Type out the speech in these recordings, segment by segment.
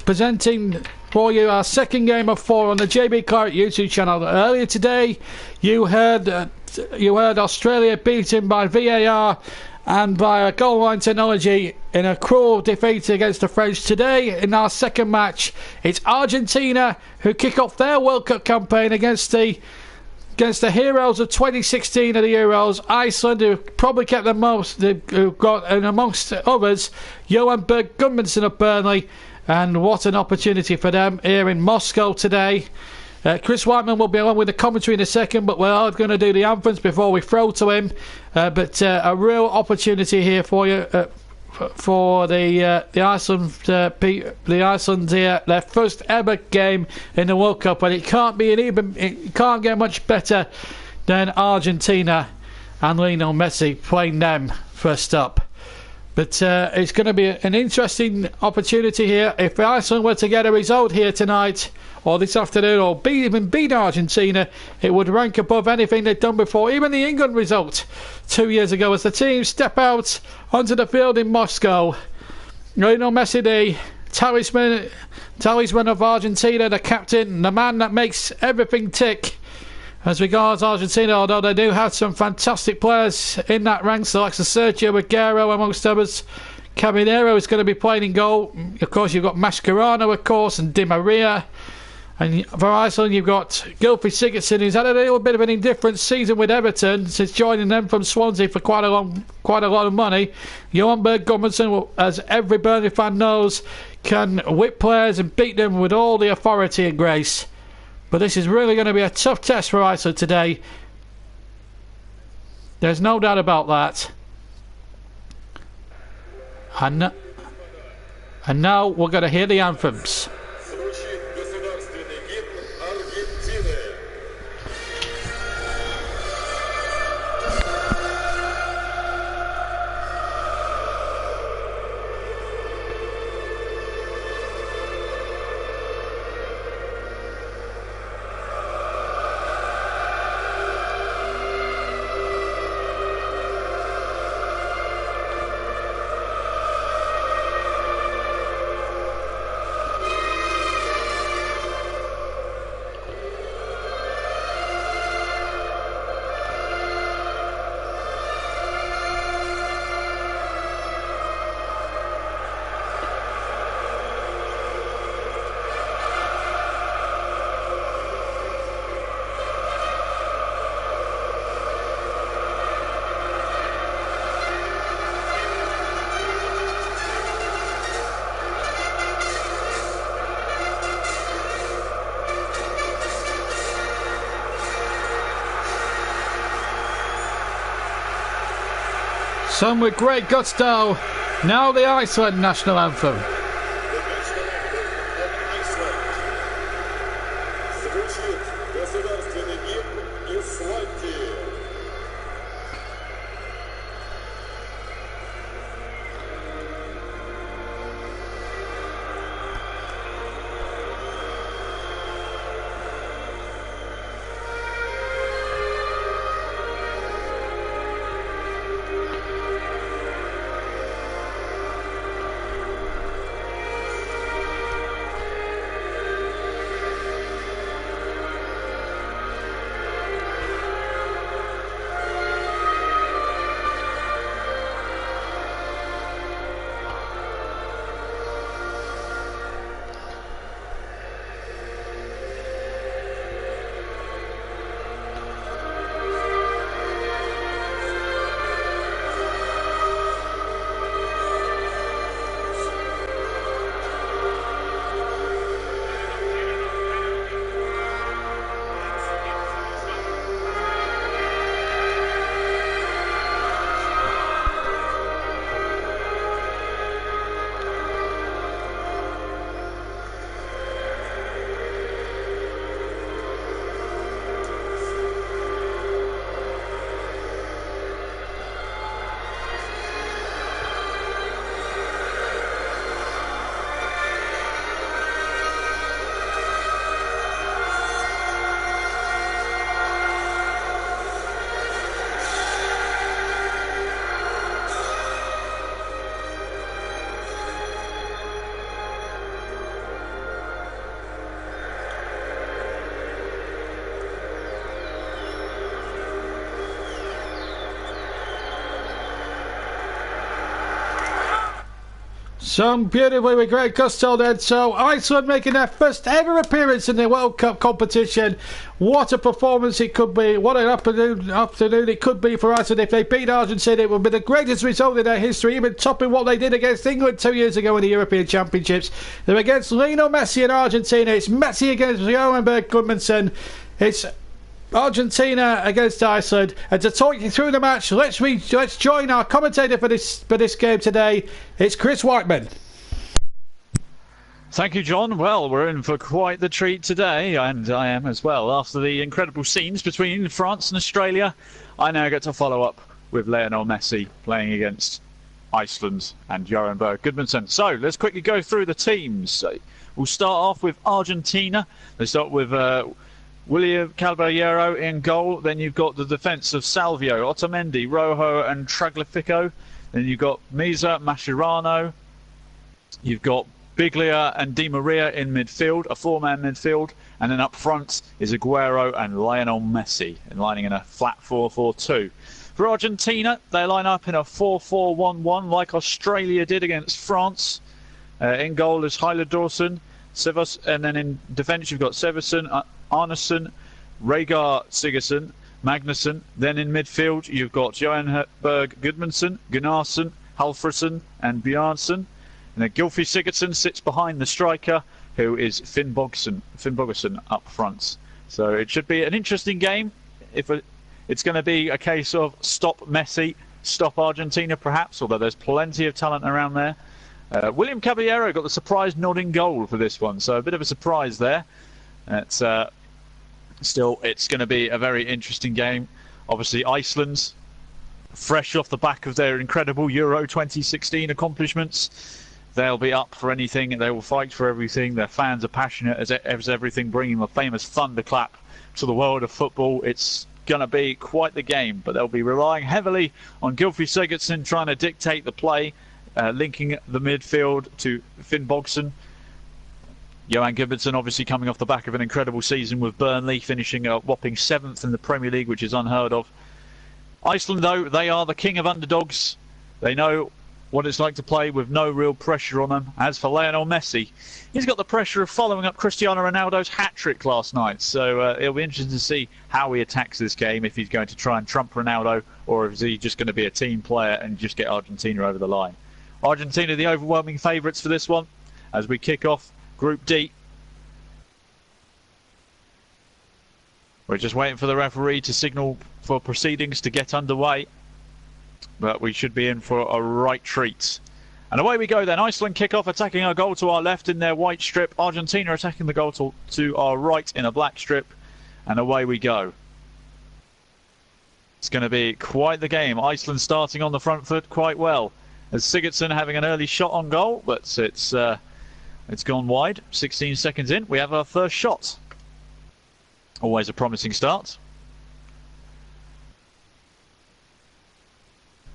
presenting for you our second game of 4 on the JB Clark YouTube channel. Earlier today you heard Australia beaten by VAR and by a goal line technology in a cruel defeat against the French. Today in our second match it's Argentina who kick off their World Cup campaign against the heroes of 2016 of the Euros, Iceland, who probably kept the most, who got, and amongst others, Johan Berg Gudmundsson of Burnley. And what an opportunity for them here in Moscow today. Chris Whiteman will be on with the commentary in a second, but we're going to do the anthems before we throw to him. But a real opportunity here for you, for the Iceland here, their first ever game in the World Cup, and it can't get much better than Argentina and Lionel Messi playing them first up. But it's going to be an interesting opportunity here. If Iceland were to get a result here tonight, or this afternoon, or even beat Argentina, it would rank above anything they've done before. Even the England result 2 years ago, as the team step out onto the field in Moscow. Lionel Messi, the talisman of Argentina, the captain, the man that makes everything tick. As regards Argentina, although they do have some fantastic players in that ranks, the likes of Sergio Aguero amongst others. Caballero is going to be playing in goal. Of course, you've got Mascherano, of course, and Di Maria. And for Iceland, you've got Gylfi Sigurdsson, who's had a little bit of an indifferent season with Everton since joining them from Swansea for quite a lot of money. Johan Berg Gudmundsson, as every Burnley fan knows, can whip players and beat them with all the authority and grace. But this is really going to be a tough test for Iceland today. There's no doubt about that. And now we're going to hear the anthems. Some with great gusto. Now the Iceland national anthem. Some beautifully with great gusto then. So Iceland making their first ever appearance in the World Cup competition. What a performance it could be. What an afternoon it could be for Iceland if they beat Argentina. It would be the greatest result in their history, even topping what they did against England 2 years ago in the European Championships. They're against Lionel Messi in Argentina. It's Messi against Johan Gudmundsson. It's Argentina against Iceland, and to talk you through the match, let's join our commentator for this game today. It's Chris Whiteman. Thank you, John. Well, we're in for quite the treat today, and I am as well. After the incredible scenes between France and Australia, I now get to follow up with Lionel Messi playing against Iceland and Johan Gudmundsson. So let's quickly go through the teams. We'll start off with Argentina. They start with William Caballero in goal. Then you've got the defence of Salvio, Otamendi, Rojo and Tagliafico. Then you've got Meza, Mascherano. You've got Biglia and Di Maria in midfield, a four-man midfield. And then up front is Aguero and Lionel Messi, lining in a flat 4-4-2. For Argentina, they line up in a 4-4-1-1 like Australia did against France. In goal is Hyler Dawson, and then in defence you've got Severson, Arneson, Rhaegar Sigurdsson, Magnusson. Then in midfield you've got Johan Berg Gudmundsson, Gunnarsson, Halfrisson and Bjarnason. And then Gylfi Sigurdsson sits behind the striker, who is Finn Bogason up front. So it should be an interesting game. It's going to be a case of stop Messi, stop Argentina perhaps, although there's plenty of talent around there. William Caballero got the surprise nodding goal for this one, so a bit of a surprise there. Still, it's going to be a very interesting game. Obviously, Iceland, fresh off the back of their incredible Euro 2016 accomplishments, they'll be up for anything. They will fight for everything. Their fans are passionate as everything, bringing the famous thunderclap to the world of football. It's going to be quite the game, but they'll be relying heavily on Gylfi Sigurdsson trying to dictate the play, linking the midfield to Finn Bogason. Johan Gudmundsson obviously coming off the back of an incredible season with Burnley, finishing a whopping 7th in the Premier League, which is unheard of. Iceland, though, they are the king of underdogs. They know what it's like to play with no real pressure on them. As for Lionel Messi, he's got the pressure of following up Cristiano Ronaldo's hat-trick last night. So it'll be interesting to see how he attacks this game, if he's going to try and trump Ronaldo, or is he just going to be a team player and just get Argentina over the line. Argentina, the overwhelming favourites for this one, as we kick off Group D. We're just waiting for the referee to signal for proceedings to get underway, but we should be in for a right treat. And away we go then. Iceland kick off, attacking our goal to our left in their white strip. Argentina attacking the goal to our right in a black strip. And away we go. It's going to be quite the game. Iceland starting on the front foot quite well, as Sigurdsson having an early shot on goal, but it's gone wide. 16 seconds in, we have our first shot. Always a promising start.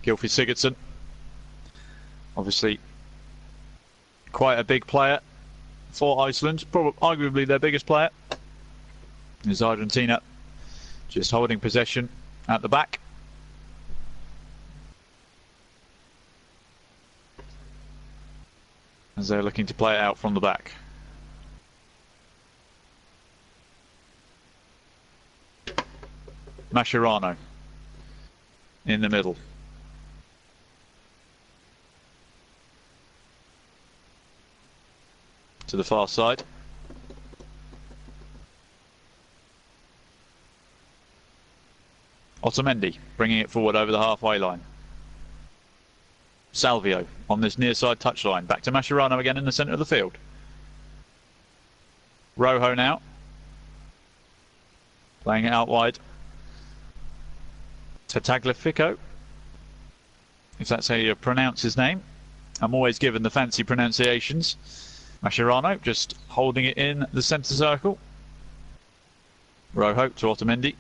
Gylfi Sigurdsson, obviously quite a big player for Iceland, probably arguably their biggest player. Is Argentina just holding possession at the back. As they're looking to play it out from the back. Mascherano in the middle. To the far side. Otamendi bringing it forward over the halfway line. Salvio on this near side touchline. Back to Mascherano again in the centre of the field. Rojo now. Playing it out wide. Tagliafico, if that's how you pronounce his name. I'm always given the fancy pronunciations. Mascherano just holding it in the centre circle. Rojo to Otamendi.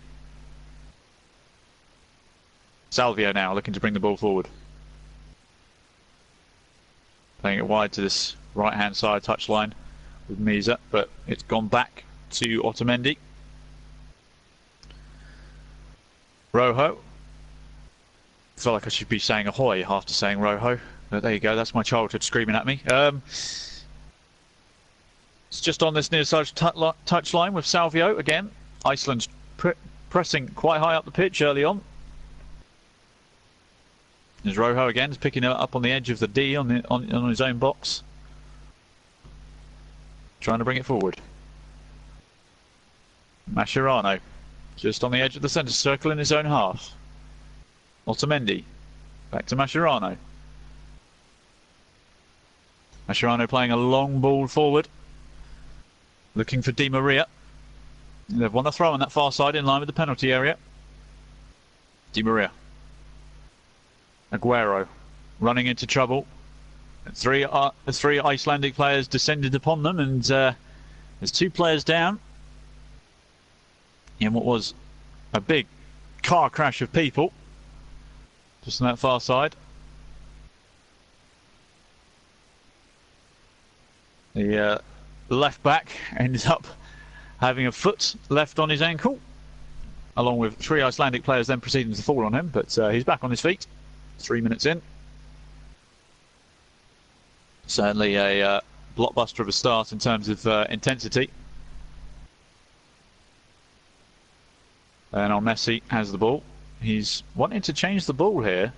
Salvio now looking to bring the ball forward. Playing it wide to this right-hand side touchline with Meza, but it's gone back to Otamendi. Rojo. I feel like I should be saying ahoy after saying Rojo. But there you go, that's my childhood screaming at me. It's just on this near side touch line with Salvio again. Iceland's pressing quite high up the pitch early on. There's Rojo again, is picking it up on the edge of the D on his own box. Trying to bring it forward. Mascherano, just on the edge of the centre circle in his own half. Otamendi, back to Mascherano. Mascherano playing a long ball forward. Looking for Di Maria. They've won a throw on that far side in line with the penalty area. Di Maria. Aguero running into trouble. Three Icelandic players descended upon them, and there's 2 players down in what was a big car crash of people just on that far side. The left back ends up having a foot left on his ankle, along with 3 Icelandic players then proceeding to fall on him, but he's back on his feet 3 minutes in. Certainly a blockbuster of a start in terms of intensity. Lionel Messi has the ball. He's wanting to change the ball here.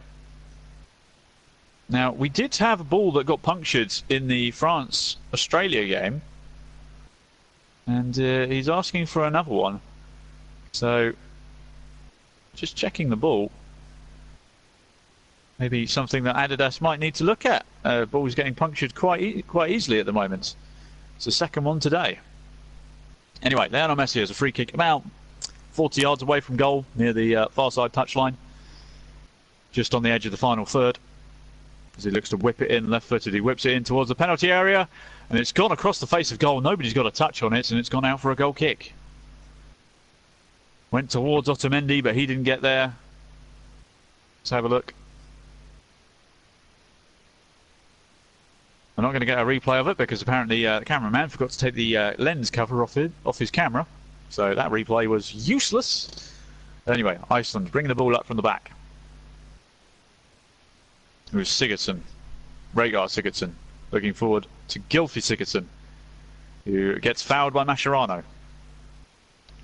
Now, we did have a ball that got punctured in the France-Australia game. And he's asking for another one. So, just checking the ball. Maybe something that Adidas might need to look at. Ball's getting punctured quite easily at the moment. It's the second one today. Anyway, Lionel Messi has a free kick about 40 yards away from goal, near the far side touchline. Just on the edge of the final third. As he looks to whip it in, left-footed, he whips it in towards the penalty area. And it's gone across the face of goal. Nobody's got a touch on it, and it's gone out for a goal kick. Went towards Otamendi, but he didn't get there. Let's have a look. We're not going to get a replay of it because apparently the cameraman forgot to take the lens cover off his camera. So that replay was useless. Anyway, Iceland bringing the ball up from the back. It was Sigurdsson, Rhaegar Sigurdsson, looking forward to Gylfi Sigurdsson, who gets fouled by Mascherano,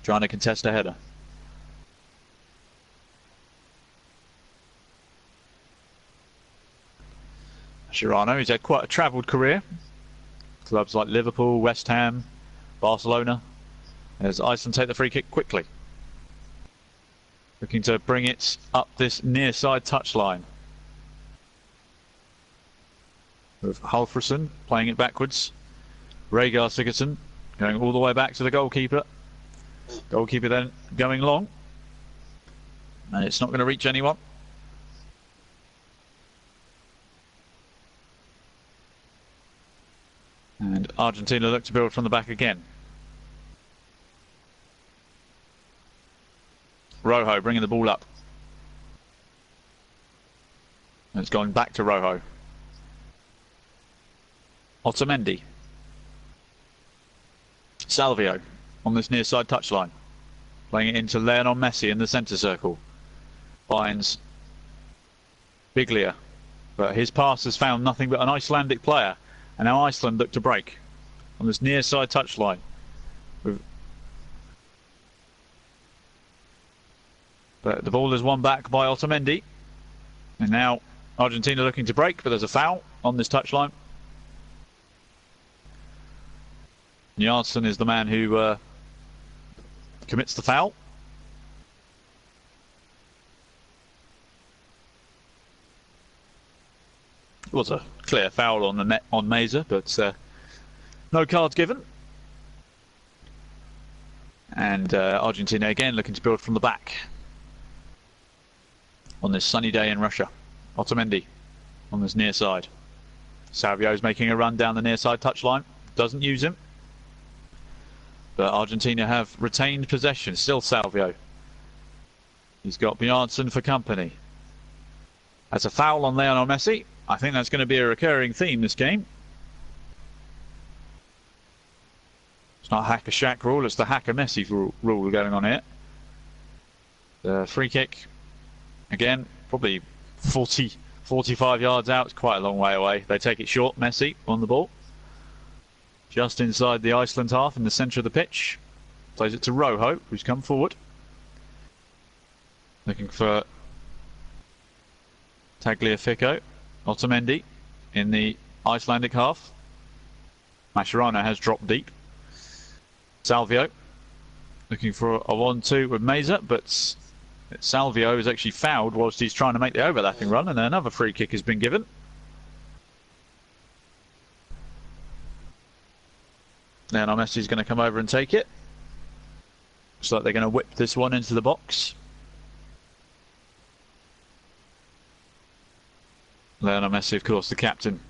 trying to contest a header. Mascherano, he's had quite a travelled career. Clubs like Liverpool, West Ham, Barcelona. As Iceland take the free kick quickly. Looking to bring it up this near side touchline. With Halfrisson playing it backwards. Rhaegar Sigurdsson going all the way back to the goalkeeper. Goalkeeper then going long. And it's not going to reach anyone. And Argentina look to build from the back again. Rojo bringing the ball up. And it's going back to Rojo. Otamendi. Salvio on this near side touchline. Playing it into Lionel Messi in the centre circle. Finds Biglia. But his pass has found nothing but an Icelandic player. And now Iceland look to break on this near side touchline. But the ball is won back by Otamendi. And now Argentina looking to break, but there's a foul on this touchline. Janssen is the man who commits the foul. It was a clear foul on the net on Meza, but no cards given. And Argentina again looking to build from the back on this sunny day in Russia. Otamendi on this near side. Savio's making a run down the near side touchline. Doesn't use him. But Argentina have retained possession. Still Salvio. He's got Bjarnason for company. That's a foul on Lionel Messi. I think that's going to be a recurring theme this game. It's not Hacker Shack rule, it's the Hacker Messi rule going on here. The free kick, again, probably 40 45 yards out, it's quite a long way away. They take it short, Messi on the ball. Just inside the Iceland half in the centre of the pitch. Plays it to Rojo, who's come forward. Looking for Tagliafico. Otamendi in the Icelandic half. Mascherano has dropped deep. Salvio looking for a 1-2 with Meza, but Salvio is actually fouled whilst he's trying to make the overlapping run, and another free kick has been given. Now Messi's going to come over and take it. Looks like they're going to whip this one into the box. Lionel Messi, of course, the captain.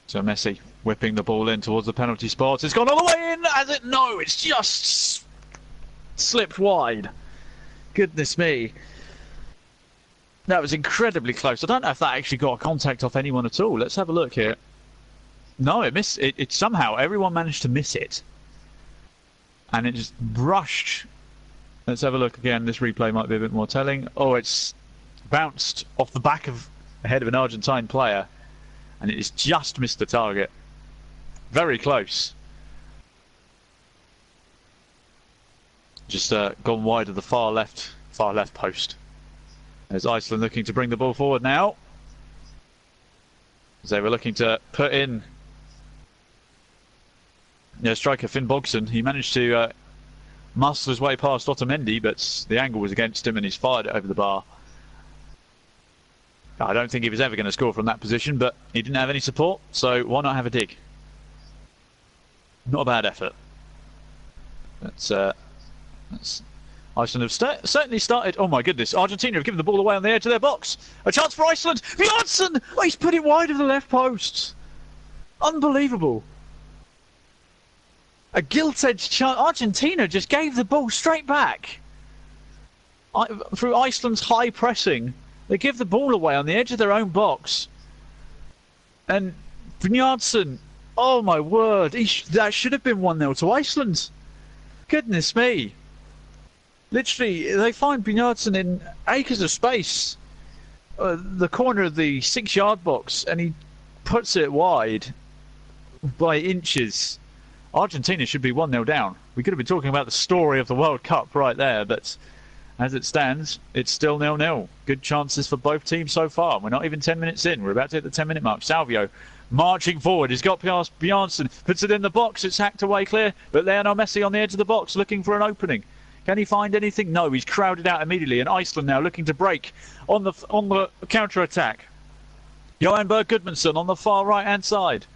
So Messi whipping the ball in towards the penalty spot. It's gone all the way in, has it? No, it's just slipped wide. Goodness me. That was incredibly close. I don't know if that actually got a contact off anyone at all. Let's have a look here. No, it missed it. It somehow everyone managed to miss it, and it just brushed. Let's have a look again. This replay might be a bit more telling. Oh, it's bounced off the back of the head of an Argentine player, and it has just missed the target. Very close. Just gone wide of the far left post. There's Iceland looking to bring the ball forward now, as they were looking to put in. Yeah, striker Finn Bogson. He managed to muscle his way past Otamendi, but the angle was against him, and he's fired it over the bar. I don't think he was ever going to score from that position, but he didn't have any support, so why not have a dig? Not a bad effort. That's Iceland have certainly started. Oh my goodness, Argentina have given the ball away on the edge of their box. A chance for Iceland. Bjornsson! Oh, he's put it wide of the left post. Unbelievable. A gilt-edged chance. Argentina just gave the ball straight back. Through Iceland's high pressing, they give the ball away on the edge of their own box. And Bjornsson, oh my word, that should have been 1-0 to Iceland. Goodness me. Literally, they find Bjornsson in acres of space, the corner of the 6-yard box, and he puts it wide by inches. Argentina should be 1-0 down. We could have been talking about the story of the World Cup right there, but as it stands, it's still 0-0. Good chances for both teams so far. We're not even 10 minutes in. We're about to hit the 10-minute mark. Salvio marching forward. He's got past Bjornsson, puts it in the box. It's hacked away clear, but Lionel Messi on the edge of the box looking for an opening. Can he find anything? No, he's crowded out immediately. And Iceland now looking to break on the counter-attack. Johan Berg Gudmundsson on the far right-hand side.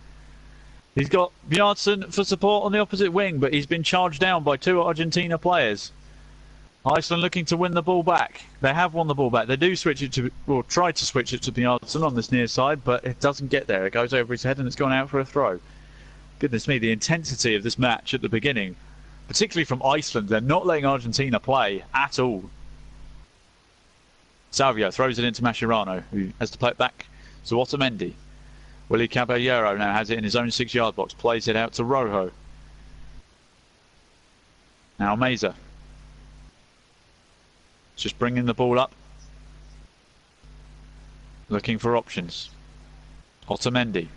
He's got Bjornsson for support on the opposite wing, but he's been charged down by 2 Argentina players. Iceland looking to win the ball back. They have won the ball back. They do switch it to, or try to switch it to Bjornsson on this near side, but it doesn't get there. It goes over his head and it's gone out for a throw. Goodness me, the intensity of this match at the beginning, particularly from Iceland. They're not letting Argentina play at all. Salvio throws it into Mascherano, who has to play it back to Otamendi. Willy Caballero now has it in his own 6-yard box, plays it out to Rojo. Now Meza. Just bringing the ball up. Looking for options. Otamendi.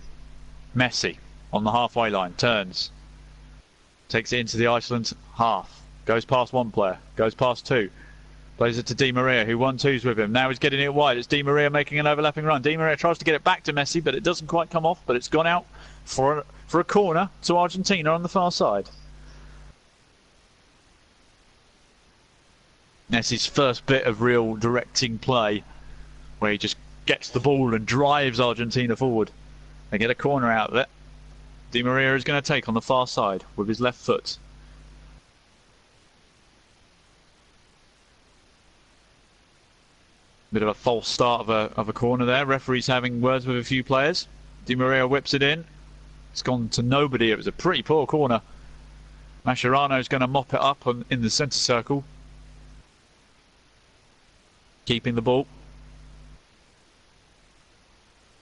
Messi on the halfway line, turns. Takes it into the Iceland half. Goes past one player, goes past 2. Plays it to Di Maria, who 1-2s with him. Now he's getting it wide. It's Di Maria making an overlapping run. Di Maria tries to get it back to Messi, but it doesn't quite come off. But it's gone out for a corner to Argentina on the far side. Messi's first bit of real directing play, where he just gets the ball and drives Argentina forward. They get a corner out of it. Di Maria is going to take on the far side with his left foot. Bit of a false start of a corner there. Referee's having words with a few players. Di Maria whips it in. It's gone to nobody. It was a pretty poor corner. Mascherano's going to mop it up in the centre circle. Keeping the ball.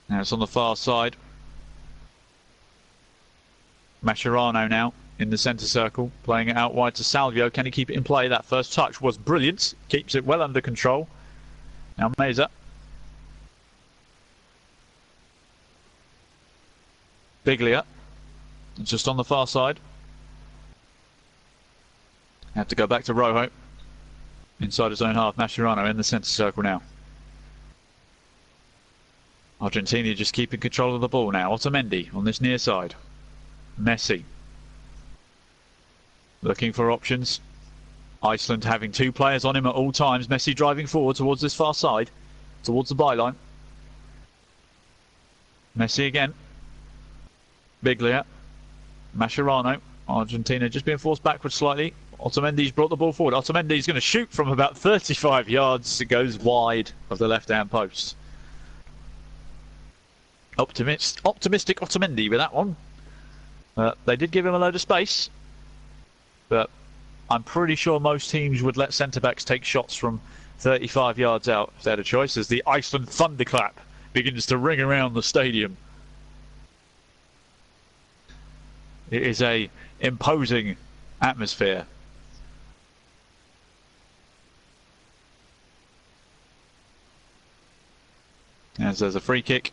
Now it's on the far side. Mascherano now in the centre circle, playing it out wide to Salvio. Can he keep it in play? That first touch was brilliant. Keeps it well under control. Now Meza. Biglia. Just on the far side. Have to go back to Rojo. Inside his own half. Mascherano in the centre circle now. Argentina just keeping control of the ball now. Otamendi on this near side. Messi. Looking for options. Iceland having two players on him at all times. Messi driving forward towards this far side. Towards the byline. Messi again. Biglia. Mascherano. Argentina just being forced backwards slightly. Otamendi's brought the ball forward. Otamendi's going to shoot from about 35 yards. It goes wide of the left-hand post. Optimistic Otamendi with that one. They did give him a load of space. But I'm pretty sure most teams would let centre-backs take shots from 35 yards out if they had a choice, as the Iceland thunderclap begins to ring around the stadium. It is a imposing atmosphere. As there's a free kick.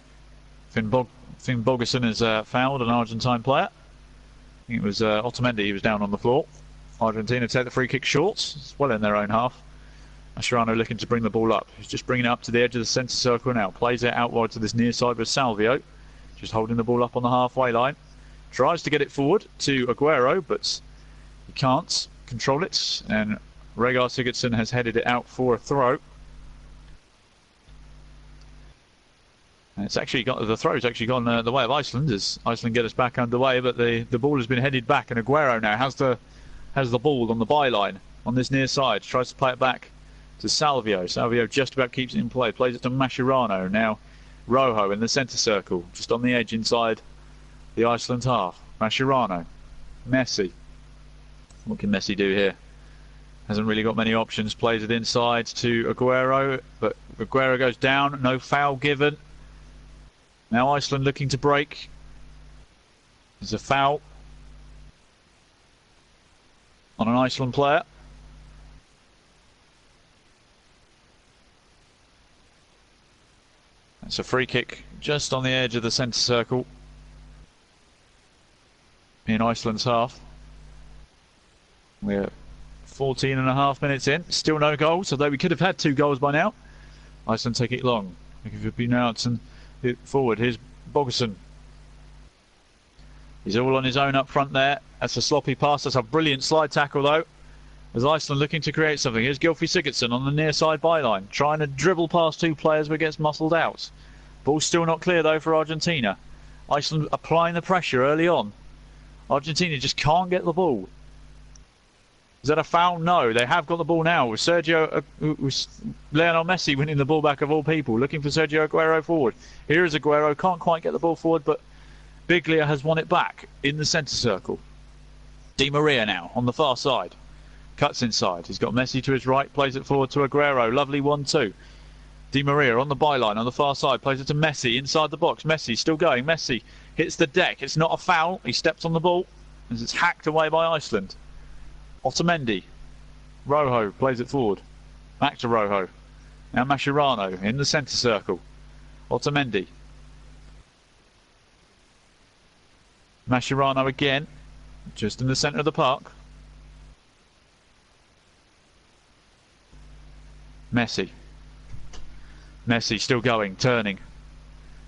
Finn Bogason has fouled an Argentine player. I think it was Otamendi who was down on the floor. Argentina take the free kick short. It's well in their own half. Mascherano looking to bring the ball up. He's just bringing it up to the edge of the centre circle now. Plays it out wide to this near side with Salvio. Just holding the ball up on the halfway line. Tries to get it forward to Aguero, but he can't control it. And Rhaegar Sigurdsson has headed it out for a throw. And it's actually got the throw's actually gone the way of Iceland, as Iceland get us back underway. But the ball has been headed back, and Aguero now has the ball on the byline on this near side. Tries to play it back to Salvio. Salvio just about keeps it in play. Plays it to Mascherano. Now Rojo in the centre circle, just on the edge inside the Iceland half. Mascherano. Messi. What can Messi do here? Hasn't really got many options. Plays it inside to Aguero, but Aguero goes down. No foul given. Now Iceland looking to break. There's a foul on an Iceland player. That's a free kick just on the edge of the centre circle in Iceland's half. We're 14.5 minutes in. Still no goals, although we could have had 2 goals by now. Iceland take it long. Looking for Bjornsson forward. Here's Bogason. He's all on his own up front there. That's a sloppy pass. That's a brilliant slide tackle though. As Iceland looking to create something. Here's Gylfi Sigurdsson on the near side byline. Trying to dribble past 2 players but gets muscled out. Ball's still not clear though for Argentina. Iceland applying the pressure early on. Argentina just can't get the ball. Is that a foul? No. They have got the ball now with with Lionel Messi winning the ball back of all people. Looking for Sergio Aguero forward. Here is Aguero. Can't quite get the ball forward, but Biglia has won it back in the centre circle. Di Maria now on the far side. Cuts inside. He's got Messi to his right. Plays it forward to Aguero. Lovely 1-2. Di Maria on the byline on the far side. Plays it to Messi inside the box. Messi still going. Messi hits the deck. It's not a foul. He steps on the ball as it's hacked away by Iceland. Otamendi. Rojo plays it forward. Back to Rojo. Now Mascherano in the centre circle. Otamendi. Mascherano again. Just in the centre of the park. Messi. Messi still going, turning.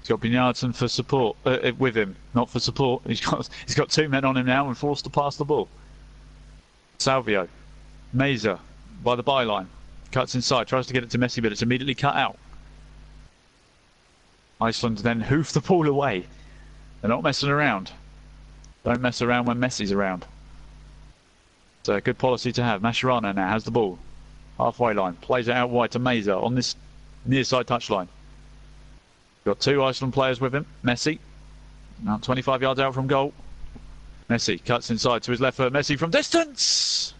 He's got Bjornsson for support with him, not for support. He's got 2 men on him now and forced to pass the ball. Salvio. Meza by the byline. Cuts inside, tries to get it to Messi, but it's immediately cut out. Iceland then hoof the ball away. They're not messing around. Don't mess around when Messi's around. It's a good policy to have. Mascherano now has the ball. Halfway line. Plays it out wide to Meza on this near side touchline. Got 2 Iceland players with him. Messi. Now 25 yards out from goal. Messi cuts inside to his left foot. Messi from distance!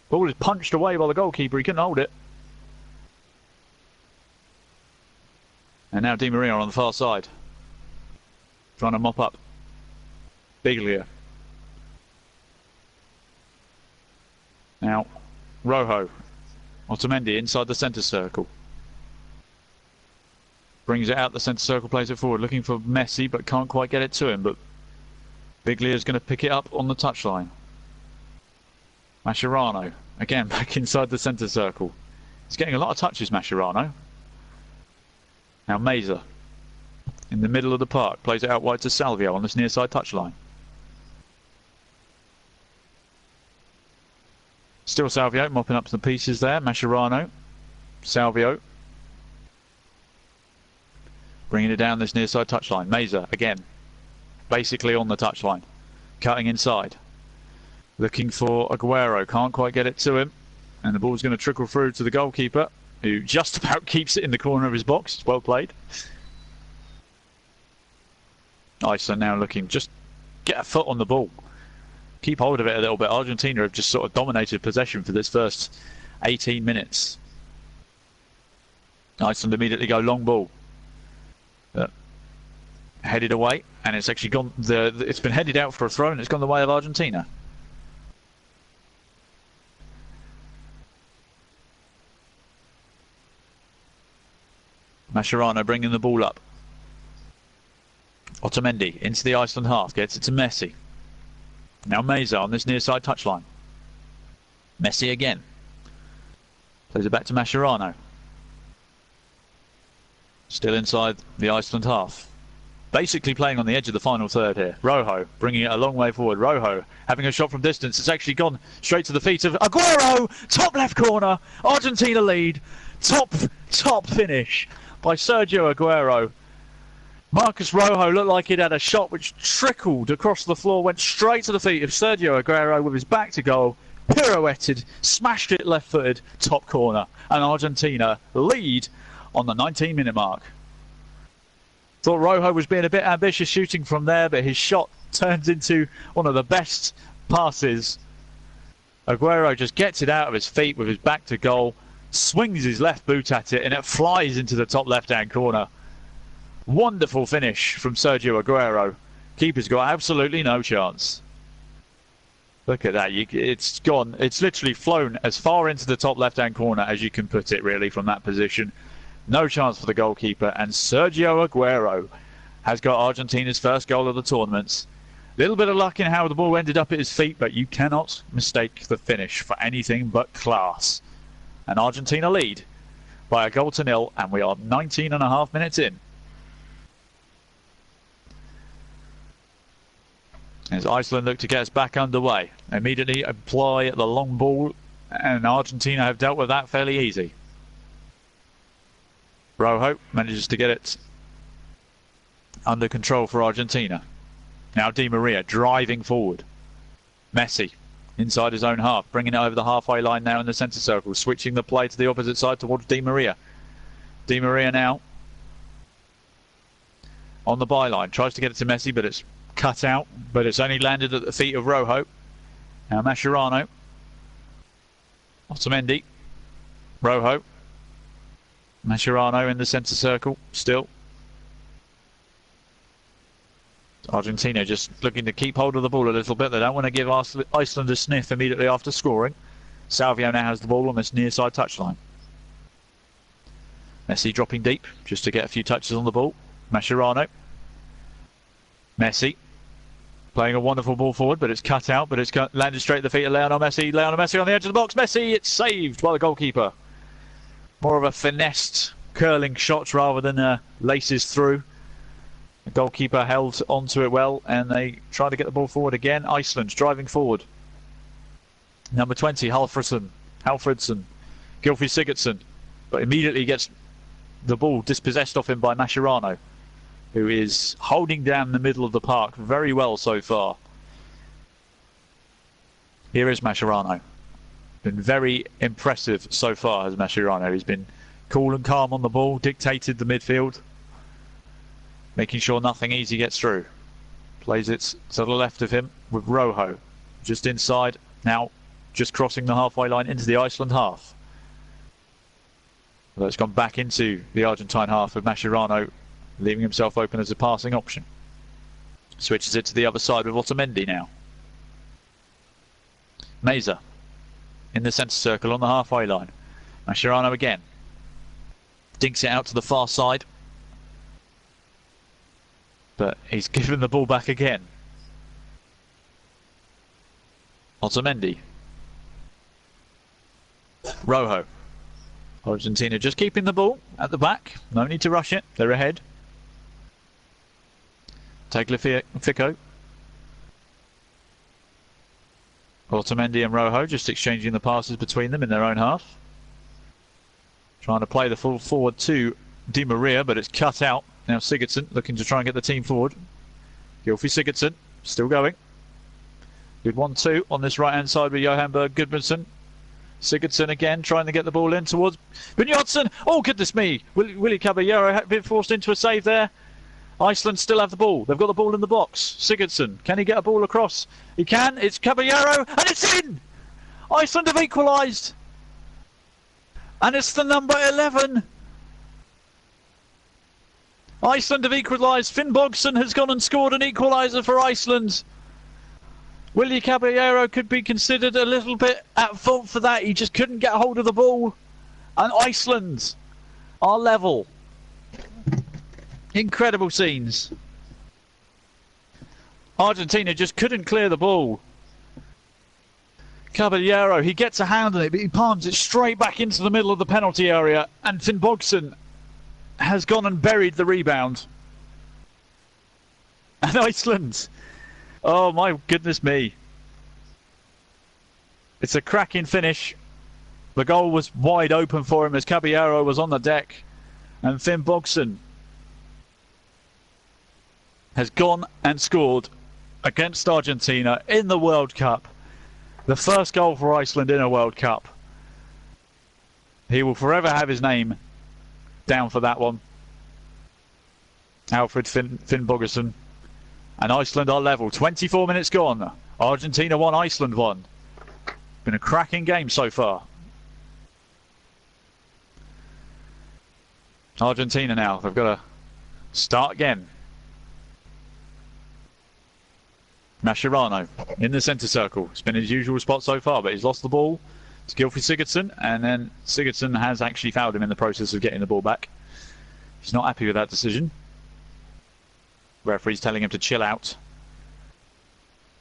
Ball is punched away by the goalkeeper. He couldn't hold it. And now Di Maria on the far side. Trying to mop up. Biglia. Now Rojo. Otamendi inside the centre circle. Brings it out the centre circle, plays it forward, looking for Messi, but can't quite get it to him. But Biglia's going to pick it up on the touchline. Mascherano, again, back inside the centre circle. He's getting a lot of touches, Mascherano. Now Meza, in the middle of the park, plays it out wide to Salvio on this near side touchline. Still Salvio, mopping up some pieces there. Mascherano, Salvio. Bringing it down this near side touchline. Meza, again, basically on the touchline. Cutting inside. Looking for Aguero, can't quite get it to him. And the ball's going to trickle through to the goalkeeper, who just about keeps it in the corner of his box. Well played. Iceland now looking, just get a foot on the ball. Keep hold of it a little bit. Argentina have just sort of dominated possession for this first 18 minutes. Iceland immediately go long ball. Headed away, and it's actually gone. It's been headed out for a throw, and it's gone the way of Argentina. Mascherano bringing the ball up. Otamendi into the Iceland half, gets it to Messi. Now Meza on this near side touchline. Messi again. Plays it back to Mascherano. Still inside the Iceland half. Basically playing on the edge of the final third here. Rojo bringing it a long way forward. Rojo having a shot from distance. It's actually gone straight to the feet of Aguero. Top left corner. Argentina lead. Top finish by Sergio Aguero. Marcus Rojo looked like he'd had a shot which trickled across the floor, went straight to the feet of Sergio Aguero with his back to goal. Pirouetted, smashed it left-footed, top corner. And Argentina lead on the 19-minute mark. Thought Rojo was being a bit ambitious shooting from there, but his shot turns into one of the best passes. Aguero just gets it out of his feet with his back to goal, swings his left boot at it, and it flies into the top left-hand corner. Wonderful finish from Sergio Aguero. Keeper's got absolutely no chance. Look at that. It's gone. It's literally flown as far into the top left-hand corner as you can put it, really, from that position. No chance for the goalkeeper, and Sergio Aguero has got Argentina's first goal of the tournament. A little bit of luck in how the ball ended up at his feet, but you cannot mistake the finish for anything but class. And Argentina lead by a 1-0, and we are 19.5 minutes in. As Iceland look to get us back underway, immediately apply the long ball, and Argentina have dealt with that fairly easy. Rojo manages to get it under control for Argentina. Now Di Maria driving forward. Messi inside his own half, bringing it over the halfway line now in the centre circle, switching the play to the opposite side towards Di Maria. Di Maria now on the byline, tries to get it to Messi, but it's cut out, but it's only landed at the feet of Rojo. Now Mascherano. Otamendi. Rojo. Mascherano in the centre circle, still. Argentina just looking to keep hold of the ball a little bit. They don't want to give Iceland a sniff immediately after scoring. Salvio now has the ball on this near side touchline. Messi dropping deep just to get a few touches on the ball. Mascherano. Messi. Playing a wonderful ball forward, but it's cut out, but it's landed straight at the feet of Lionel Messi. Lionel Messi on the edge of the box. Messi, it's saved by the goalkeeper. More of a finessed curling shot rather than laces through. The goalkeeper held onto it well, and they try to get the ball forward again. Iceland driving forward. Number 20, Halfredsson, Gylfi Sigurdsson, but immediately gets the ball dispossessed of him by Mascherano, who is holding down the middle of the park very well so far. Here is Mascherano. Been very impressive so far, has Mascherano. He's been cool and calm on the ball, dictated the midfield, making sure nothing easy gets through. Plays it to the left of him with Rojo just inside, now just crossing the halfway line into the Iceland half. Well, it's gone back into the Argentine half with Mascherano leaving himself open as a passing option. Switches it to the other side with Otamendi now. Meza in the centre circle on the halfway line. Mascherano again. Dinks it out to the far side. But he's given the ball back again. Otamendi. Rojo. Argentina just keeping the ball at the back. No need to rush it. They're ahead. Tagliafico. Otamendi and Rojo just exchanging the passes between them in their own half. Trying to play the full forward to Di Maria, but it's cut out. Now Sigurdsson looking to try and get the team forward. Gylfi Sigurdsson still going. Good 1-2 on this right hand side with Johan Berg Gudmundsson. Sigurdsson again trying to get the ball in towards Bjarnason. Oh goodness me! Willie Caballero had been forced into a save there. Iceland still have the ball. They've got the ball in the box. Sigurdsson, can he get a ball across? He can. It's Caballero and it's in! Iceland have equalised. And it's the number 11. Iceland have equalised. Finn Bogson has gone and scored an equaliser for Iceland. Willie Caballero could be considered a little bit at fault for that. He just couldn't get hold of the ball. And Iceland are level. Incredible scenes. Argentina just couldn't clear the ball. Caballero, he gets a hand on it, but he palms it straight back into the middle of the penalty area. And Finn Bogson has gone and buried the rebound. And Iceland, oh my goodness me. It's a cracking finish. The goal was wide open for him as Caballero was on the deck. And Finn Bogson has gone and scored against Argentina in the World Cup. The first goal for Iceland in a World Cup. He will forever have his name down for that one. Alfred Finn Bogason. And Iceland are level. 24 minutes gone. Argentina 1, Iceland 1. Been a cracking game so far. Argentina now. They've got to start again. Mascherano in the centre circle. It's been his usual spot so far, but he's lost the ball to Gylfi Sigurdsson, and then Sigurdsson has actually fouled him in the process of getting the ball back. He's not happy with that decision. Referee's telling him to chill out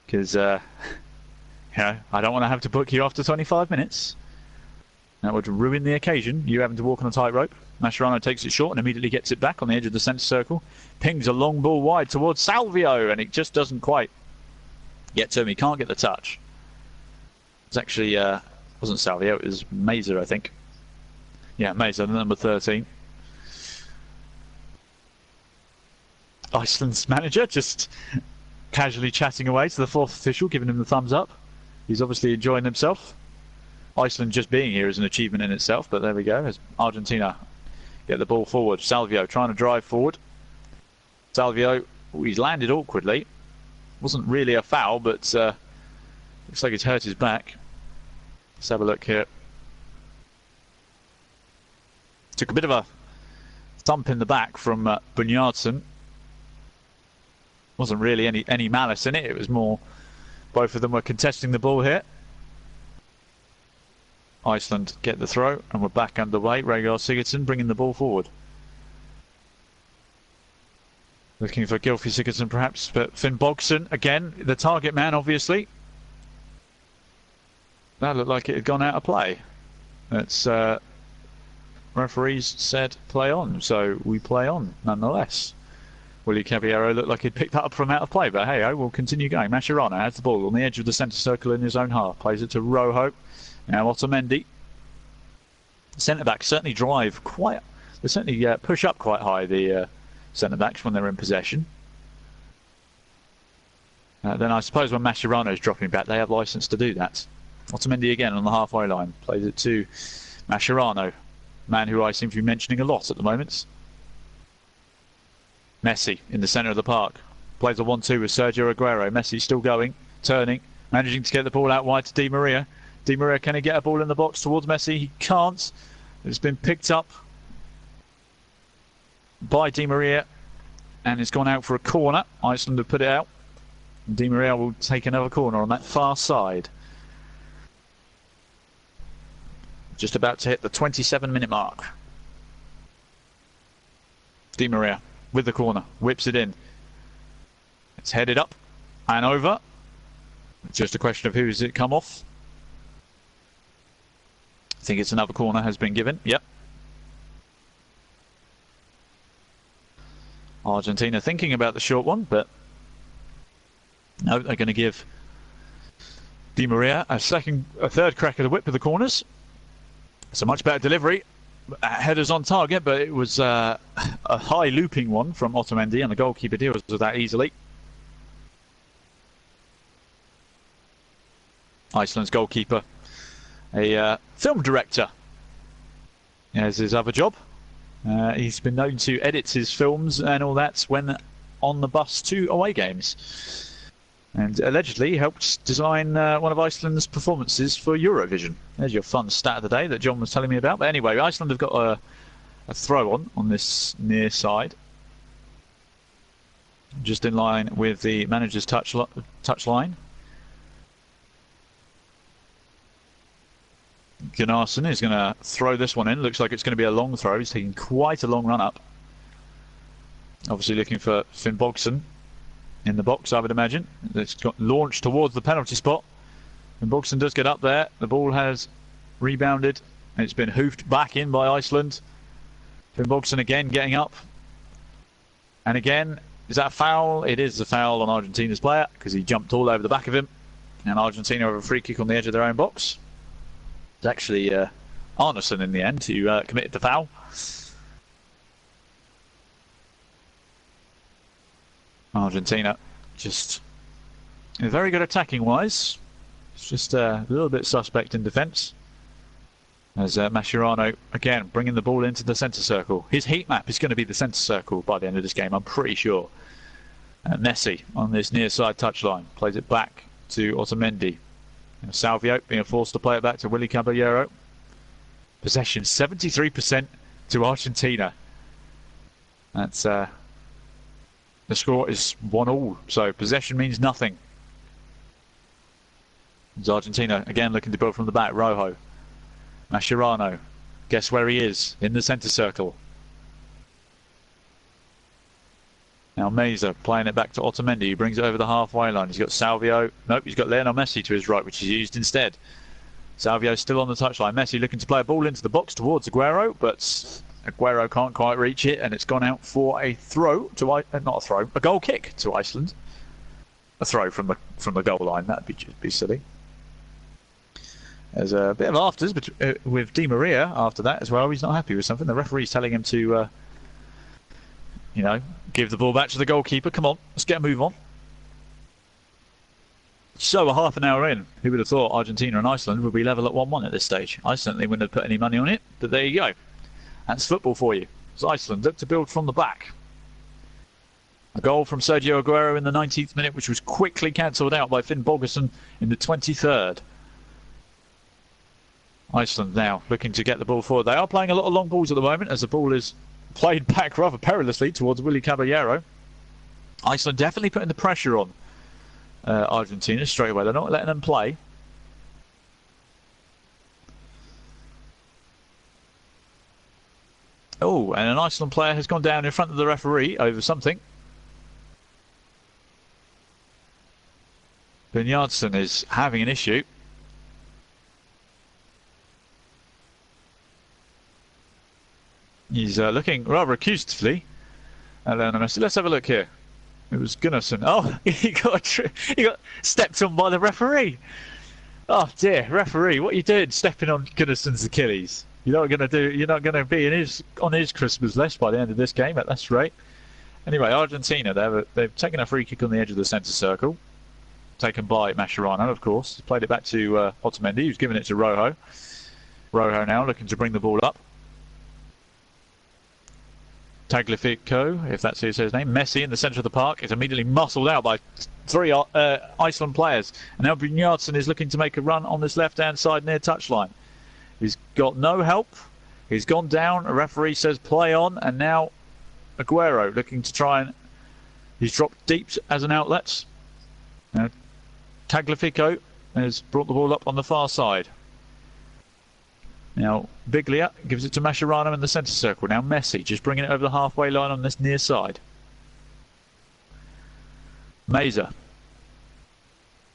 because you know, I don't want to have to book you after 25 minutes. That would ruin the occasion, you having to walk on a tightrope. Mascherano takes it short and immediately gets it back on the edge of the centre circle. Pings a long ball wide towards Salvio, and it just doesn't quite get to him. He can't get the touch. It's actually wasn't Salvio, it was Meza, I think. Yeah, Meza, number 13. Iceland's manager just casually chatting away to the fourth official, giving him the thumbs up. He's obviously enjoying himself. Iceland just being here is an achievement in itself, but there we go. As Argentina get the ball forward. Salvio trying to drive forward. Salvio, he's landed awkwardly. Wasn't really a foul, but looks like it's hurt his back. Let's have a look here. Took a bit of a thump in the back from Bjarnason. Wasn't really any malice in it. It was more both of them were contesting the ball here. Iceland get the throw, and we're back underway. Rhaegar Sigurdsson bringing the ball forward. Looking for Gylfi Sigurdsson perhaps, but Finn Bogson, again, the target man obviously. That looked like it had gone out of play. It's referees said play on, so we play on nonetheless. Willie Caballero looked like he'd picked that up from out of play, but hey, we'll continue going. Mascherano has the ball on the edge of the centre circle in his own half. Plays it to Rojo. Now Otamendi. Centre-backs certainly drive quite... They certainly push up quite high, the centre-backs, when they're in possession. Then I suppose when Mascherano's dropping back, they have licence to do that. Otamendi again on the halfway line. Plays it to Mascherano. Man who I seem to be mentioning a lot at the moment. Messi in the centre of the park. Plays a 1-2 with Sergio Aguero. Messi still going, turning, managing to get the ball out wide to Di Maria. Di Maria, can he get a ball in the box towards Messi? He can't. It's been picked up by Di Maria, and it's gone out for a corner. Iceland have put it out. Di Maria will take another corner on that far side. Just about to hit the 27-minute mark. Di Maria with the corner, whips it in. It's headed up and over. It's just a question of who's it come off. I think it's another corner has been given. Yep. Argentina thinking about the short one, but no, they're going to give Di Maria a third crack at the whip of the corners. It's a much better delivery. Headers on target, but it was a high looping one from Otamendi, and the goalkeeper deals with that easily. Iceland's goalkeeper, a film director, as his other job. He's been known to edit his films and all that when on the bus to away games. And allegedly helped design one of Iceland's performances for Eurovision. There's your fun stat of the day that John was telling me about. But anyway, Iceland have got a throw on this near side. Just in line with the manager's touch line. Gunnarsson is going to throw this one in. Looks like it's going to be a long throw. He's taking quite a long run up. Obviously looking for Finnbogason in the box, I would imagine. It's got launched towards the penalty spot. Finnbogason does get up there. The ball has rebounded. It's been hoofed back in by Iceland. Finnbogason again getting up. And again, is that a foul? It is a foul on Argentina's player because he jumped all over the back of him. And Argentina have a free kick on the edge of their own box. It's actually Arnason in the end who committed the foul. Argentina just very good attacking wise. It's just a little bit suspect in defence. As Mascherano again bringing the ball into the centre circle. His heat map is going to be the centre circle by the end of this game, I'm pretty sure. Messi on this near side touchline plays it back to Otamendi. Salvio being forced to play it back to Willy Caballero. Possession 73% to Argentina. That's the score is 1-1, so possession means nothing. It's Argentina again looking to build from the back. Rojo, Mascherano, guess where he is? In the centre circle. Now Meza playing it back to Otamendi, he brings it over the halfway line. He's got Salvio, nope, he's got Lionel Messi to his right, which is used instead. Salvio still on the touchline. Messi looking to play a ball into the box towards Aguero, but Aguero can't quite reach it, and it's gone out for a throw to not a throw, a goal kick to Iceland. A throw from the goal line. That'd be silly. There's a bit of afters with Di Maria after that as well. He's not happy with something. The referee's telling him to, give the ball back to the goalkeeper. Come on, let's get a move on. So, a half an hour in, who would have thought Argentina and Iceland would be level at 1-1 at this stage? I certainly wouldn't have put any money on it, but there you go. That's football for you. As Iceland look to build from the back. A goal from Sergio Aguero in the 19th minute, which was quickly cancelled out by Finnbogason in the 23rd. Iceland now looking to get the ball forward. They are playing a lot of long balls at the moment as the ball is played back rather perilously towards Willy Caballero. Iceland definitely putting the pressure on Argentina straight away. They're not letting them play. Oh, and an Iceland player has gone down in front of the referee over something. Bjarnason is having an issue. He's looking rather accusatively at Lionel Messi. Let's have a look here. It was Gunnarsson. Oh, he got stepped on by the referee. Oh dear, referee, what are you doing? Stepping on Gunnarsson's Achilles. You're not going to be on his Christmas list by the end of this game at this rate. Anyway, Argentina, they've taken a free kick on the edge of the centre circle, taken by Mascherano, of course. Played it back to Otamendi, who's given it to Rojo. Rojo now looking to bring the ball up. Tagliafico, if that's his name. Messi in the centre of the park is immediately muscled out by three Iceland players. And now Bjarnason is looking to make a run on this left-hand side near touchline. He's got no help. He's gone down. A referee says play on. And now Aguero looking to try and... He's dropped deep as an outlet. Now, Tagliafico has brought the ball up on the far side. Now, Biglia gives it to Mascherano in the centre circle. Now Messi just bringing it over the halfway line on this near side. Meza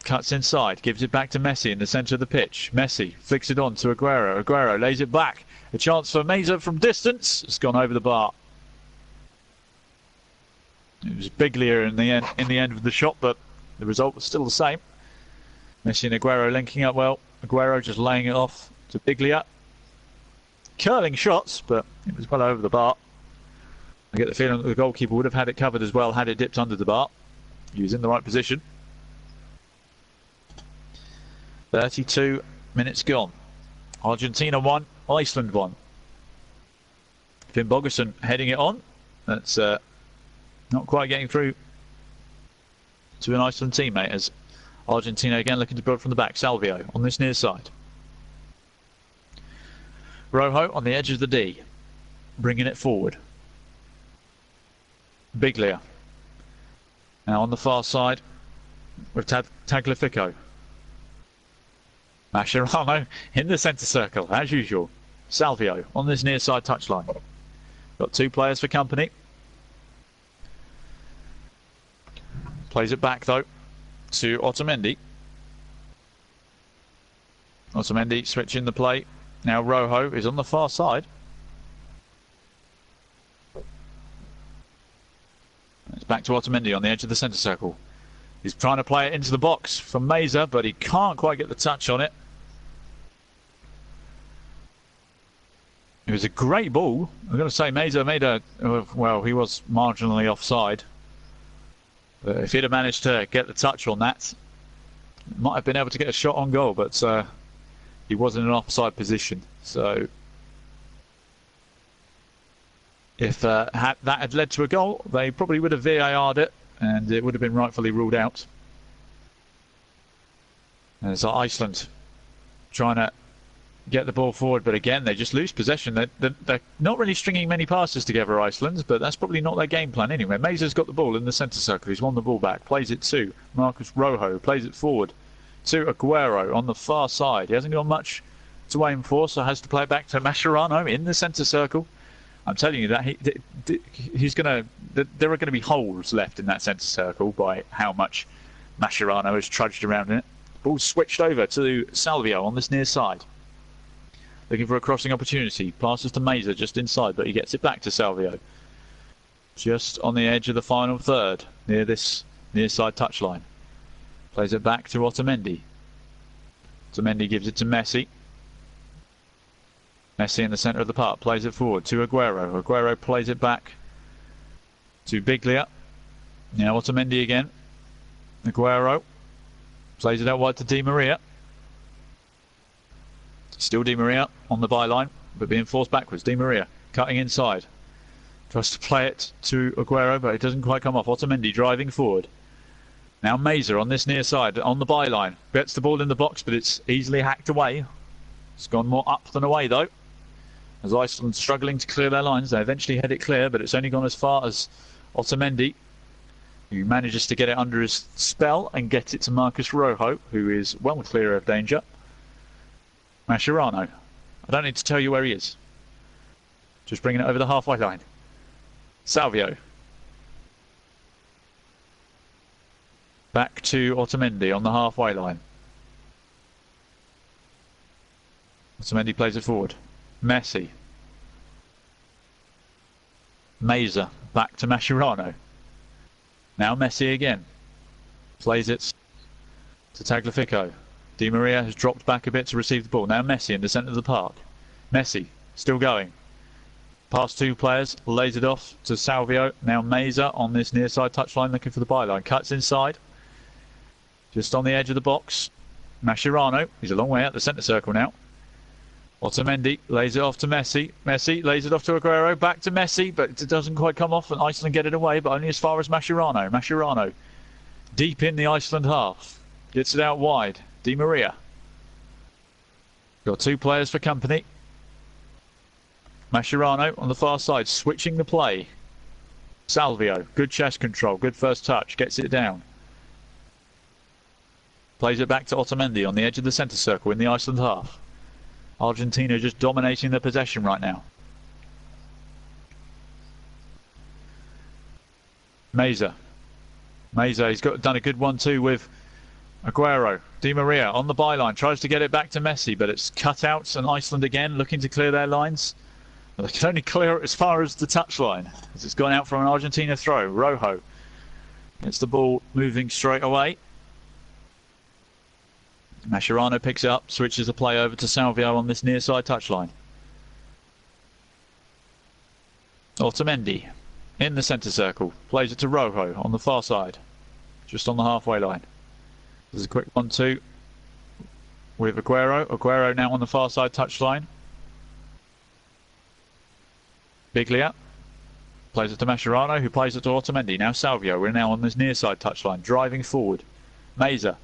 cuts inside, gives it back to Messi in the centre of the pitch. Messi flicks it on to Aguero. Aguero lays it back. A chance for Meza from distance. It's gone over the bar. It was Biglia in the end of the shot, but the result was still the same. Messi and Aguero linking up well. Aguero just laying it off to Biglia. Curling shots, but it was well over the bar. I get the feeling that the goalkeeper would have had it covered as well had it dipped under the bar. He was in the right position. 32 minutes gone. Argentina 1, Iceland 1. Finn Bogerson heading it on. That's not quite getting through to an Iceland teammate, as Argentina again looking to build from the back. Salvio on this near side. Rojo on the edge of the D, bringing it forward. Biglia. Now on the far side with Tagliafico. Mascherano in the centre circle, as usual. Salvio on this near side touchline. Got two players for company. Plays it back though to Otamendi. Otamendi switching the play. Now Rojo is on the far side. It's back to Otamendi on the edge of the centre circle. He's trying to play it into the box from Meza, but he can't quite get the touch on it. It was a great ball. I'm going to say Meza made a... well, he was marginally offside. But if he'd have managed to get the touch on that, might have been able to get a shot on goal, but he was in an offside position. So if that had led to a goal, they probably would have VAR'd it, and it would have been rightfully ruled out. And it's Iceland trying to get the ball forward, but again they just lose possession. They're not really stringing many passes together, Iceland, but that's probably not their game plan anyway. Meza's got the ball in the centre circle. He's won the ball back, plays it to Marcus Rojo, plays it forward to Aguero on the far side. He hasn't got much to aim for, so has to play it back to Mascherano in the centre circle. I'm telling you that there are going to be holes left in that centre circle by how much Mascherano has trudged around in it. Ball switched over to Salvio on this near side. Looking for a crossing opportunity. Passes to Meza just inside, but he gets it back to Salvio. Just on the edge of the final third, near this near side touchline. Plays it back to Otamendi. Otamendi gives it to Messi. Messi in the centre of the park, plays it forward to Aguero. Aguero plays it back to Biglia. Now Otamendi again. Aguero plays it out wide to Di Maria. Still Di Maria on the byline, but being forced backwards. Di Maria cutting inside. Tries to play it to Aguero, but it doesn't quite come off. Otamendi driving forward. Now Meza on this near side, on the byline. Gets the ball in the box, but it's easily hacked away. It's gone more up than away, though. As Iceland struggling to clear their lines, they eventually had it clear, but it's only gone as far as Otamendi, who manages to get it under his spell and get it to Marcus Rojo, who is well clear of danger. Mascherano. I don't need to tell you where he is. Just bringing it over the halfway line. Salvio. Back to Otamendi on the halfway line. Otamendi plays it forward. Messi. Meza. Back to Mascherano. Now Messi again. Plays it to Tagliafico. Di Maria has dropped back a bit to receive the ball. Now Messi in the centre of the park. Messi still going. Past two players, lays it off to Salvio. Now Meza on this near side touchline looking for the byline. Cuts inside. Just on the edge of the box. Mascherano, he's a long way out the centre circle now. Otamendi lays it off to Messi. Messi lays it off to Aguero. Back to Messi, but it doesn't quite come off, and Iceland get it away, but only as far as Mascherano. Mascherano deep in the Iceland half. Gets it out wide. Di Maria. Got two players for company. Mascherano on the far side, switching the play. Salvio, good chest control, good first touch, gets it down. Plays it back to Otamendi on the edge of the centre circle in the Iceland half. Argentina just dominating the possession right now. Meza. Meza, he's done a good 1-2 with Aguero. Di Maria on the byline, tries to get it back to Messi, but it's cut out, and Iceland again looking to clear their lines. But they can only clear it as far as the touchline, as it's gone out from an Argentina throw. Rojo gets the ball moving straight away. Mascherano picks it up, switches the play over to Salvio on this near side touchline. Otamendi in the centre circle, plays it to Rojo on the far side, just on the halfway line. There's a quick 1-2 with Aguero. Aguero now on the far side touchline. Biglia plays it to Mascherano, who plays it to Otamendi. Now Salvio, we're now on this near side touchline, driving forward. Meza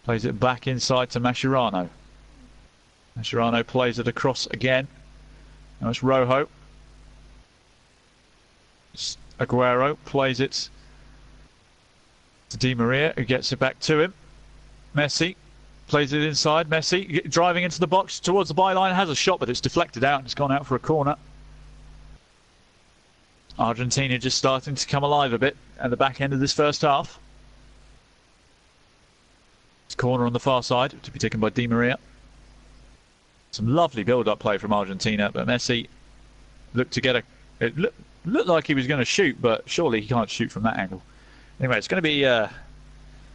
plays it back inside to Mascherano. Mascherano plays it across again. Now it's Rojo. Aguero plays it to Di Maria, who gets it back to him. Messi plays it inside. Messi driving into the box towards the byline, has a shot, but it's deflected out and it's gone out for a corner. Argentina just starting to come alive a bit at the back end of this first half. It's corner on the far side to be taken by Di Maria. Some lovely build-up play from Argentina, but Messi looked to get it looked like he was going to shoot, but surely he can't shoot from that angle. Anyway, it's going to be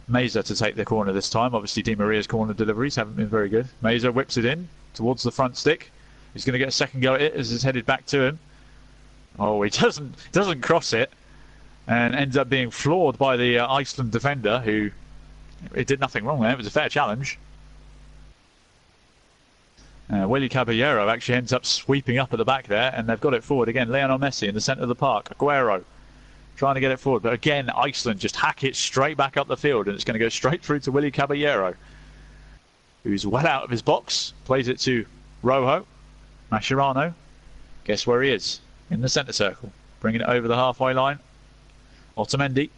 Meza to take the corner this time. Obviously, Di Maria's corner deliveries haven't been very good. Meza whips it in towards the front stick. He's going to get a second go at it as it's headed back to him. Oh, he doesn't cross it, and ends up being floored by the Iceland defender, who it did nothing wrong there. It was a fair challenge. Willy Caballero actually ends up sweeping up at the back there, and they've got it forward again. Lionel Messi in the centre of the park. Aguero trying to get it forward, but again Iceland just hack it straight back up the field, and it's going to go straight through to Willy Caballero, who's well out of his box. Plays it to Rojo. Mascherano, guess where he is? In the centre circle, bringing it over the halfway line. Otamendi.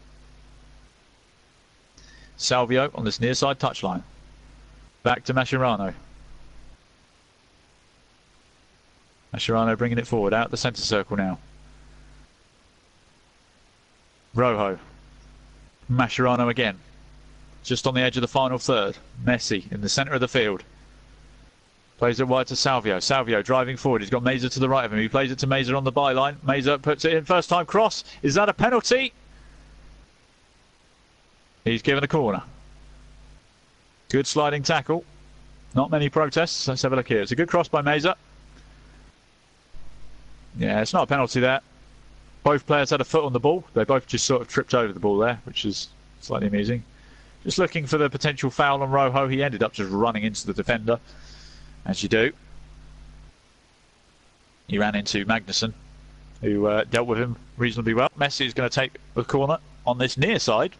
Salvio on this near side touchline. Back to Mascherano. Mascherano bringing it forward, out the centre circle now. Rojo. Mascherano again. Just on the edge of the final third. Messi in the centre of the field. Plays it wide to Salvio. Salvio driving forward. He's got Meza to the right of him. He plays it to Meza on the byline. Meza puts it in. First time cross. Is that a penalty? He's given a corner. Good sliding tackle. Not many protests. Let's have a look here. It's a good cross by Meza. Yeah, it's not a penalty there. Both players had a foot on the ball. They both just sort of tripped over the ball there, which is slightly amusing. Just looking for the potential foul on Rojo. He ended up just running into the defender, as you do. He ran into Magnussen, who dealt with him reasonably well. Messi is going to take the corner on this near side.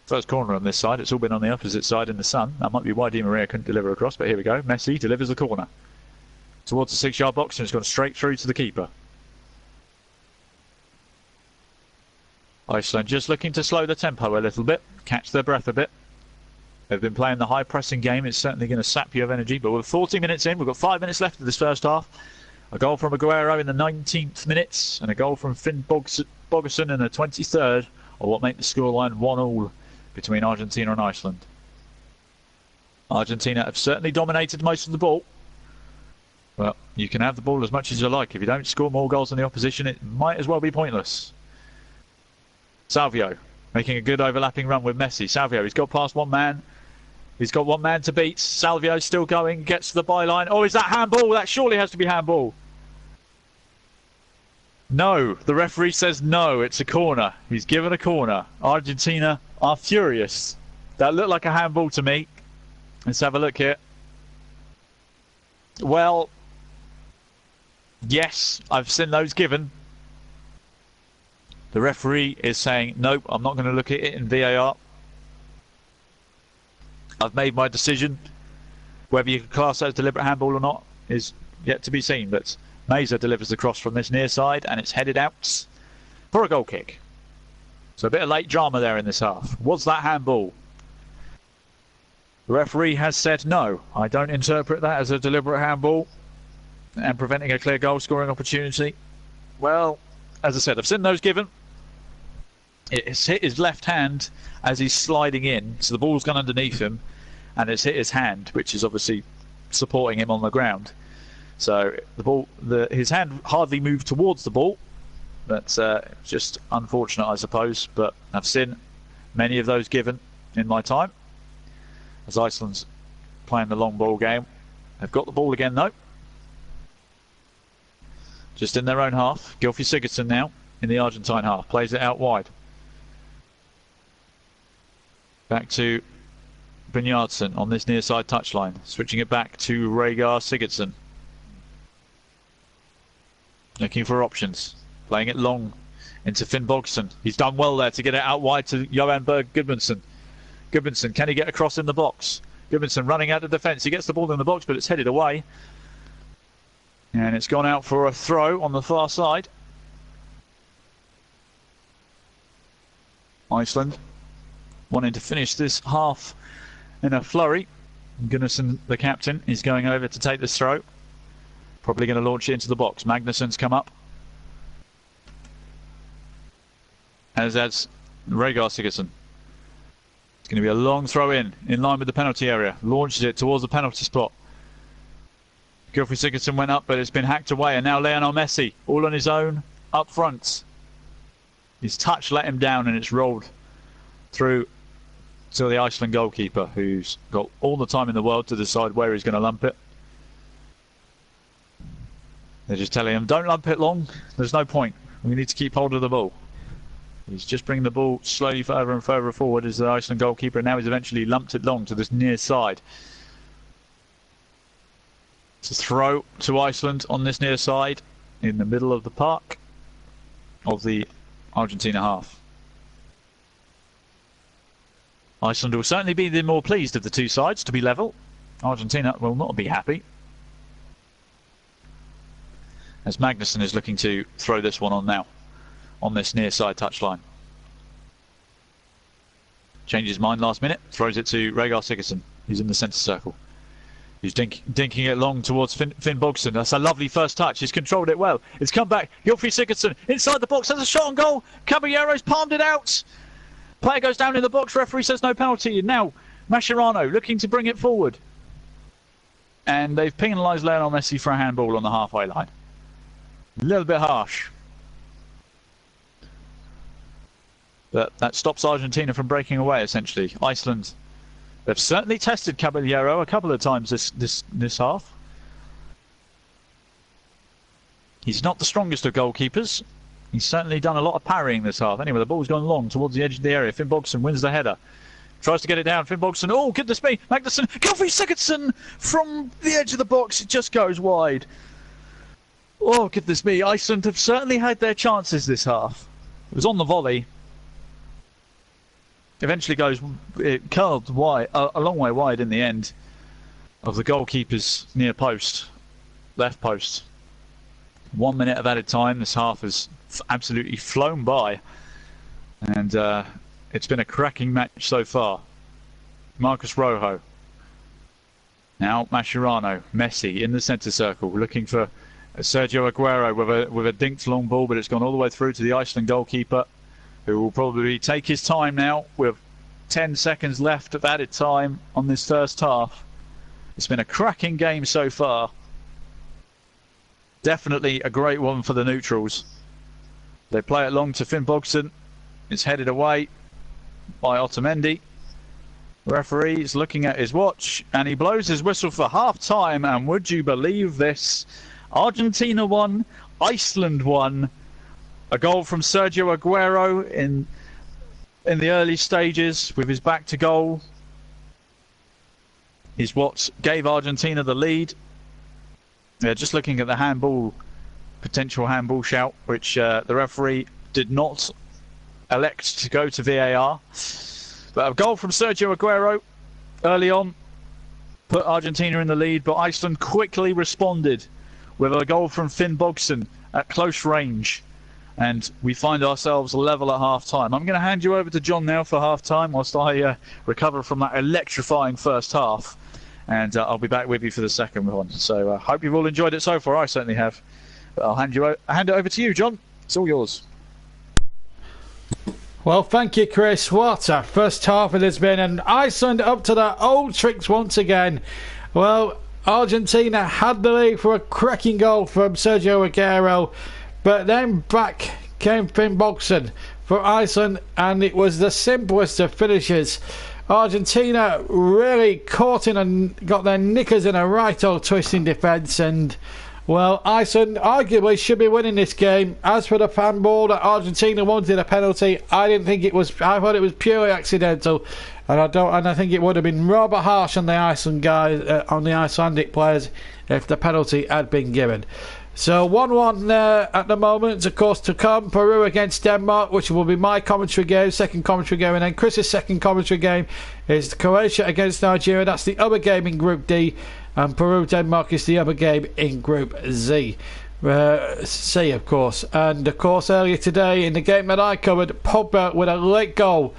First corner on this side. It's all been on the opposite side in the sun. That might be why Di Maria couldn't deliver across, but here we go. Messi delivers the corner towards the 6-yard box, and it's gone straight through to the keeper. Iceland just looking to slow the tempo a little bit, catch their breath a bit. They've been playing the high pressing game. It's certainly going to sap you of energy, but we're 40 minutes in. We've got 5 minutes left of this first half. A goal from Aguero in the 19th minute and a goal from Finn Bogerson in the 23rd are what make the scoreline 1-1 between Argentina and Iceland. Argentina have certainly dominated most of the ball. Well, you can have the ball as much as you like. If you don't score more goals than the opposition, it might as well be pointless. Salvio making a good overlapping run with Messi. Salvio, he's got past one man. He's got one man to beat. Salvio still going, gets to the byline. Oh, is that handball? That surely has to be handball. No, the referee says no, it's a corner. He's given a corner. Argentina are furious. That looked like a handball to me. Let's have a look here. Well, yes, I've seen those given. The referee is saying, nope, I'm not going to look at it in VAR. I've made my decision. Whether you can class that as deliberate handball or not is yet to be seen. But Meza delivers the cross from this near side, and it's headed out for a goal kick. So a bit of late drama there in this half. Was that handball? The referee has said no. I don't interpret that as a deliberate handball and preventing a clear goal scoring opportunity. Well, as I said, I've seen those given. It's hit his left hand as he's sliding in, so the ball's gone underneath him, and it's hit his hand, which is obviously supporting him on the ground. So his hand hardly moved towards the ball. That's just unfortunate, I suppose, but I've seen many of those given in my time, as Iceland's playing the long ball game. They've got the ball again, though. Just in their own half. Gylfi Sigurdsson now in the Argentine half. Plays it out wide. Back to Brynjardsson on this near side touchline. Switching it back to Rhaegar Sigurdsson. Looking for options. Playing it long into Finn Bogsson. He's done well there to get it out wide to Johan Berg Gudmundsson. Gudmundsson, can he get across in the box? Gudmundsson running out of defence. He gets the ball in the box, but it's headed away. And it's gone out for a throw on the far side. Iceland wanting to finish this half in a flurry. Gunnarsson, the captain, is going over to take this throw. Probably going to launch it into the box. Magnusson's come up. As Rhaegar Sigurdsson. It's going to be a long throw in line with the penalty area. Launches it towards the penalty spot. Gylfi Sigurdsson went up, but it's been hacked away. And now Lionel Messi, all on his own, up front. His touch let him down, and it's rolled through to the Iceland goalkeeper, who's got all the time in the world to decide where he's going to lump it. They're just telling him, don't lump it long. There's no point. We need to keep hold of the ball. He's just bringing the ball slowly further and further forward as the Iceland goalkeeper. And now he's eventually lumped it long to this near side. It's a throw to Iceland on this near side in the middle of the park of the Argentina half. Iceland will certainly be the more pleased of the two sides to be level. Argentina will not be happy, as Magnusson is looking to throw this one on now, on this near side touchline. Changes his mind last minute, throws it to Rhaegar Sigurdsson, who's in the centre circle. He's dinking it long towards Finn Bogsson. That's a lovely first touch. He's controlled it well. It's come back. Gylfi Sigurdsson inside the box. Has a shot on goal. Caballero's palmed it out. Player goes down in the box. Referee says no penalty. And now Mascherano looking to bring it forward. And they've penalised Lionel Messi for a handball on the halfway line. A little bit harsh. But that stops Argentina from breaking away, essentially. Iceland, they've certainly tested Caballero a couple of times this half. He's not the strongest of goalkeepers. He's certainly done a lot of parrying this half. Anyway, the ball's gone long towards the edge of the area. Finn Bogsson wins the header. Tries to get it down. Finn Bogsson. Oh, goodness me. Magnusson. Gylfi Sigurdsson from the edge of the box. It just goes wide. Oh, goodness me. Iceland have certainly had their chances this half. It was on the volley. Eventually it curled wide, a long way wide in the end of the goalkeeper's near post, left post. 1 minute of added time. This half has absolutely flown by, and it's been a cracking match so far. Marcus Rojo. Now Mascherano, Messi in the centre circle, looking for Sergio Aguero with a dinked long ball, but it's gone all the way through to the Iceland goalkeeper, who will probably take his time now with 10 seconds left of added time on this first half. It's been a cracking game so far. Definitely a great one for the neutrals. They play it long to Finn Bogsson. It's headed away by Otamendi. Referee is looking at his watch and he blows his whistle for half time, and would you believe this? Argentina won, Iceland won. A goal from Sergio Aguero in the early stages with his back to goal is what gave Argentina the lead. They're just looking at the potential handball shout, which the referee did not elect to go to VAR. But a goal from Sergio Aguero early on put Argentina in the lead, but Iceland quickly responded with a goal from Finn Bogsson at close range. And we find ourselves level at half-time. I'm going to hand you over to John now for half-time whilst I recover from that electrifying first half. And I'll be back with you for the second one. So I hope you've all enjoyed it so far. I certainly have. But I'll hand it over to you, John. It's all yours. Well, thank you, Chris. What a first half it has been, and Iceland up to their old tricks once again. Well, Argentina had the lead for a cracking goal from Sergio Aguero, but then back came Finn Bogsson for Iceland, and it was the simplest of finishes. Argentina really caught in and got their knickers in a right old twist in defence, and well, Iceland arguably should be winning this game. As for the fan ball that Argentina wanted a penalty, I didn't think it was. I thought it was purely accidental, and I think it would have been rather harsh on the Iceland guys, on the Icelandic players, if the penalty had been given. So 1-1 there at the moment. Of course, to come, Peru against Denmark, which will be my commentary game, second commentary game, and then Chris's second commentary game is Croatia against Nigeria. That's the other game in Group D, and Peru-Denmark is the other game in Group Z. C, of course. And of course, earlier today in the game that I covered, Pogba with a late goal,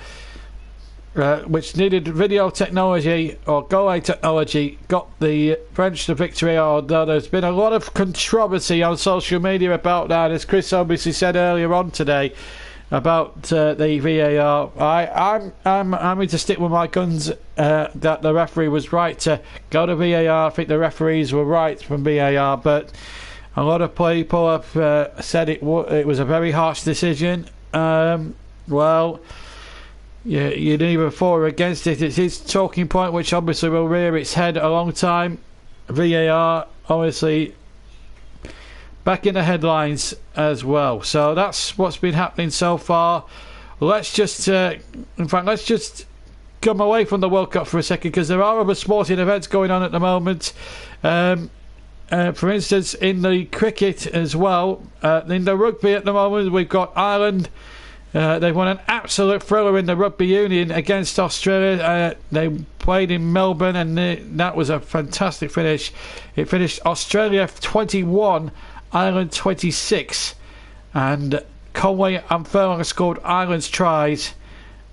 which needed video technology or goal line technology, got the French the victory. Although there's been a lot of controversy on social media about that, as Chris obviously said earlier on today about the VAR. I'm going to stick with my guns that the referee was right to go to VAR. I think the referees were right from VAR, but a lot of people have said it was a very harsh decision. Well, you're neither for or against it. It's his talking point, which obviously will rear its head a long time. VAR, obviously, back in the headlines as well. So that's what's been happening so far. Let's just, let's just come away from the World Cup for a second, because there are other sporting events going on at the moment. For instance, in the cricket as well. In the rugby at the moment, we've got Ireland. They've won an absolute thriller in the rugby union against Australia. They played in Melbourne, and that was a fantastic finish. It finished Australia 21, Ireland 26, and Conway and Furlong scored Ireland's tries,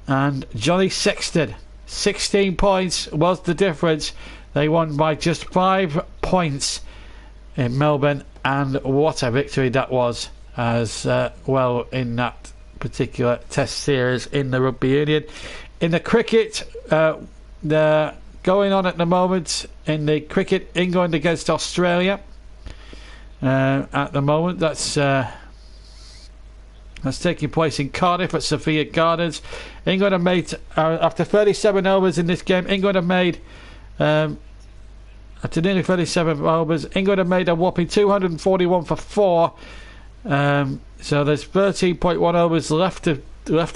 and Johnny Sexton, 16 points was the difference. They won by just 5 points in Melbourne, and what a victory that was as well in that particular test series in the rugby union. In the cricket, they're going on at the moment in the cricket, England against Australia. At the moment, that's taking place in Cardiff at Sophia Gardens. England have made after 37 overs in this game. England have made after nearly 37 overs. England have made a whopping 241 for 4. So there's 13.1 overs left to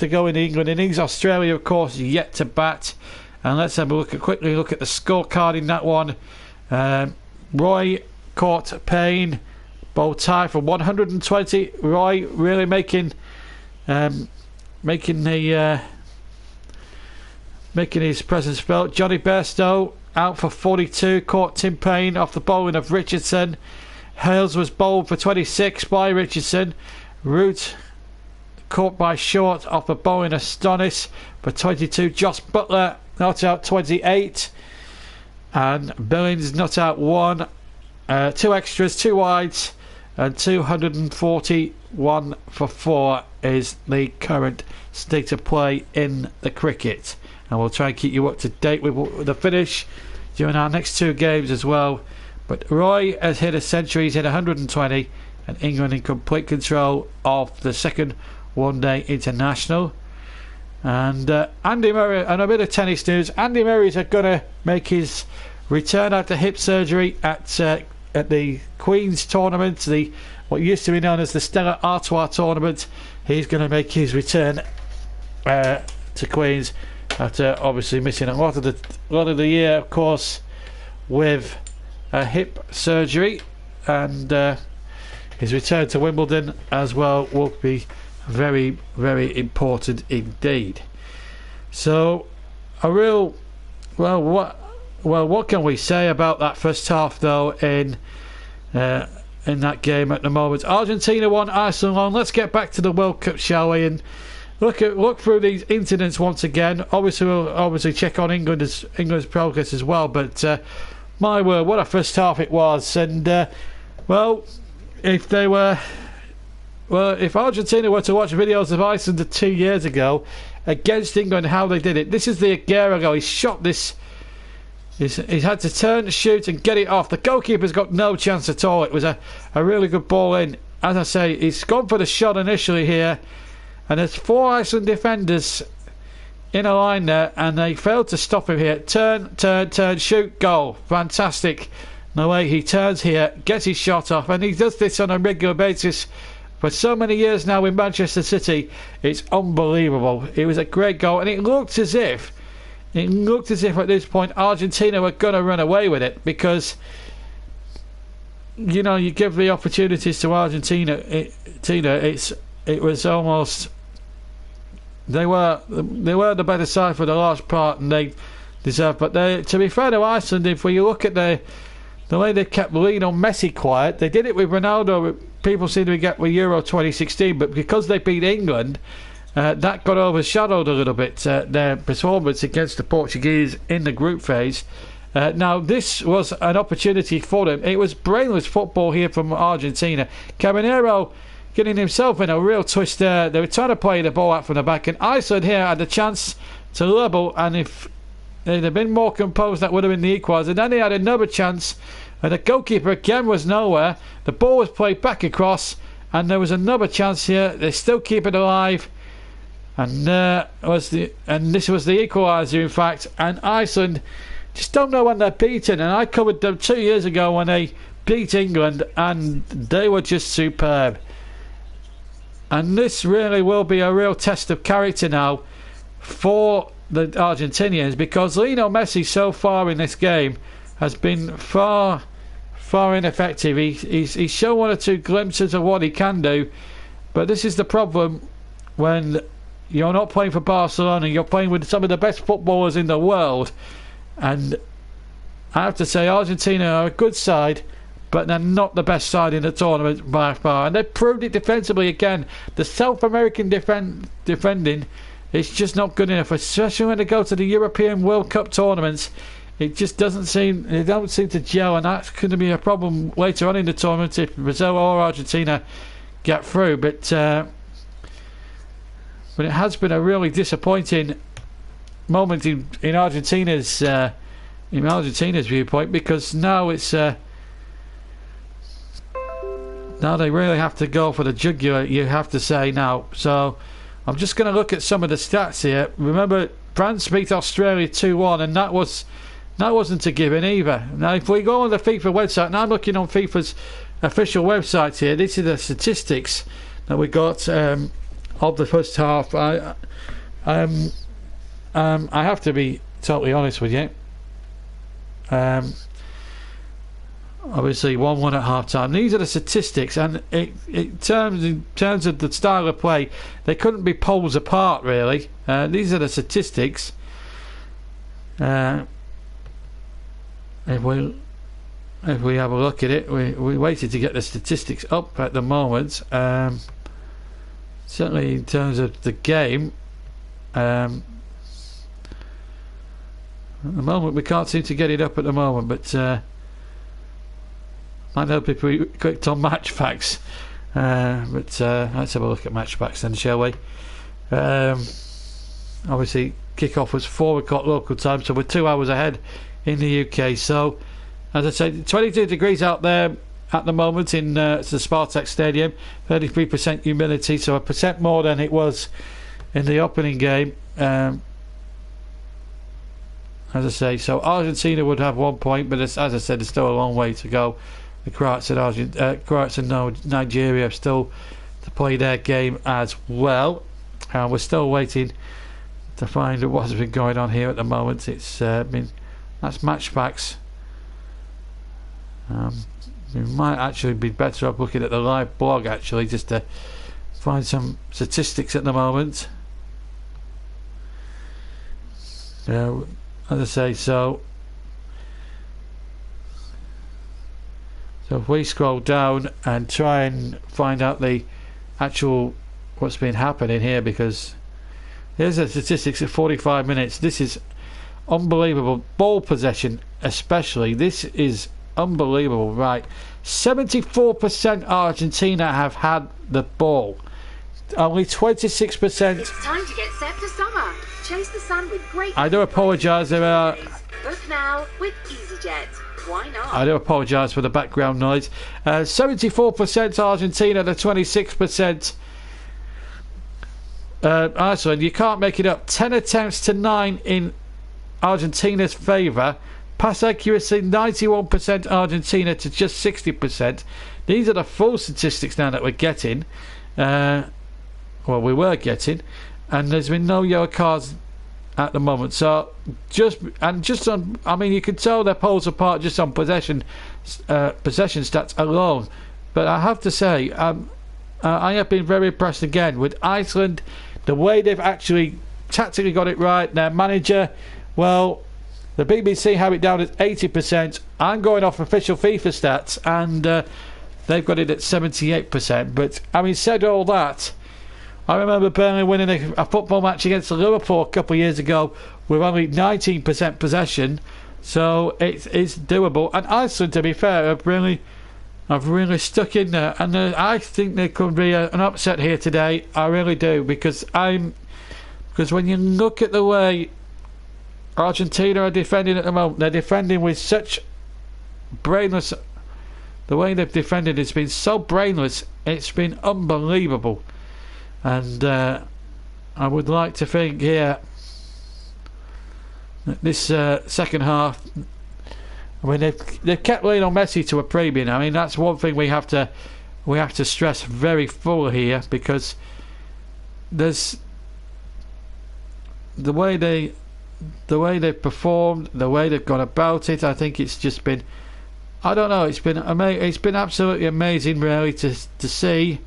go in the England innings. Australia, of course, yet to bat. And let's have a quickly look at the scorecard in that one. Roy caught Payne, bowled tie for 120. Roy really making his presence felt. Johnny Bairstow out for 42, caught Tim Payne off the bowling of Richardson. Hales was bowled for 26 by Richardson. Root caught by Short off the bowling of Stonis for 22. Josh Butler not out 28, and Billings not out 1. 2 extras, 2 wides, and 241 for 4 is the current state of play in the cricket. And we'll try and keep you up to date with the finish during our next 2 games as well. But Roy has hit a century, he's hit 120, and England in complete control of the second one-day international. And Andy Murray, and a bit of tennis news. Andy Murray's going to make his return after hip surgery at the Queen's tournament, what used to be known as the Stella Artois tournament. He's going to make his return to Queen's after obviously missing a lot of the year, of course, with a hip surgery, and his return to Wimbledon as well will be very, very important indeed. So what can we say about that first half though in that game at the moment? Argentina won, Iceland won. Let's get back to the World Cup, shall we, and look through these incidents once again. Obviously we'll check on England's progress as well, but my word, what a first half it was. And well, if they were Well, if Argentina were to watch videos of Iceland 2 years ago against England, how they did it. This is the Aguero goal. He shot this. He's had to turn, shoot, and get it off. The goalkeeper's got no chance at all. It was a really good ball in. As I say, he's gone for the shot initially here, and there's 4 Iceland defenders in a line there, and they failed to stop him here. Turn, shoot, goal. Fantastic. The way he turns here, gets his shot off, and he does this on a regular basis for so many years now in Manchester City. It's unbelievable. It was a great goal, and it looked as if at this point Argentina were going to run away with it, because you know, you give the opportunities to Argentina. It was almost they were the better side for the large part, and they deserved. But to be fair to Iceland, if we look at the way they kept Lionel Messi quiet, they did it with Ronaldo. People seem to get with Euro 2016, but because they beat England, that got overshadowed a little bit, their performance against the Portuguese in the group phase. Now, this was an opportunity for them. It was brainless football here from Argentina. Caminero getting himself in a real twist there. They were trying to play the ball out from the back, and Iceland here had the chance to level, and if they'd have been more composed, that would have been the equaliser. And then they had another chance, and the goalkeeper again was nowhere. The ball was played back across, and there was another chance here. They still keep it alive. And this was the equaliser, in fact. And Iceland just don't know when they're beaten. And I covered them 2 years ago when they beat England, and they were just superb. And this really will be a real test of character now for the Argentinians, because Lionel Messi so far in this game has been far ineffective. He's shown 1 or 2 glimpses of what he can do, but this is the problem when you're not playing for Barcelona. You're playing with some of the best footballers in the world, and I have to say Argentina are a good side, but they're not the best side in the tournament by far, and they proved it defensively again. The South American defending, it's just not good enough, especially when they go to the European World Cup tournaments. It just they don't seem to gel, and that's going to be a problem later on in the tournament if Brazil or Argentina get through. But it has been a really disappointing moment in Argentina's viewpoint, because now it's now they really have to go for the jugular, you have to say now. So I'm just going to look at some of the stats here. Remember, France beat Australia 2-1, and that wasn't a given either. Now, if we go on the FIFA website, and I'm looking on FIFA's official website here, this is the statistics that we got of the first half. I have to be totally honest with you. Obviously 1-1 at half time. These are the statistics, and in terms of the style of play, they couldn't be poles apart really. These are the statistics. If we have a look at it, we waited to get the statistics up at the moment. Certainly in terms of the game, at the moment we can't seem to get it up at the moment, but might help if we clicked on match facts. But let's have a look at match facts then, shall we? Obviously kick-off was 4 o'clock local time, so we're 2 hours ahead in the UK. So as I said, 22 degrees out there at the moment in the Spartak Stadium, 33% humidity, so 1% more than it was in the opening game. As I say, so Argentina would have 1 point, but as I said, there's still a long way to go. The Croats and Nigeria have still to play their game as well, and we're still waiting to find what's been going on here at the moment. It's that's match facts. We might actually be better off looking at the live blog actually, just to find some statistics at the moment. As I say, so if we scroll down and try and find out the actual what's been happening here, because here's the statistics at 45 minutes. This is unbelievable. Ball possession especially, this is unbelievable. Right, 74% Argentina have had the ball. Only 26%. It's time to get set for summer. Chase the sun with great. I do apologise. There are. Book now with EasyJet. Why not? I do apologise for the background noise. 74% Argentina to 26% Iceland. You can't make it up. 10 attempts to 9 in Argentina's favour. Pass accuracy 91% Argentina to just 60%. These are the full statistics now that we're getting. Well, we were getting, and there's been no yellow cards at the moment. So just on, I mean, you can tell they're poles apart just on possession stats alone. But I have to say, I have been very impressed again with Iceland, the way they've actually tactically got it right. Their manager, well, the BBC have it down at 80%. I'm going off official FIFA stats, and they've got it at 78%. But having said all that, I remember Burnley winning a football match against Liverpool a couple of years ago with only 19% possession, so it's doable. And Iceland, to be fair, have really stuck in there, and I think there could be an upset here today. I really do, because when you look at the way Argentina are defending at the moment, they're defending with such brainless. The way they've defended has been so brainless. It's been unbelievable. And I would like to think here that this second half, I mean, they've kept Lionel Messi to a premium. I mean, that's one thing we have to stress very full here, because there's the way they've performed, the way they've gone about it. I think it's just been, I don't know, it's been absolutely amazing, really, to see.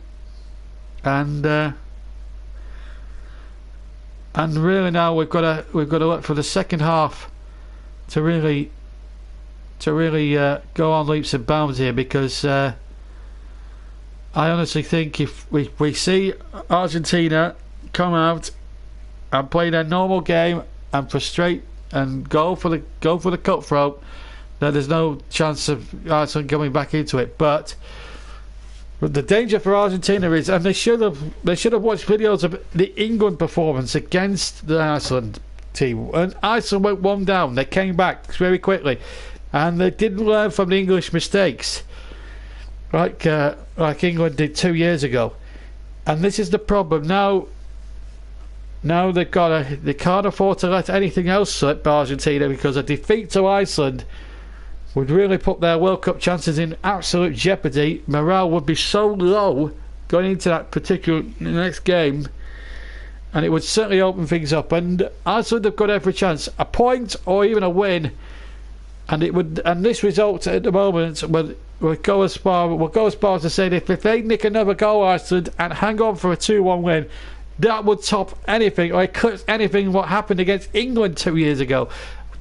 And really now we've got to look for the second half to really go on leaps and bounds here, because I honestly think if we see Argentina come out and play their normal game and frustrate and go for the cutthroat, then there's no chance of Iceland coming back into it. But the danger for Argentina is, and they should have watched videos of the England performance against the Iceland team. And Iceland went one down. They came back very quickly, and they didn't learn from the English mistakes, like England did 2 years ago. And this is the problem now. Now they can't afford to let anything else slip by Argentina, because a defeat to Iceland would really put their World Cup chances in absolute jeopardy. Morale would be so low going into that particular next game, and it would certainly open things up. And Iceland have got every chance, a point or even a win, and it would. And this result at the moment will go as far as to say that if they nick another goal, Iceland, and hang on for a 2-1 win, that would top anything, or eclipse anything what happened against England 2 years ago.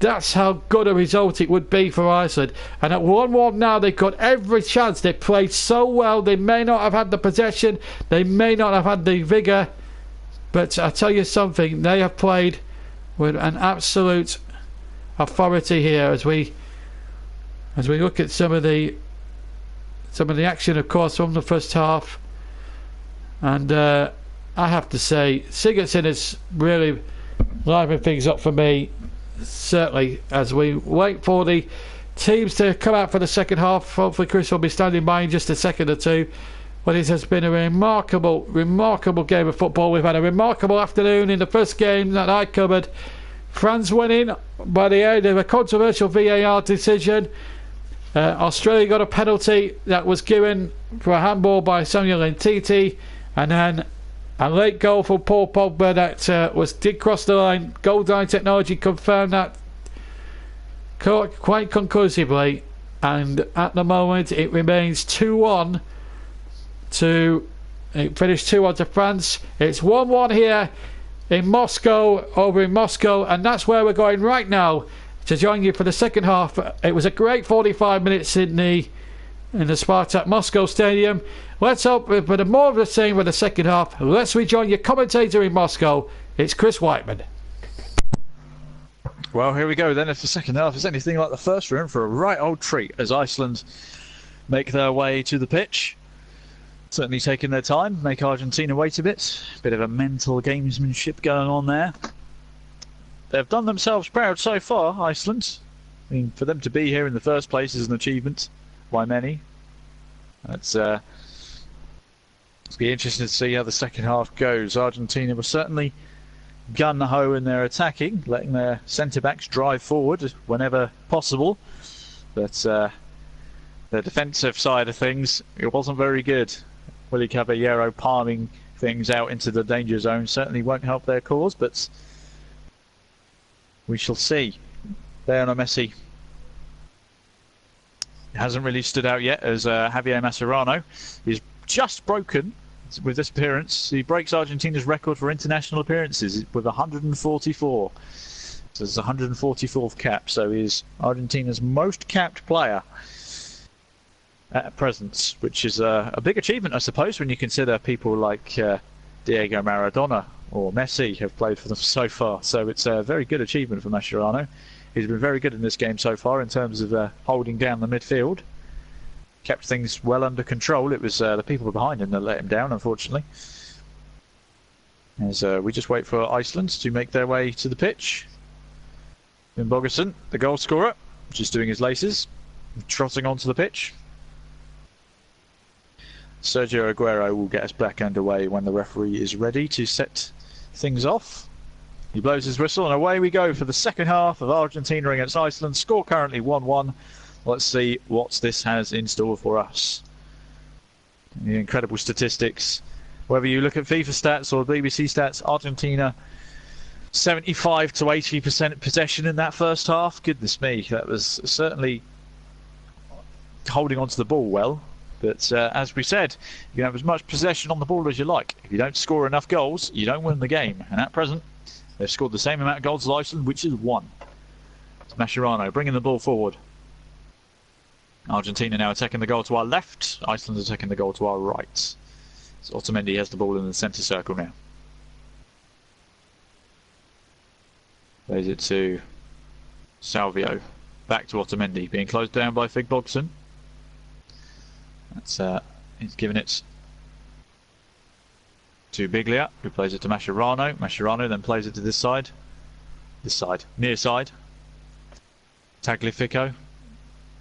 That's how good a result it would be for Iceland. And at 1-1 now, they've got every chance. They played so well. They may not have had the possession, they may not have had the vigour, but I tell you something, they have played with an absolute authority here. As we look at some of the action, of course, from the first half, and I have to say, Sigurdsson is really livening things up for me, certainly, as we wait for the teams to come out for the second half. Hopefully Chris will be standing by in just a second or two. But it has been a remarkable game of football. We've had a remarkable afternoon in the first game that I covered. France winning by the aid of a controversial VAR decision. Australia got a penalty that was given for a handball by Samuel Ntiti, and then a late goal from Paul Pogba that did cross the line. Goal line technology confirmed that quite conclusively, and at the moment it remains 2-1 it finished 2-1 to France. It's 1-1 here in Moscow, over in Moscow, and that's where we're going right now to join you for the second half. It was a great 45 minutes in the Spartak Moscow Stadium. Let's hope for more of the same with the second half. Let's rejoin your commentator in Moscow. It's Chris Whiteman. Well, here we go then. If the second half is anything like the first, we're in for a right old treat as Iceland make their way to the pitch. Certainly taking their time, make Argentina wait a bit. Bit of a mental gamesmanship going on there. They've done themselves proud so far, Iceland. I mean, for them to be here in the first place is an achievement by many. It's be interesting to see how the second half goes. Argentina were certainly gun-ho in their attacking, letting their centre-backs drive forward whenever possible. But the defensive side of things, it wasn't very good. Willy Caballero palming things out into the danger zone certainly won't help their cause, but we shall see. Lionel Messi hasn't really stood out yet as Javier Mascherano is just broken with this appearance. He breaks Argentina's record for international appearances with 144. So it's the 144th cap, so he's Argentina's most capped player at present, which is a big achievement, I suppose, when you consider people like Diego Maradona or Messi have played for them so far. So it's a very good achievement for Mascherano. He's been very good in this game so far in terms of holding down the midfield. Kept things well under control. It was the people behind him that let him down, unfortunately. As we just wait for Iceland to make their way to the pitch. Finn Bogason, the goal scorer, just doing his laces, trotting onto the pitch. Sergio Aguero will get us back underway when the referee is ready to set things off. He blows his whistle and away we go for the second half of Argentina against Iceland. Score currently 1-1. Let's see what this has in store for us. The incredible statistics. Whether you look at FIFA stats or BBC stats, Argentina 75 to 80% possession in that first half. Goodness me, that was certainly holding onto the ball well. But as we said, you can have as much possession on the ball as you like. If you don't score enough goals, you don't win the game. And at present, they've scored the same amount of goals as Iceland, which is 1. It's Mascherano bringing the ball forward. Argentina now attacking the goal to our left. Iceland attacking the goal to our right. So Otamendi has the ball in the centre circle now. Plays it to Salvio. Back to Otamendi, being closed down by Finn Bogason. That's he's given it to Biglia, who plays it to Mascherano. Mascherano then plays it to this side, near side. Tagliafico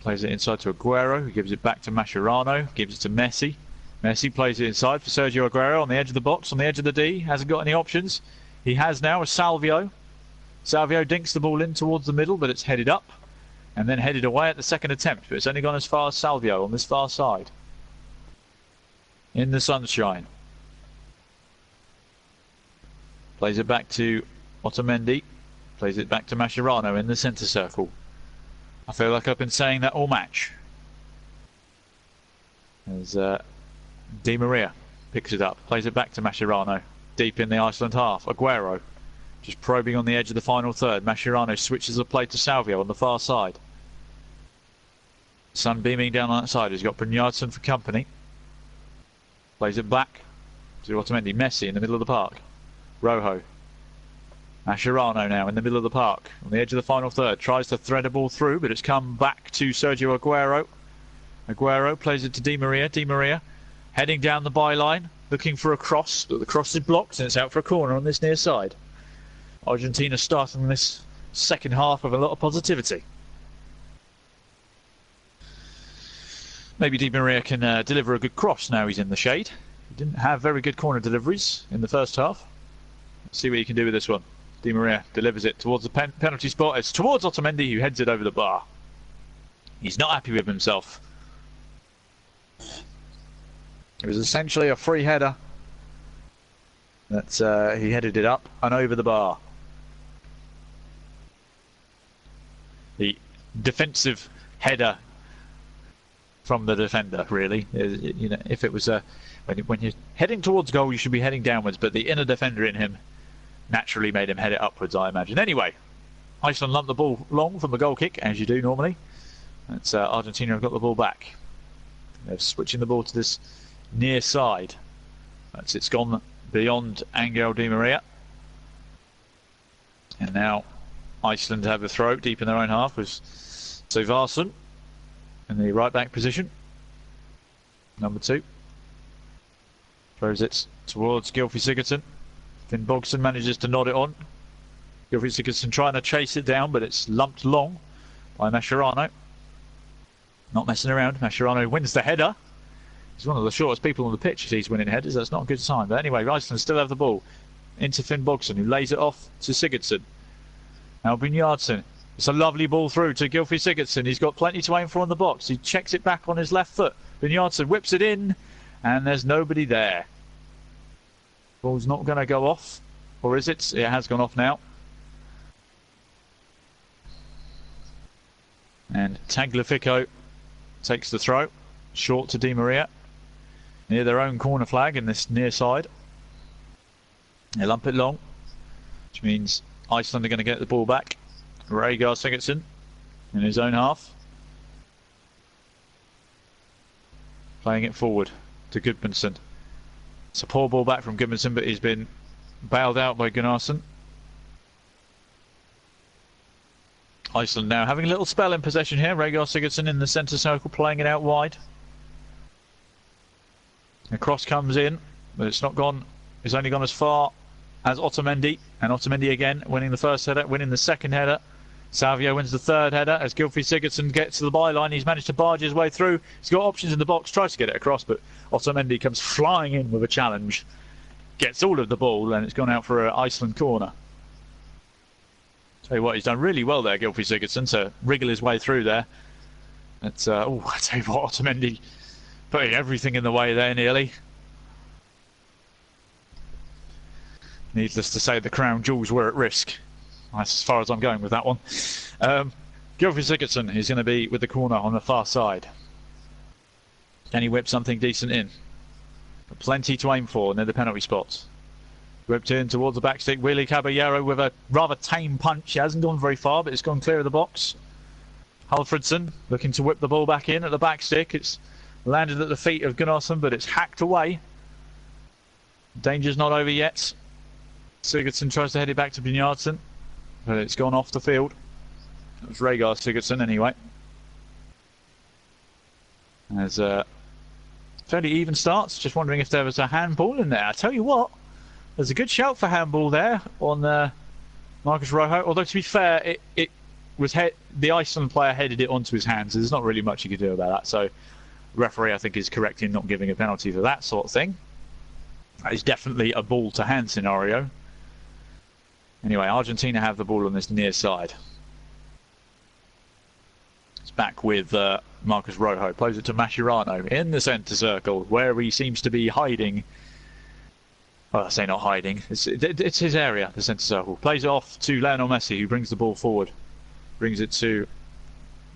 plays it inside to Aguero, who gives it back to Mascherano, gives it to Messi. Messi plays it inside for Sergio Aguero on the edge of the box, on the edge of the D. Hasn't got any options. He has now a Salvio. Salvio dinks the ball in towards the middle, but it's headed up and then headed away at the second attempt. But it's only gone as far as Salvio on this far side. In the sunshine. Plays it back to Otamendi. Plays it back to Mascherano in the centre circle. I feel like I've been saying that all match. As Di Maria picks it up. Plays it back to Mascherano. Deep in the Iceland half. Aguero just probing on the edge of the final third. Mascherano switches the play to Salvio on the far side. Sun beaming down on that side. He's got Brynjardsson for company. Plays it back to Otamendi. Messi in the middle of the park. Rojo. Mascherano now in the middle of the park. On the edge of the final third. Tries to thread a ball through, but it's come back to Sergio Aguero. Aguero plays it to Di Maria. Di Maria heading down the byline. Looking for a cross, but the cross is blocked and it's out for a corner on this near side. Argentina starting this second half with a lot of positivity. Maybe Di Maria can deliver a good cross now he's in the shade. He didn't have very good corner deliveries in the first half. Let's see what he can do with this one. Di Maria delivers it towards the penalty spot. It's towards Otamendi, who heads it over the bar. He's not happy with himself. It was essentially a free header. That he headed it up and over the bar. The defensive header from the defender, really. You know, if it was when you're heading towards goal, you should be heading downwards, but the inner defender in him naturally made him head it upwards, I imagine. Anyway, Iceland lumped the ball long from the goal kick, as you do normally. That's Argentina have got the ball back. They're switching the ball to this near side. It's gone beyond Angel Di Maria. And now Iceland have the throw deep in their own half was Sovarsson in the right back position. Number 2. Throws it towards Gylfi Sigurdsson. Finn Bogson manages to nod it on. Gylfi Sigurdsson trying to chase it down, but it's lumped long by Mascherano. Not messing around. Mascherano wins the header. He's one of the shortest people on the pitch if he's winning headers. That's not a good sign. But anyway, Iceland still have the ball. Into Finn Bogson, who lays it off to Sigurdsson. Now Brynjardsson. It's a lovely ball through to Gylfi Sigurdsson. He's got plenty to aim for in the box. He checks it back on his left foot. Brynjardsson whips it in, and there's nobody there. Ball's not going to go off. Or is it? It has gone off now. And Tagliafico takes the throw. Short to Di Maria. Near their own corner flag in this near side. They lump it long, which means Iceland are going to get the ball back. Rhaegar Sigurdsson in his own half. Playing it forward to Gudmundsson. It's a poor ball back from Gudmundsson, but he's been bailed out by Gunnarsson. Iceland now having a little spell in possession here. Rhaegar Sigurdsson in the centre circle, playing it out wide. The cross comes in, but it's not gone. It's only gone as far as Otamendi, and Otamendi again winning the first header, winning the second header. Savio wins the third header as Gylfi Sigurdsson gets to the byline. He's managed to barge his way through. He's got options in the box, tries to get it across, but Otamendi comes flying in with a challenge. Gets all of the ball, and it's gone out for an Iceland corner. Tell you what, he's done really well there, Gylfi Sigurdsson, to wriggle his way through there. It's, I tell you what, Otamendi putting everything in the way there nearly. Needless to say, the crown jewels were at risk. That's as far as I'm going with that one. Gylfi Sigurdsson is going to be with the corner on the far side. Can he whip something decent in? But plenty to aim for near the penalty spots. Whipped in towards the back stick. Willy Caballero with a rather tame punch. He hasn't gone very far, but it's gone clear of the box. Halfredsson looking to whip the ball back in at the back stick. It's landed at the feet of Gunnarsson, but it's hacked away. Danger's not over yet. Sigurdsson tries to head it back to Brynjardsson, but it's gone off the field. It was Rhaegar Sigurdsson anyway. There's a fairly even starts. Just wondering if there was a handball in there. I tell you what, there's a good shout for handball there on Marcus Rojo. Although to be fair, it was the Iceland player headed it onto his hands. There's not really much you could do about that. So, the referee I think is correct in not giving a penalty for that sort of thing. That is definitely a ball to hand scenario. Anyway, Argentina have the ball on this near side. It's back with Marcus Rojo. Plays it to Mascherano in the centre circle, where he seems to be hiding. Well, I say not hiding. It's his area, the centre circle. Plays it off to Lionel Messi, who brings the ball forward. Brings it to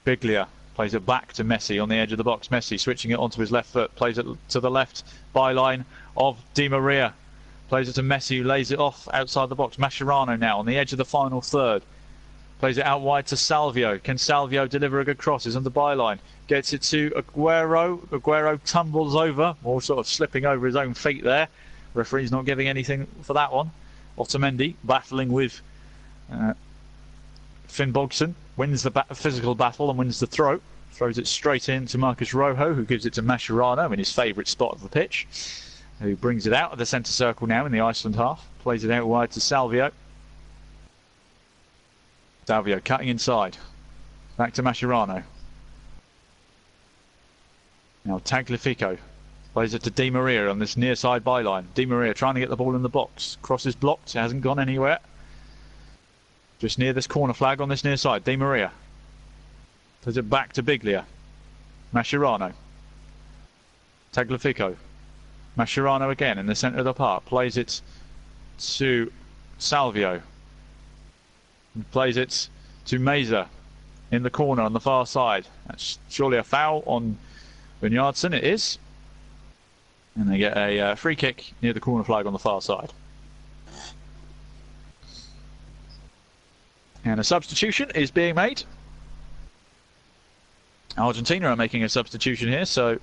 Biglia. Plays it back to Messi on the edge of the box. Messi switching it onto his left foot. Plays it to the left byline of Di Maria. Plays it to Messi, who lays it off outside the box. Mascherano now on the edge of the final third. Plays it out wide to Salvio. Can Salvio deliver a good cross? He's on the byline. Gets it to Aguero. Aguero tumbles over, or sort of slipping over his own feet there. Referee's not giving anything for that one. Otamendi battling with Finn Bogson. Wins the physical battle and wins the throw. Throws it straight in to Marcus Rojo, who gives it to Mascherano in his favourite spot of the pitch, who brings it out of the centre circle now in the Iceland half. Plays it out wide to Salvio. Salvio cutting inside. Back to Mascherano. Now Tagliafico. Plays it to Di Maria on this near side byline. Di Maria trying to get the ball in the box. Cross is blocked. It hasn't gone anywhere. Just near this corner flag on this near side. Di Maria. Plays it back to Biglia. Mascherano. Tagliafico. Mascherano again in the centre of the park. Plays it to Salvio. Plays it to Meza in the corner on the far side. That's surely a foul on Brynjardsson. It is. And they get a free kick near the corner flag on the far side. And a substitution is being made. Argentina are making a substitution here, so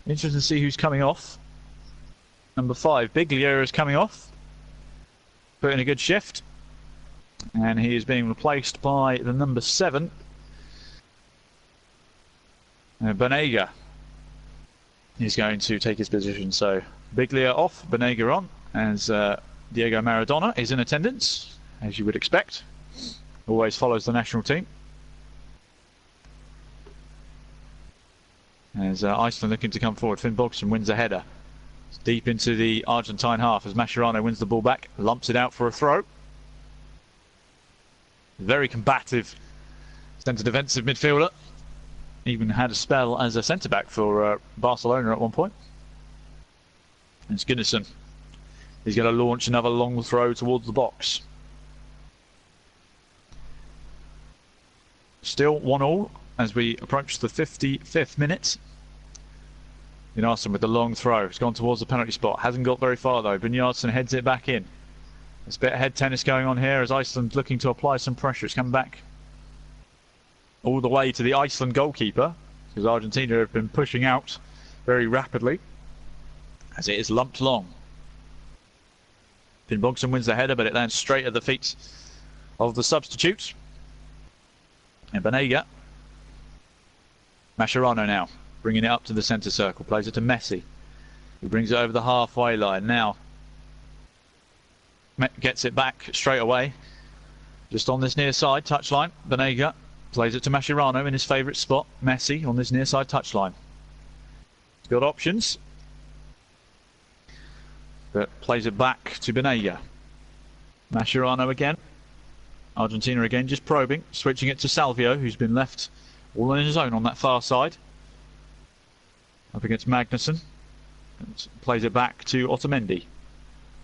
interesting to see who's coming off. Number 5, Biglia is coming off. Put in a good shift. And he is being replaced by the number 7, Banega. He's going to take his position. So Biglia off, Banega on, as Diego Maradona is in attendance, as you would expect. Always follows the national team. As Iceland looking to come forward, Finn Bogström wins a header. It's deep into the Argentine half as Mascherano wins the ball back, lumps it out for a throw. Very combative centre defensive midfielder. Even had a spell as a centre back for Barcelona at one point. And it's Gunnarsson. He's going to launch another long throw towards the box. Still 1-1 as we approach the 55th minute. Gunnarsson with the long throw. It's gone towards the penalty spot. Hasn't got very far though. Brynjarsson heads it back in. There's a bit of head tennis going on here as Iceland looking to apply some pressure. It's come back all the way to the Iceland goalkeeper, because Argentina have been pushing out very rapidly as it is lumped long. Finn Bogström wins the header, but it lands straight at the feet of the substitute. And Banega. Mascherano now bringing it up to the centre circle, plays it to Messi, who brings it over the halfway line. Now gets it back straight away, just on this near side touchline. Banega plays it to Mascherano in his favourite spot, Messi, on this near side touchline. He's got options, but plays it back to Banega. Mascherano again. Argentina again just probing, switching it to Salvio, who's been left all on his own on that far side. Up against Magnusson. Plays it back to Otamendi.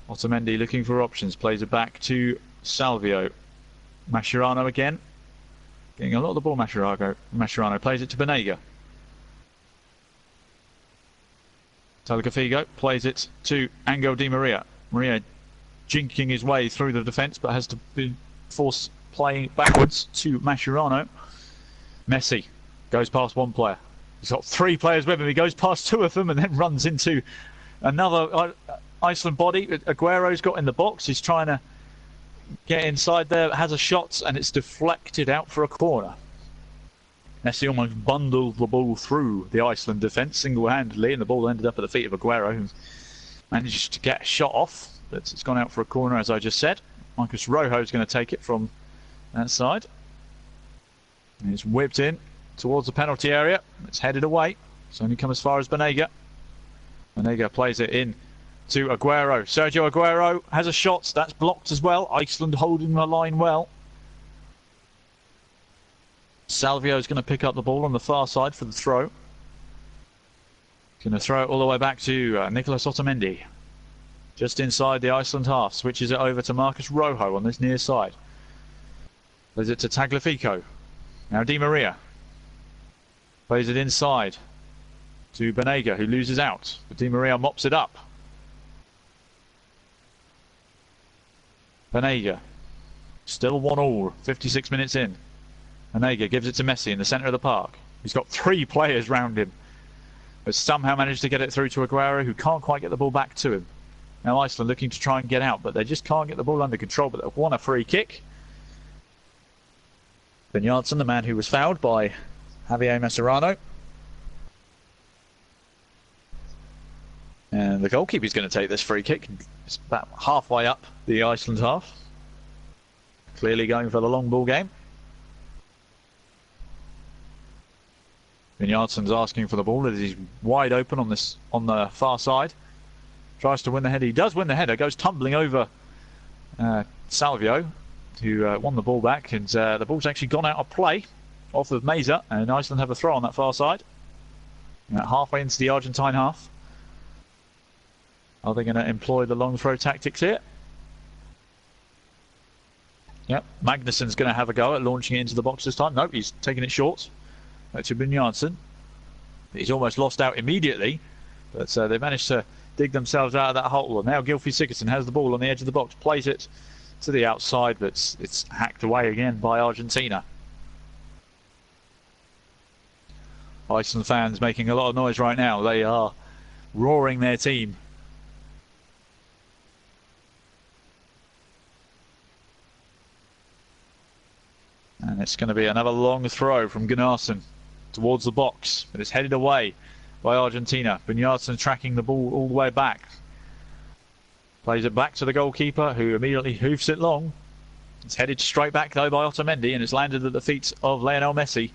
Otamendi looking for options, plays it back to Salvio. Mascherano again. Getting a lot of the ball, Mascherano plays it to Banega. Tagliafico plays it to Angel Di Maria. Maria jinking his way through the defence, but has to be forced playing backwards to Mascherano. Messi goes past one player. He's got 3 players with him. He goes past 2 of them and then runs into another Iceland body. Aguero's got in the box. He's trying to get inside there, has a shot, and it's deflected out for a corner. Messi almost bundled the ball through the Iceland defence single-handedly, and the ball ended up at the feet of Aguero, who managed to get a shot off, but it's gone out for a corner, as I just said. Marcus Rojo's going to take it from that side. And it's whipped in towards the penalty area. It's headed away. It's only come as far as Banega. Banega plays it in to Aguero. Sergio Aguero has a shot. That's blocked as well. Iceland holding the line well. Salvio is going to pick up the ball on the far side for the throw. Going to throw it all the way back to Nicolas Otamendi. Just inside the Iceland half. Switches it over to Marcus Rojo on this near side. Plays it to Tagliafico. Now Di Maria. Plays it inside to Banega, who loses out. But Di Maria mops it up. Banega. Still 1-1, 56 minutes in. Banega gives it to Messi in the centre of the park. He's got 3 players round him, but somehow managed to get it through to Aguero, who can't quite get the ball back to him. Now Iceland looking to try and get out, but they just can't get the ball under control, but they've won a free kick. Brynjarsson, the man who was fouled by Javier Mascherano. And the goalkeeper is going to take this free kick. It's about halfway up the Iceland half. Clearly going for the long ball game. Brynjarsson's asking for the ball as he's wide open on the far side. Tries to win the header. He does win the header. Goes tumbling over Salvio, who won the ball back, and the ball's actually gone out of play off of Meza, and Iceland have a throw on that far side. Halfway into the Argentine half. Are they going to employ the long throw tactics here? Yep, Magnusson's going to have a go at launching it into the box this time. Nope, he's taking it short. To Brynjarsson. He's almost lost out immediately, but they managed to dig themselves out of that hole. And now Gylfi Sigurdsson has the ball on the edge of the box, plays it to the outside, but it's hacked away again by Argentina. Iceland fans making a lot of noise right now. They are roaring their team. And it's going to be another long throw from Gunnarsson towards the box, but it's headed away by Argentina. Gunnarsson tracking the ball all the way back. Plays it back to the goalkeeper, who immediately hoofs it long. It's headed straight back though by Otamendi, and it's landed at the feet of Lionel Messi.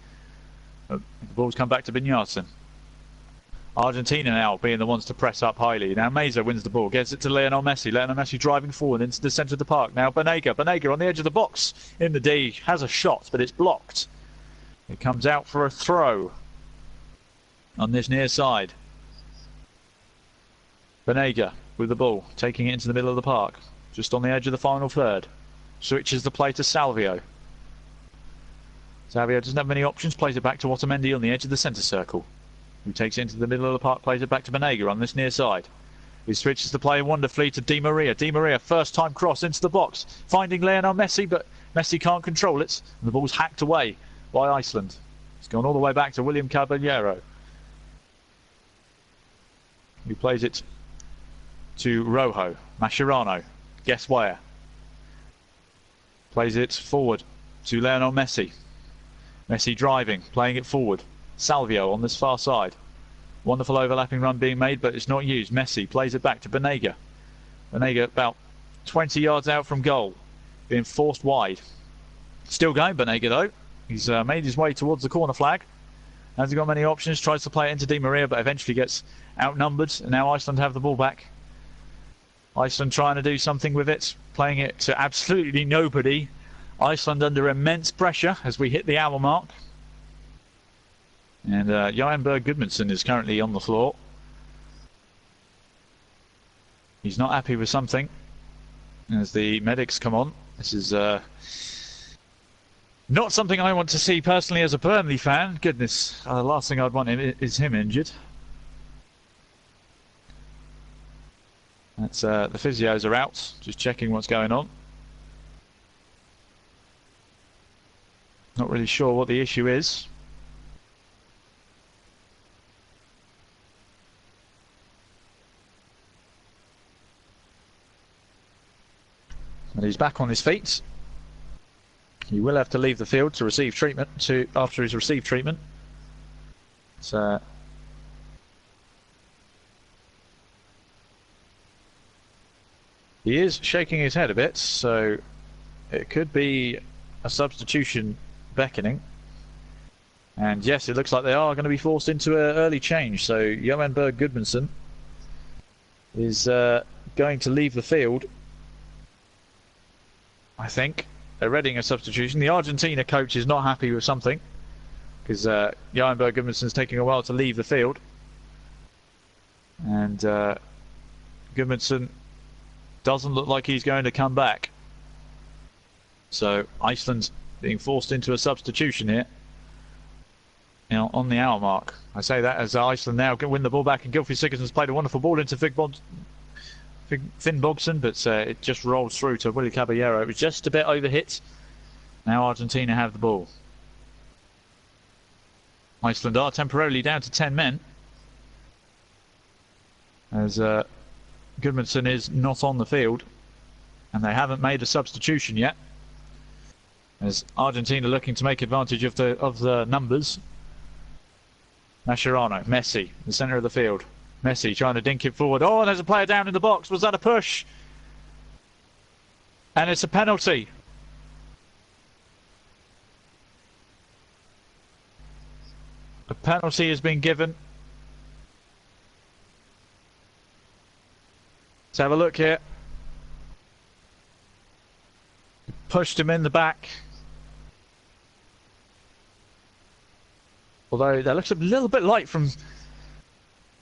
The ball's come back to Gunnarsson. Argentina now being the ones to press up highly. Now Meza wins the ball, gets it to Lionel Messi. Lionel Messi driving forward into the centre of the park. Now Banega on the edge of the box in the D, has a shot, but it's blocked. It comes out for a throw on this near side. Banega with the ball, taking it into the middle of the park, just on the edge of the final third. Switches the play to Salvio. Salvio doesn't have many options, plays it back to Otamendi on the edge of the centre circle, who takes it into the middle of the park, plays it back to Banega on this near side. He switches the play wonderfully to Di Maria. Di Maria, first time cross into the box, finding Lionel Messi, but Messi can't control it, and the ball's hacked away by Iceland. It's gone all the way back to William Caballero, who plays it to Rojo. Mascherano, guess where? Plays it forward to Lionel Messi. Messi driving, playing it forward. Salvio on this far side. Wonderful overlapping run being made, but it's not used. Messi plays it back to Banega. Banega about 20 yards out from goal, being forced wide. Still going, Banega though. He's made his way towards the corner flag. Hasn't got many options, tries to play it into Di Maria, but eventually gets outnumbered, and now Iceland have the ball back. Iceland trying to do something with it, playing it to absolutely nobody. Iceland under immense pressure as we hit the hour mark. And Johan Berg Gudmundsson is currently on the floor. He's not happy with something as the medics come on. This is not something I want to see personally as a Burnley fan. Goodness, the last thing I'd want is him injured. That's the physios are out, just checking what's going on. Not really sure what the issue is. And he's back on his feet. He will have to leave the field to receive treatment. After he's received treatment. So he is shaking his head a bit, so it could be a substitution beckoning. And yes, it looks like they are going to be forced into an early change. So Johan Berg Gudmundsson is going to leave the field, I think. They're readying a substitution. The Argentina coach is not happy with something, because Johan Berg Gudmundsson's taking a while to leave the field. And Gudmundsson doesn't look like he's going to come back. So Iceland's being forced into a substitution here. Now on the hour mark. I say that as Iceland now win the ball back, and Gylfi Sigurdsson's played a wonderful ball into Finn Bogson, but it just rolls through to Willie Caballero. It was just a bit overhit. Now Argentina have the ball. Iceland are temporarily down to 10 men, as Gudmundsson is not on the field, and they haven't made a substitution yet, as Argentina looking to make advantage of the numbers. Mascherano, Messi, the centre of the field. Messi trying to dink it forward. Oh, there's a player down in the box. Was that a push? And it's a penalty. A penalty has been given. Let's have a look here. Pushed him in the back. Although that looks a little bit light from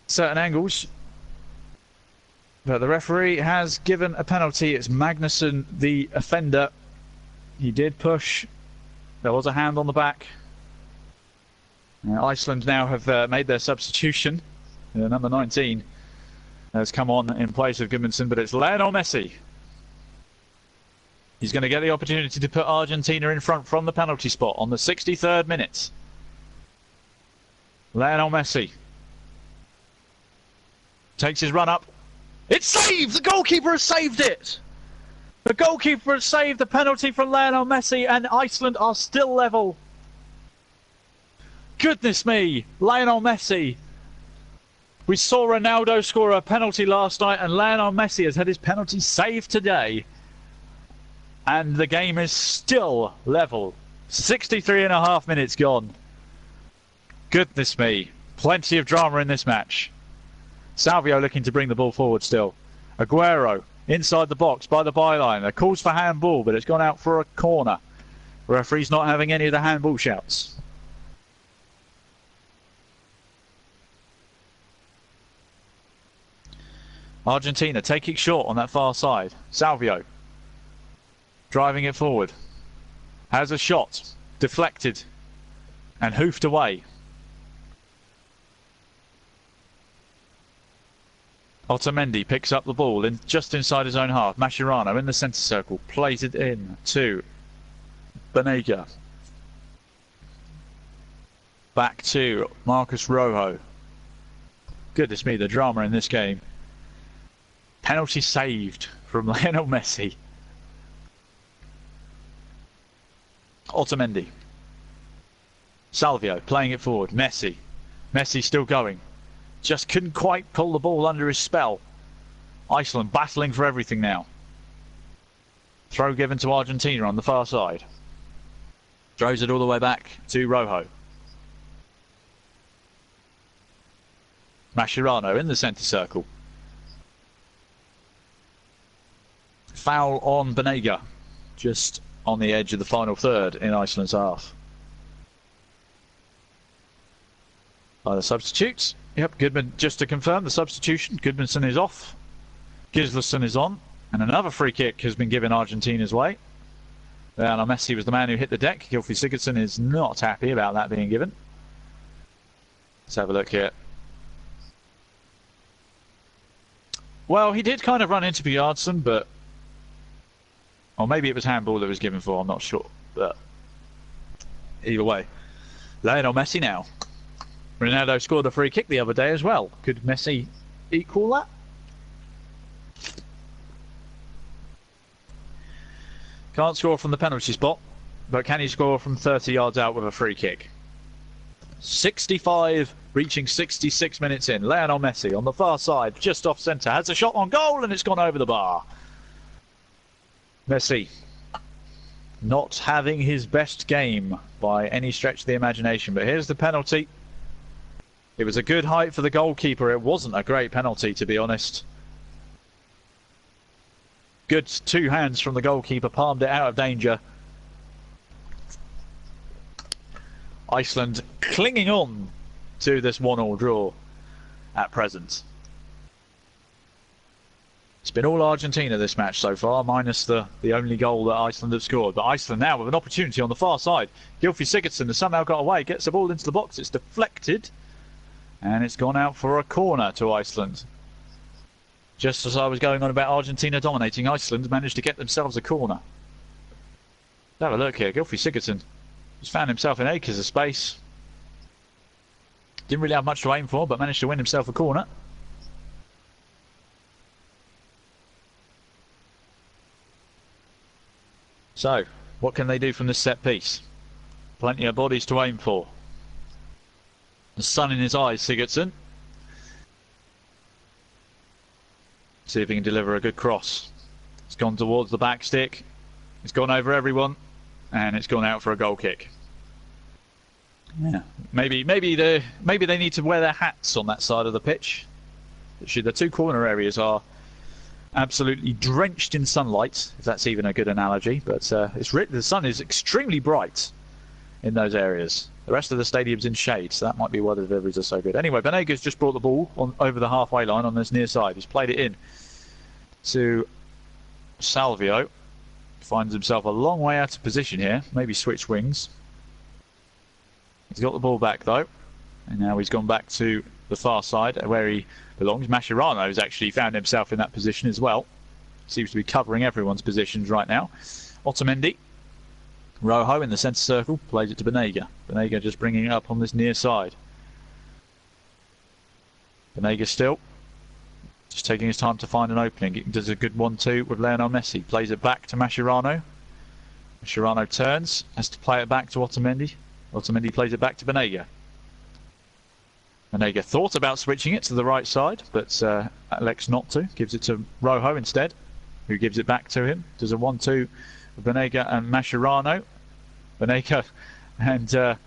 certain angles. But the referee has given a penalty. It's Magnusson, the offender. He did push. There was a hand on the back. Iceland now have made their substitution. Number 19 has come on in place of Gudmundsson, but it's Lionel Messi. He's going to get the opportunity to put Argentina in front from the penalty spot on the 63rd minute. Lionel Messi takes his run up. It's saved! The goalkeeper has saved it! The goalkeeper has saved the penalty from Lionel Messi, and Iceland are still level. Goodness me, Lionel Messi. We saw Ronaldo score a penalty last night, and Lionel Messi has had his penalty saved today. And the game is still level. 63.5 minutes gone. Goodness me, plenty of drama in this match. Salvio looking to bring the ball forward still. Aguero inside the box by the byline. There calls for handball, but it's gone out for a corner. Referee's not having any of the handball shouts. Argentina taking short on that far side. Salvio driving it forward. Has a shot. Deflected. And hoofed away. Otamendi picks up the ball just inside his own half. Mascherano in the centre circle. Plays it in to Banega. Back to Marcus Rojo. Goodness me, the drama in this game. Penalty saved from Lionel Messi. Otamendi. Salvio playing it forward. Messi. Messi still going. Just couldn't quite pull the ball under his spell. Iceland battling for everything now. Throw given to Argentina on the far side. Throws it all the way back to Rojo. Mascherano in the centre circle. Foul on Banega. Just on the edge of the final third in Iceland's half. By the substitutes. Yep, Goodman, just to confirm the substitution, Goodmanson is off. Gislason is on. And another free kick has been given Argentina's way. Lionel Messi was the man who hit the deck. Gylfi Sigurdsson is not happy about that being given. Let's have a look here. Well, he did kind of run into Bjarnason, but... or maybe it was handball that was given for, I'm not sure. But either way. Lionel Messi now. Ronaldo scored a free kick the other day as well. Could Messi equal that? Can't score from the penalty spot, but can he score from 30 yards out with a free kick? 65, reaching 66 minutes in. Lionel Messi on the far side, just off centre, has a shot on goal and it's gone over the bar. Messi not having his best game by any stretch of the imagination, but here's the penalty. It was a good height for the goalkeeper. It wasn't a great penalty, to be honest. Good two hands from the goalkeeper, palmed it out of danger. Iceland clinging on to this 1-1 draw at present. It's been all Argentina this match so far, minus the only goal that Iceland have scored. But Iceland now with an opportunity on the far side. Gylfi Sigurdsson has somehow got away, gets the ball into the box, it's deflected. And it's gone out for a corner to Iceland. Just as I was going on about Argentina dominating, Iceland managed to get themselves a corner. Let's have a look here. Gylfi Sigurdsson just found himself in acres of space. Didn't really have much to aim for, but managed to win himself a corner. So, what can they do from this set piece? Plenty of bodies to aim for. The sun in his eyes, Sigurdsson. See if he can deliver a good cross. It's gone towards the back stick. It's gone over everyone. And it's gone out for a goal kick. Yeah, maybe they need to wear their hats on that side of the pitch. Actually, the two corner areas are absolutely drenched in sunlight, if that's even a good analogy. But the sun is extremely bright in those areas. The rest of the stadium's in shade, so that might be why the deliveries are so good. Anyway, Banega's just brought the ball over the halfway line on this near side. He's played it in to Salvio. Finds himself a long way out of position here. Maybe switch wings. He's got the ball back though. And now he's gone back to the far side where he belongs. Mascherano has actually found himself in that position as well. Seems to be covering everyone's positions right now. Otamendi. Rojo in the centre circle, plays it to Banega. Banega just bringing it up on this near side. Banega still. Just taking his time to find an opening. He does a good 1-2 with Lionel Messi. Plays it back to Mascherano. Mascherano turns, has to play it back to Otamendi. Otamendi plays it back to Banega. Banega thought about switching it to the right side, but elects not to. Gives it to Rojo instead, who gives it back to him. Does a 1-2 with Banega and Mascherano. Banega and a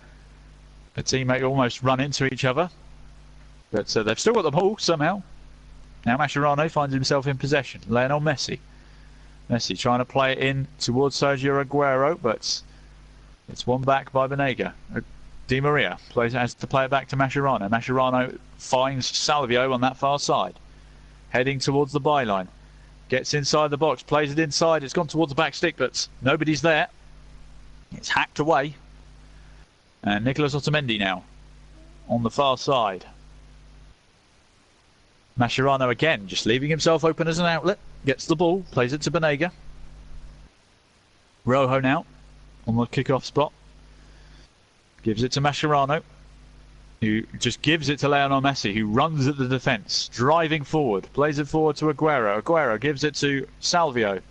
teammate almost run into each other, but they've still got the ball somehow. Now Mascherano finds himself in possession. Lionel Messi. Messi trying to play it in towards Sergio Aguero, but it's won back by Banega. Di Maria has to play it back to Mascherano. Mascherano finds Salvio on that far side, heading towards the byline. Gets inside the box, plays it inside. It's gone towards the back stick, but nobody's there. It's hacked away. And Nicolas Otamendi now on the far side. Mascherano again, just leaving himself open as an outlet. Gets the ball, plays it to Banega. Rojo now on the kick-off spot. Gives it to Mascherano, who just gives it to Lionel Messi, who runs at the defence, driving forward. Plays it forward to Aguero. Aguero gives it to Salvio.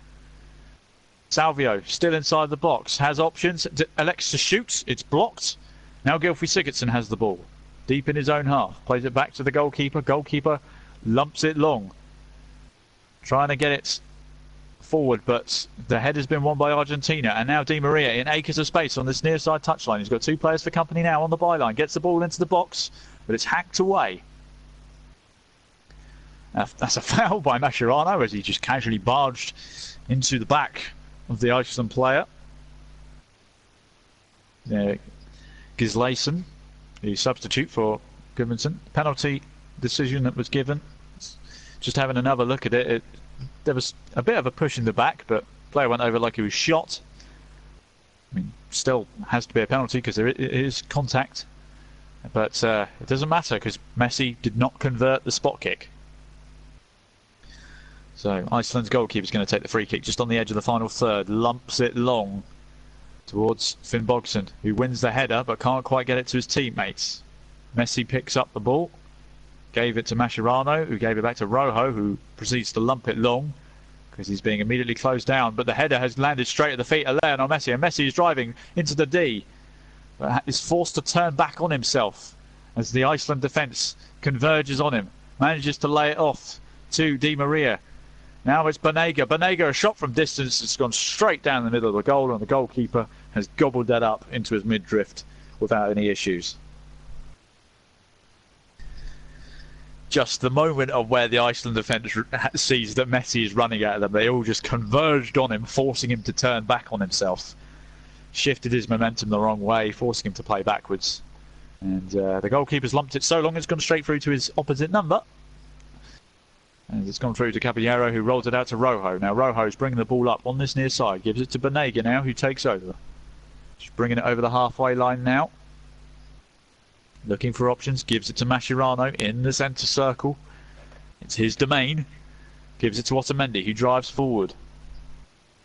Salvio still inside the box, has options, elects to shoot. It's blocked. Now Gylfi Sigurdsson has the ball, deep in his own half. Plays it back to the goalkeeper. Goalkeeper lumps it long, trying to get it forward, but the head has been won by Argentina. And now Di Maria in acres of space on this near side touchline. He's got two players for company now on the byline. Gets the ball into the box, but it's hacked away. That's a foul by Mascherano as he just casually barged into the back of the Iceland player. Gislason, the substitute for Gudmundsson. Penalty decision that was given. Just having another look at it, there was a bit of a push in the back, but the player went over like he was shot. I mean, still has to be a penalty because there is contact, but it doesn't matter because Messi did not convert the spot kick. So Iceland's goalkeeper is going to take the free kick just on the edge of the final third. Lumps it long towards Finn Bogson, who wins the header but can't quite get it to his teammates. Messi picks up the ball, gave it to Mascherano, who gave it back to Rojo, who proceeds to lump it long because he's being immediately closed down. But the header has landed straight at the feet of Lionel Messi, and Messi is driving into the D, but is forced to turn back on himself as the Iceland defence converges on him. Manages to lay it off to Di Maria. Now it's Banega. Banega, a shot from distance, it's gone straight down the middle of the goal, and the goalkeeper has gobbled that up into his mid-drift without any issues. Just the moment of where the Iceland defence sees that Messi is running at them, they all just converged on him, forcing him to turn back on himself. Shifted his momentum the wrong way, forcing him to play backwards. And the goalkeeper's lumped it so long it's gone straight through to his opposite number. And it's gone through to Caballero, who rolls it out to Rojo. Now Rojo's bringing the ball up on this near side. Gives it to Banega now, who takes over. Just bringing it over the halfway line now. Looking for options. Gives it to Mascherano in the centre circle. It's his domain. Gives it to Otamendi, who drives forward.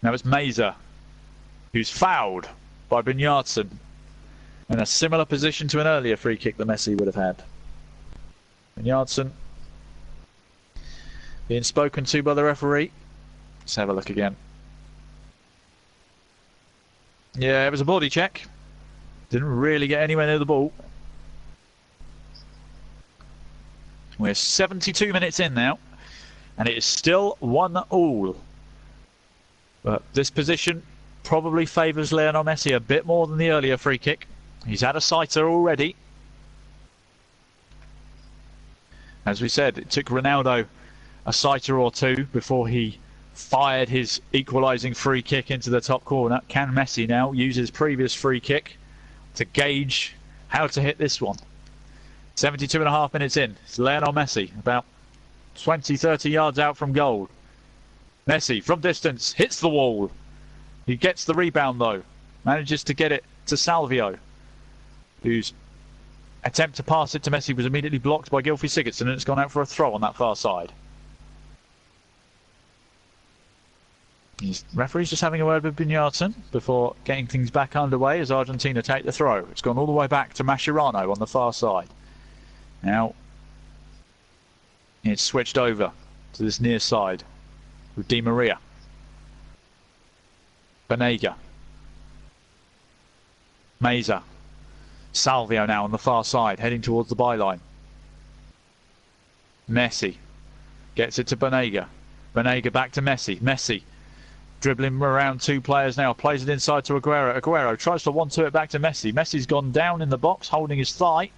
Now it's Meza, who's fouled by Bjarnason. In a similar position to an earlier free kick that Messi would have had. Bjarnason being spoken to by the referee. Let's have a look again. Yeah, it was a body check. Didn't really get anywhere near the ball. We're 72 minutes in now, and it is still 1-1. But this position probably favours Lionel Messi a bit more than the earlier free kick. He's had a sighter already. As we said, it took Ronaldo a sighter or two before he fired his equalising free kick into the top corner. Can Messi now use his previous free kick to gauge how to hit this one? 72.5 minutes in. It's Lionel Messi, about 20-30 yards out from goal. Messi, from distance, hits the wall. He gets the rebound though. Manages to get it to Salvio, whose attempt to pass it to Messi was immediately blocked by Gylfi Sigurdsson, and it's gone out for a throw on that far side. The referee's just having a word with Bjarnason before getting things back underway as Argentina take the throw. It's gone all the way back to Mascherano on the far side. Now it's switched over to this near side with Di Maria. Banega. Meza. Salvio now on the far side, heading towards the byline. Messi gets it to Banega. Banega back to Messi. Messi dribbling around two players now, plays it inside to Aguero. Aguero tries to 1-2 it back to Messi. Messi's gone down in the box, holding his thigh.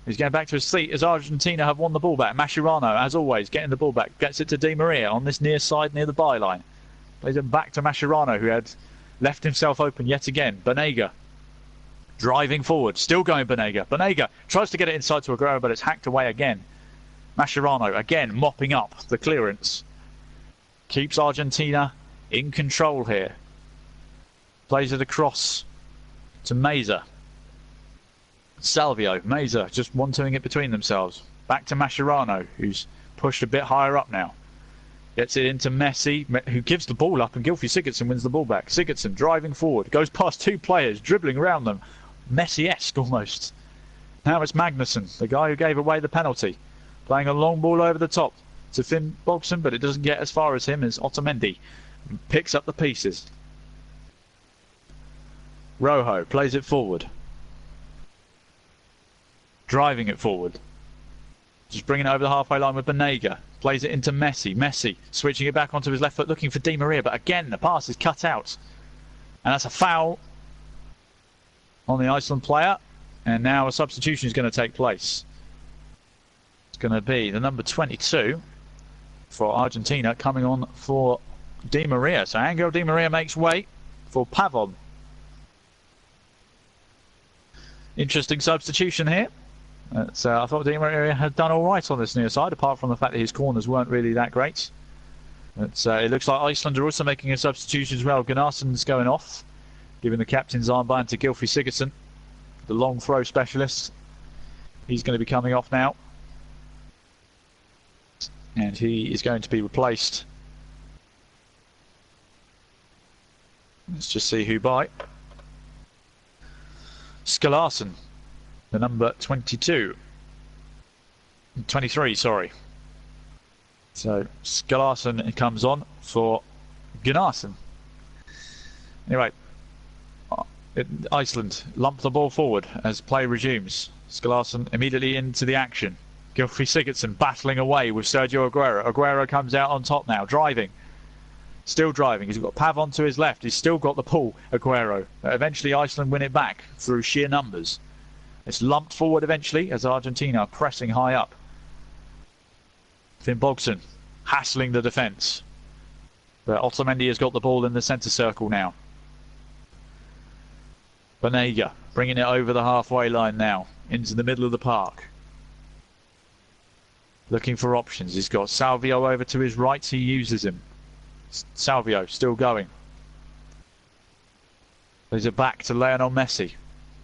He's going back to his seat as Argentina have won the ball back. Mascherano, as always, getting the ball back. Gets it to Di Maria on this near side near the byline. Plays it back to Mascherano, who had left himself open yet again. Banega driving forward. Still going Banega. Banega tries to get it inside to Aguero, but it's hacked away again. Mascherano, again, mopping up the clearance. Keeps Argentina in control here. Plays it across to Meza. Salvio, Meza just 1-2ing it between themselves. Back to Mascherano, who's pushed a bit higher up now. Gets it into Messi, who gives the ball up, and Gylfi Sigurdsson wins the ball back. Sigurdsson driving forward, goes past two players, dribbling around them. Messi-esque almost. Now it's Magnusson, the guy who gave away the penalty. Playing a long ball over the top to Finn Bogson, but it doesn't get as far as him as Otamendi. Picks up the pieces. Rojo plays it forward. Driving it forward. Just bringing it over the halfway line with Banega. Plays it into Messi. Messi switching it back onto his left foot, looking for Di Maria, but again the pass is cut out. And that's a foul on the Iceland player. And now a substitution is going to take place. It's going to be the number 22 for Argentina coming on for Di Maria. So Angel Di Maria makes way for Pavon. Interesting substitution here. So I thought Di Maria had done all right on this near side, apart from the fact that his corners weren't really that great. But it looks like Iceland are also making a substitution as well. Gunnarsson's going off, giving the captain's armband to Gylfi Sigurdsson, the long throw specialist. He's going to be coming off now. And he is going to be replaced. Let's just see who by. Skalarsson, the number 23, sorry. So Skalarsson comes on for Gunnarsson. Anyway, Iceland lump the ball forward as play resumes. Skalarsson immediately into the action. Gylfi Sigurdsson battling away with Sergio Aguero. Aguero comes out on top now, driving. Still driving. He's got Pavon to his left. He's still got the pull, Aguero. Eventually Iceland win it back through sheer numbers. It's lumped forward eventually as Argentina are pressing high up. Finn Bogson hassling the defence. But Otamendi has got the ball in the centre circle now. Banega bringing it over the halfway line now into the middle of the park. Looking for options. He's got Salvio over to his right. He uses him. Salvio still going. There's a back to Lionel Messi.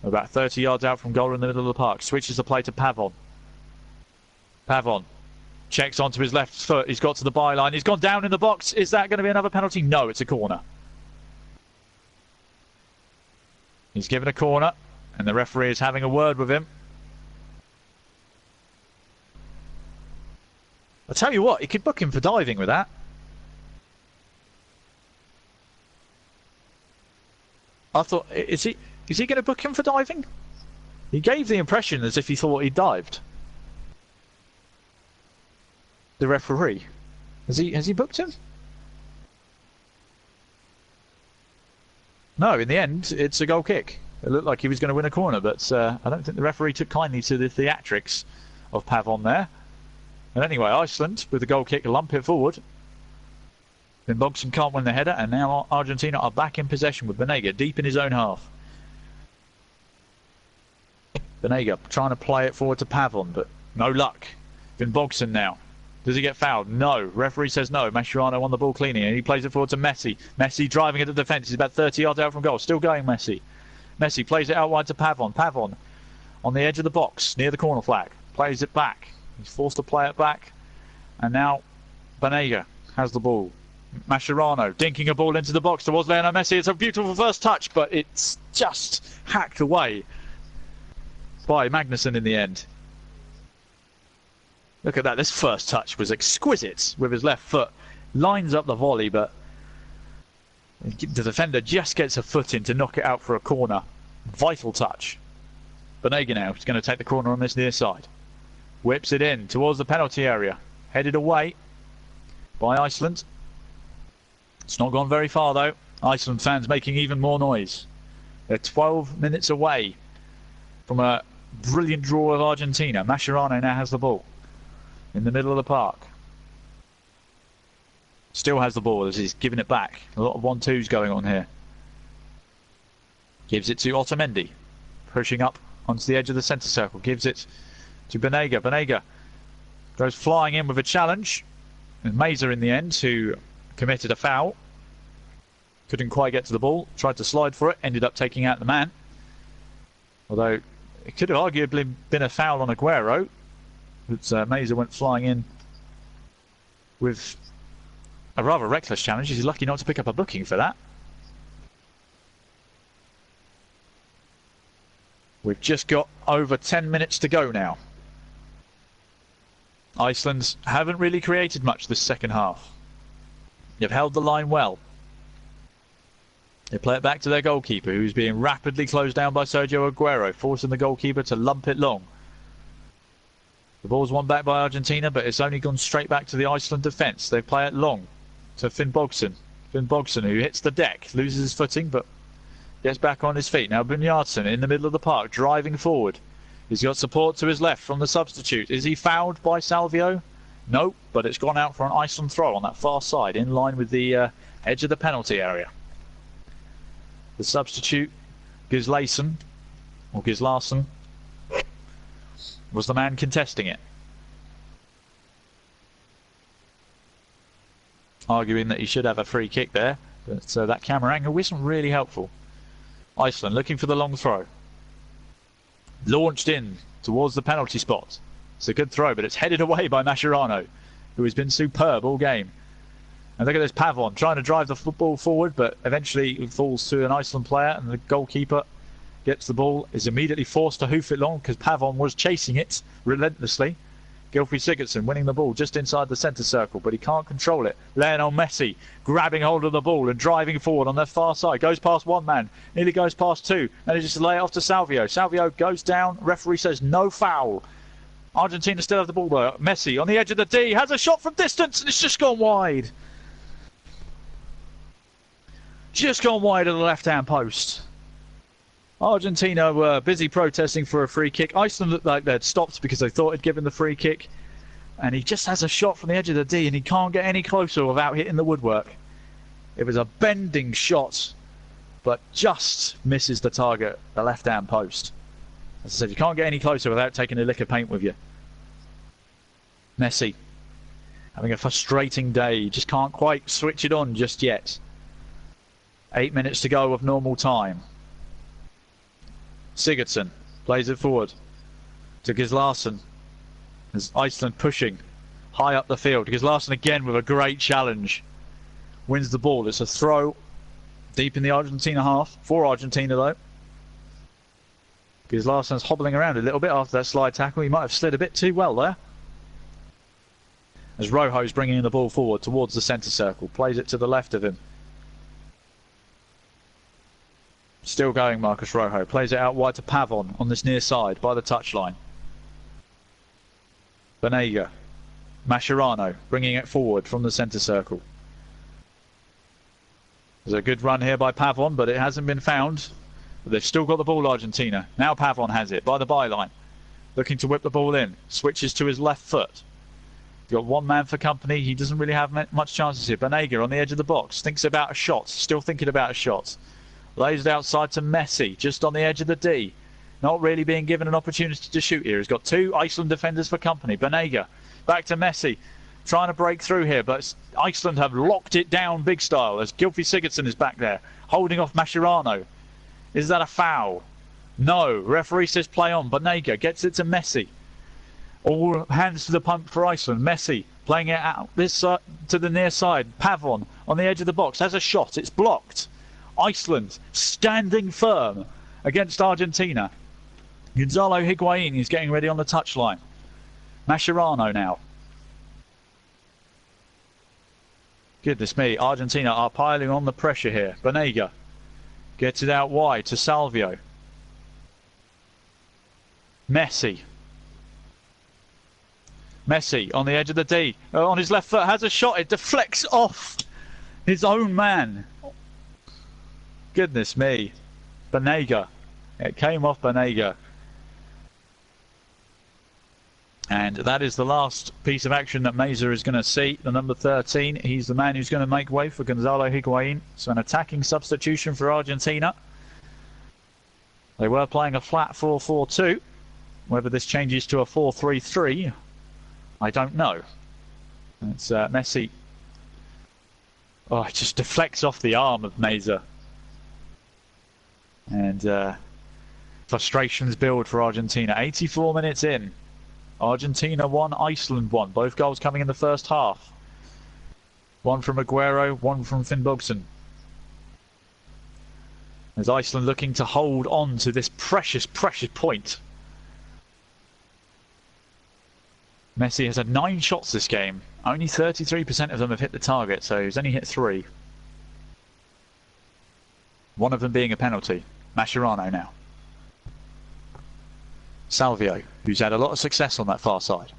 About 30 yards out from goal in the middle of the park. Switches the play to Pavon. Pavon checks onto his left foot. He's got to the byline. He's gone down in the box. Is that going to be another penalty? No, it's a corner. He's given a corner and the referee is having a word with him. I'll tell you what, he could book him for diving with that. I thought, is he going to book him for diving? He gave the impression as if he thought he dived. The referee. Has he booked him? No, in the end, it's a goal kick. It looked like he was going to win a corner, but I don't think the referee took kindly to the theatrics of Pavon there. And anyway, Iceland, with the goal kick, lump it forward. Then Bogson can't win the header, and now Argentina are back in possession with Banega deep in his own half. Banega trying to play it forward to Pavon, but no luck. Then Bogson now. Does he get fouled? No. Referee says no. Mascherano on the ball cleaning, and he plays it forward to Messi. Messi driving at the defence. He's about 30 yards out from goal. Still going Messi. Messi plays it out wide to Pavon. Pavon on the edge of the box, near the corner flag. Plays it back. He's forced to play it back. And now Banega has the ball. Mascherano dinking a ball into the box towards Lionel Messi. It's a beautiful first touch, but it's just hacked away by Magnusson in the end. Look at that. This first touch was exquisite with his left foot. Lines up the volley, but the defender just gets a foot in to knock it out for a corner. Vital touch. Banega now is going to take the corner on this near side. Whips it in towards the penalty area. Headed away by Iceland. It's not gone very far though. Iceland fans making even more noise. They're 12 minutes away from a brilliant draw of Argentina. Mascherano now has the ball in the middle of the park. Still has the ball as he's giving it back. A lot of 1-2s going on here. Gives it to Otamendi. Pushing up onto the edge of the centre circle. Gives it to Banega. Banega goes flying in with a challenge. And Meza in the end, who committed a foul. Couldn't quite get to the ball. Tried to slide for it. Ended up taking out the man. Although it could have arguably been a foul on Aguero. But Meza went flying in with a rather reckless challenge. He's lucky not to pick up a booking for that. We've just got over 10 minutes to go now. Iceland haven't really created much this second half. They've held the line well. They play it back to their goalkeeper, who's being rapidly closed down by Sergio Aguero, forcing the goalkeeper to lump it long. The ball's won back by Argentina, but it's only gone straight back to the Iceland defence. They play it long to Finn Bogson. Finn Bogson, who hits the deck, loses his footing, but gets back on his feet. Now Bunyarsson in the middle of the park, driving forward. He's got support to his left from the substitute. Is he fouled by Salvio? No, but it's gone out for an Iceland throw on that far side, in line with the edge of the penalty area. The substitute, Gislason, or Gislason, was the man contesting it. Arguing that he should have a free kick there, but that camera angle isn't really helpful. Iceland looking for the long throw. Launched in towards the penalty spot. It's a good throw, but it's headed away by Mascherano, who has been superb all game. And look at this Pavon trying to drive the football forward, but eventually it falls to an Iceland player, and the goalkeeper gets the ball, is immediately forced to hoof it long because Pavon was chasing it relentlessly. Gylfi Sigurdsson winning the ball just inside the centre circle, but he can't control it. Lionel Messi grabbing hold of the ball and driving forward on their far side. Goes past one man, nearly goes past two, and he just lay it off to Salvio. Salvio goes down, referee says no foul. Argentina still have the ball though. Messi on the edge of the D, has a shot from distance, and it's just gone wide. Just gone wide of the left-hand post. Argentina were busy protesting for a free kick. Iceland looked like they'd stopped because they thought he'd given the free kick. And he just has a shot from the edge of the D and he can't get any closer without hitting the woodwork. It was a bending shot, but just misses the target, the left-hand post. As I said, you can't get any closer without taking a lick of paint with you. Messi having a frustrating day. Just can't quite switch it on just yet. 8 minutes to go of normal time. Sigurdsson plays it forward to Gislason. As Iceland pushing high up the field. Gislason again with a great challenge. Wins the ball. It's a throw deep in the Argentina half. For Argentina though. Gislason's hobbling around a little bit after that slide tackle. He might have slid a bit too well there. As Rojo's bringing the ball forward towards the centre circle. Plays it to the left of him. Still going, Marcus Rojo. Plays it out wide to Pavon on this near side by the touchline. Banega. Mascherano bringing it forward from the centre circle. There's a good run here by Pavon, but it hasn't been found. But they've still got the ball, Argentina. Now Pavon has it by the byline. Looking to whip the ball in. Switches to his left foot. He's got one man for company. He doesn't really have much chances here. Banega on the edge of the box. Thinks about a shot. Still thinking about a shot. Lays it outside to Messi, just on the edge of the D. Not really being given an opportunity to shoot here. He's got two Iceland defenders for company. Banega, back to Messi. Trying to break through here, but Iceland have locked it down big style as Gylfi Sigurdsson is back there, holding off Mascherano. Is that a foul? No. Referee says play on. Banega gets it to Messi. All hands to the pump for Iceland. Messi playing it out this to the near side. Pavon on the edge of the box has a shot. It's blocked. Iceland standing firm against Argentina. Gonzalo Higuain is getting ready on the touchline. Mascherano now. Goodness me, Argentina are piling on the pressure here. Banega gets it out wide to Salvio. Messi on the edge of the D, on his left foot, has a shot, it deflects off his own man. Goodness me. Banega. It came off Banega. And that is the last piece of action that Meza is going to see. The number 13, he's the man who's going to make way for Gonzalo Higuain. So an attacking substitution for Argentina. They were playing a flat 4-4-2. Whether this changes to a 4-3-3, I don't know. It's Messi. Oh, it just deflects off the arm of Meza. And frustrations build for Argentina. 84 minutes in. Argentina 1, Iceland 1. Both goals coming in the first half. One from Aguero, one from Finnbogason. As Iceland looking to hold on to this precious, precious point. Messi has had 9 shots this game. Only 33% of them have hit the target, so he's only hit 3. One of them being a penalty. Mascherano now. Salvio, who's had a lot of success on that far side.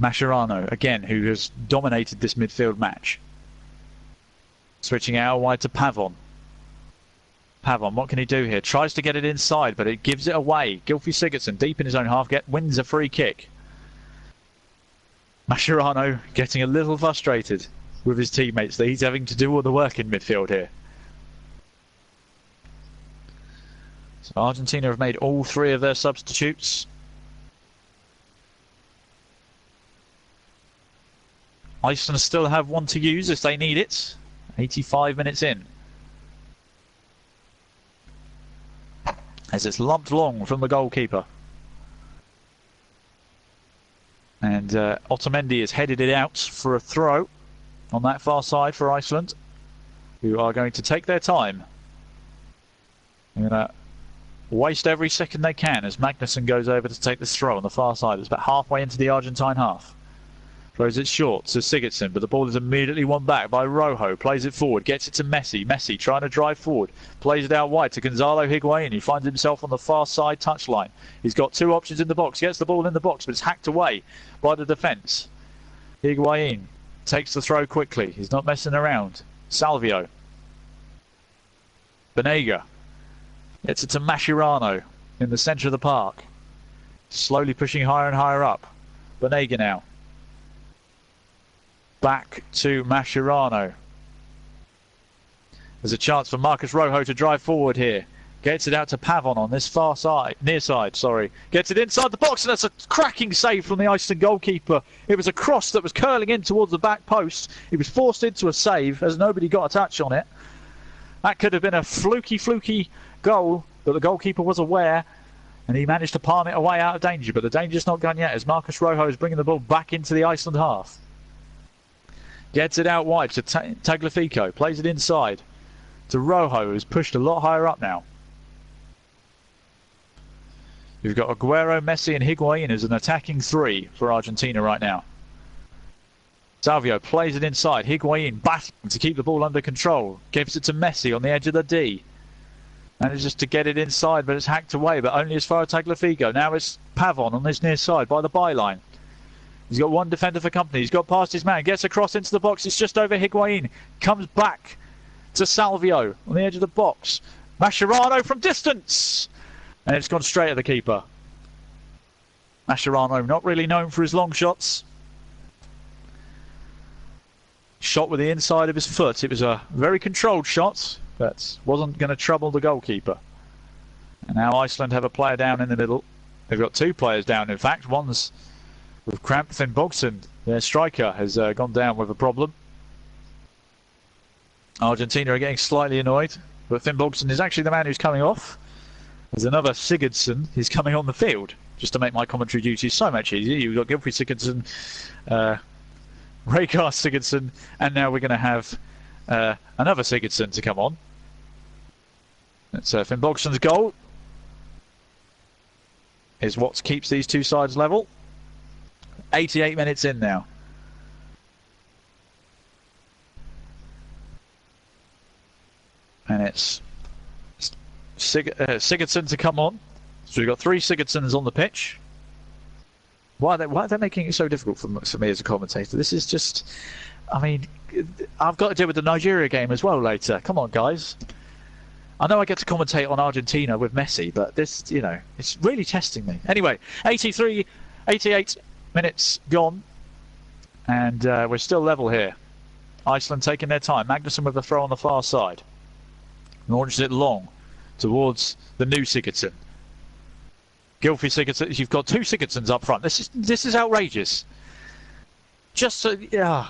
Mascherano, again, who has dominated this midfield match. Switching out wide to Pavon. Pavon, what can he do here? Tries to get it inside, but it gives it away. Gylfi Sigurdsson, deep in his own half, wins a free kick. Mascherano getting a little frustrated with his teammates that he's having to do all the work in midfield here. So Argentina have made all 3 of their substitutes. Iceland still have one to use if they need it. 85 minutes in. As it's lumped long from the goalkeeper. And Otamendi has headed it out for a throw on that far side for Iceland, who are going to take their time. They're going to waste every second they can as Magnusson goes over to take this throw on the far side. It's about halfway into the Argentine half. Throws it short to Sigurdsson, but the ball is immediately won back by Rojo. Plays it forward, gets it to Messi. Messi trying to drive forward. Plays it out wide to Gonzalo Higuain. He finds himself on the far side touchline. He's got 2 options in the box. Gets the ball in the box, but it's hacked away by the defence. Higuain takes the throw quickly. He's not messing around. Salvio. Banega. Gets it to Mascherano in the centre of the park. Slowly pushing higher and higher up. Banega now. Back to Mascherano. There's a chance for Marcus Rojo to drive forward here. Gets it out to Pavon on this far side, near side, sorry. Gets it inside the box, and that's a cracking save from the Iceland goalkeeper. It was a cross that was curling in towards the back post. He was forced into a save as nobody got a touch on it. That could have been a fluky goal, but the goalkeeper was aware, and he managed to palm it away out of danger. But the danger's not gone yet as Marcus Rojo is bringing the ball back into the Iceland half. Gets it out wide to Tagliafico. Plays it inside to Rojo, who's pushed a lot higher up now. You've got Aguero, Messi and Higuain as an attacking 3 for Argentina right now. Salvio plays it inside. Higuain battling to keep the ball under control. Gives it to Messi on the edge of the D. Manages to get it inside, but it's hacked away, but only as far as Tagliafico. Now it's Pavon on this near side by the byline. He's got 1 defender for company. He's got past his man. Gets across into the box. It's just over Higuain. Comes back to Salvio on the edge of the box. Mascherano from distance. And it's gone straight at the keeper. Mascherano not really known for his long shots. Shot with the inside of his foot. It was a very controlled shot, but wasn't going to trouble the goalkeeper. And now Iceland have a player down in the middle. They've got 2 players down, in fact. One's with cramp. Finnbogason, their striker, has gone down with a problem. Argentina are getting slightly annoyed, but Finnbogason is actually the man who's coming off. There's another Sigurdsson who's coming on the field, just to make my commentary duties so much easier. You've got Gylfi Sigurdsson, Raykar Sigurdsson, and now we're going to have another Sigurdsson to come on. That's Finnbogason's goal. Is what keeps these 2 sides level. 88 minutes in now. And it's Sigurdsson to come on. So we've got 3 Sigurdssons on the pitch. Why are they making it so difficult for me as a commentator? This is just... I mean, I've got to deal with the Nigeria game as well later. Come on, guys. I know I get to commentate on Argentina with Messi, but this, you know, it's really testing me. Anyway, 88 minutes gone, and we're still level here. Iceland taking their time. Magnusson with the throw on the far side. Launches it long towards the new Sigurdsson. Gylfi Sigurdsson. You've got 2 Sigurdssons up front. This is outrageous. Just so, yeah.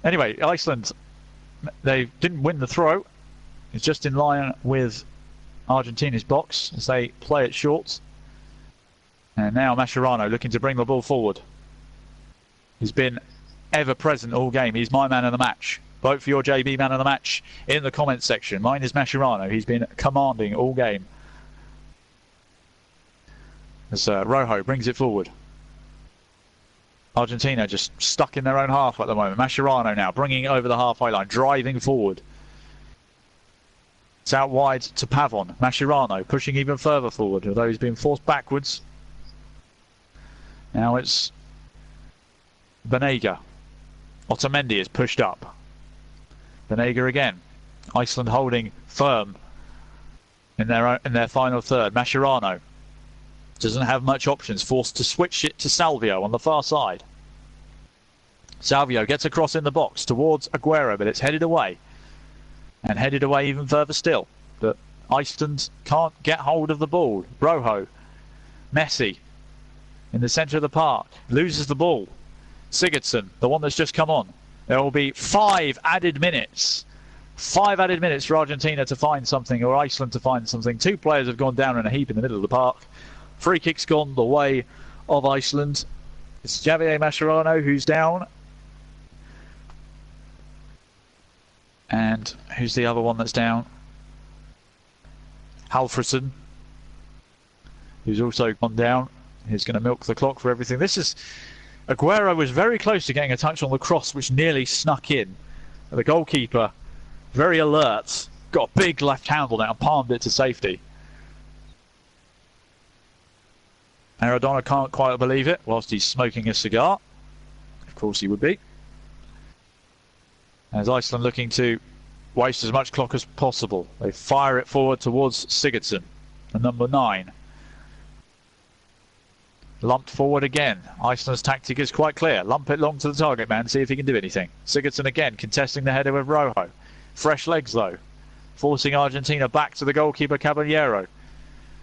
Anyway, Iceland, they didn't win the throw. It's just in line with Argentina's box as they play it short. And now Mascherano looking to bring the ball forward. He's been ever present all game. He's my man of the match. Vote for your JB man of the match in the comments section. Mine is Mascherano. He's been commanding all game. As Rojo brings it forward. Argentina just stuck in their own half at the moment. Mascherano now bringing it over the halfway line, driving forward. It's out wide to Pavon. Mascherano pushing even further forward, although he's been forced backwards. Now it's Banega. Otamendi is pushed up. Banega again. Iceland holding firm in their final third. Mascherano doesn't have much options, forced to switch it to Salvio on the far side. Salvio gets across in the box towards Aguero, but it's headed away. And headed away even further still. But Iceland can't get hold of the ball. Rojo, Messi, in the centre of the park, loses the ball. Sigurdsson, the one that's just come on. There will be 5 added minutes. 5 added minutes for Argentina to find something, or Iceland to find something. 2 players have gone down in a heap in the middle of the park. Free kick's gone the way of Iceland. It's Javier Mascherano who's down. And who's the other one that's down? Halfrisson, who's also gone down. He's going to milk the clock for everything. This is... Aguero was very close to getting a touch on the cross, which nearly snuck in. The goalkeeper, very alert, got a big left handle now and palmed it to safety. Maradona can't quite believe it whilst he's smoking a cigar. Of course he would be. As Iceland looking to waste as much clock as possible. They fire it forward towards Sigurdsson, the number 9. Lumped forward again. Iceland's tactic is quite clear. Lump it long to the target man, see if he can do anything. Sigurdsson again contesting the header with Rojo. Fresh legs though, forcing Argentina back to the goalkeeper Caballero.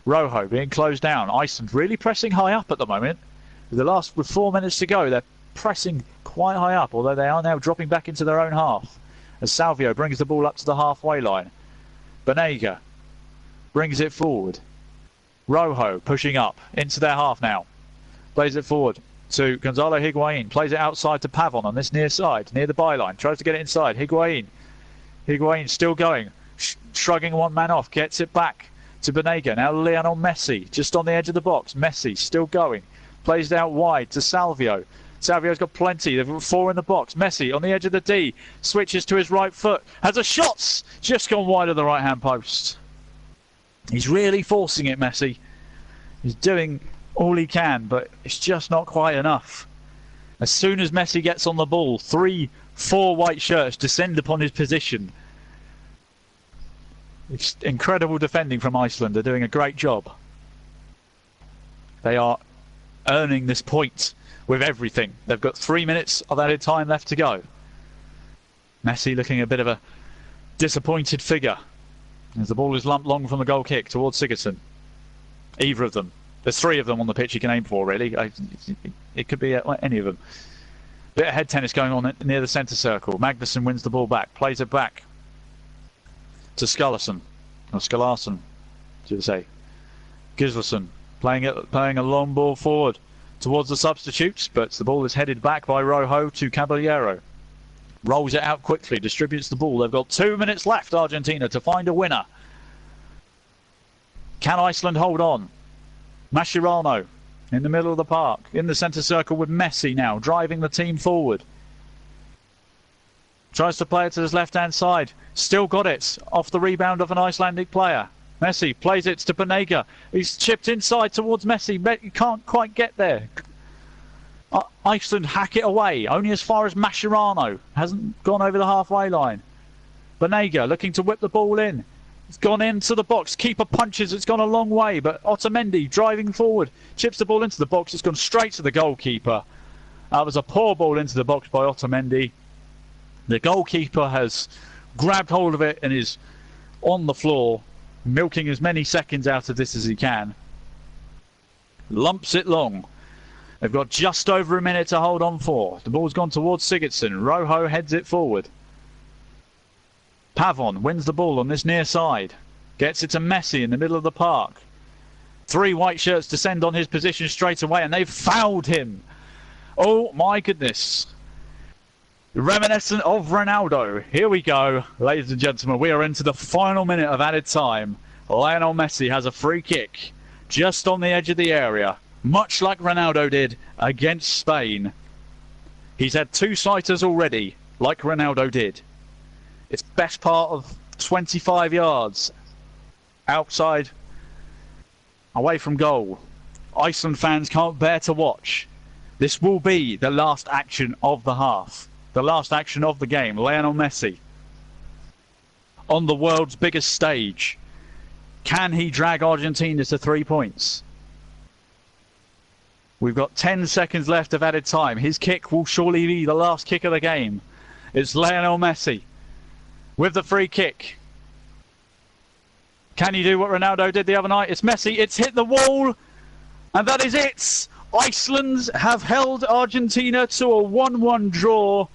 Rojo being closed down. Iceland really pressing high up at the moment. With 4 minutes to go, they're pressing quite high up, although they are now dropping back into their own half. As Salvio brings the ball up to the halfway line. Banega brings it forward. Rojo pushing up into their half now. Plays it forward to Gonzalo Higuain. Plays it outside to Pavon on this near side, near the byline. Tries to get it inside. Higuain still going. Shrugging one man off. Gets it back to Banega. Now Lionel Messi just on the edge of the box. Messi still going. Plays it out wide to Salvio. Salvio's got plenty. They've got 4 in the box. Messi on the edge of the D. Switches to his right foot. Has a shot. Just gone wide of the right hand post. He's really forcing it, Messi. He's doing all he can, but it's just not quite enough. As soon as Messi gets on the ball, 3-4 white shirts descend upon his position. It's incredible defending from Iceland. They're doing a great job. They are earning this point with everything. They've got 3 minutes of added time left to go. Messi looking a bit of a disappointed figure as the ball is lumped long from the goal kick towards Sigurdsson. Either of them. There's 3 of them on the pitch you can aim for, really. It could be any of them. Bit of head tennis going on near the centre circle. Magnusson wins the ball back. Plays it back to Skulason. Or Skulason, should I say. Gislason playing a long ball forward towards the substitutes, but the ball is headed back by Rojo to Caballero. Rolls it out quickly, distributes the ball. They've got 2 minutes left, Argentina, to find a winner. Can Iceland hold on? Mascherano in the middle of the park, in the centre circle with Messi now, driving the team forward. Tries to play it to his left-hand side. Still got it off the rebound of an Icelandic player. Messi plays it to Banega. He's chipped inside towards Messi. He can't quite get there. Iceland hack it away, only as far as Mascherano. Hasn't gone over the halfway line. Banega looking to whip the ball in. It's gone into the box. Keeper punches. It's gone a long way, but Otamendi driving forward. Chips the ball into the box. It's gone straight to the goalkeeper. That was a poor ball into the box by Otamendi. The goalkeeper has grabbed hold of it and is on the floor, milking as many seconds out of this as he can. Lumps it long. They've got just over a minute to hold on for. The ball's gone towards Sigurdsson. Rojo heads it forward. Pavon wins the ball on this near side. Gets it to Messi in the middle of the park. 3 white shirts descend on his position straight away, and they've fouled him. Oh my goodness. Reminiscent of Ronaldo. Here we go, ladies and gentlemen. We are into the final minute of added time. Lionel Messi has a free kick just on the edge of the area, much like Ronaldo did against Spain. He's had 2 sighters already, like Ronaldo did. It's best part of 25 yards outside, away from goal. Iceland fans can't bear to watch. This will be the last action of the half. The last action of the game. Lionel Messi on the world's biggest stage. Can he drag Argentina to 3 points? We've got 10 seconds left of added time. His kick will surely be the last kick of the game. It's Lionel Messi with the free kick. Can he do what Ronaldo did the other night? It's Messi. It's hit the wall. And that is it. Iceland have held Argentina to a 1-1 draw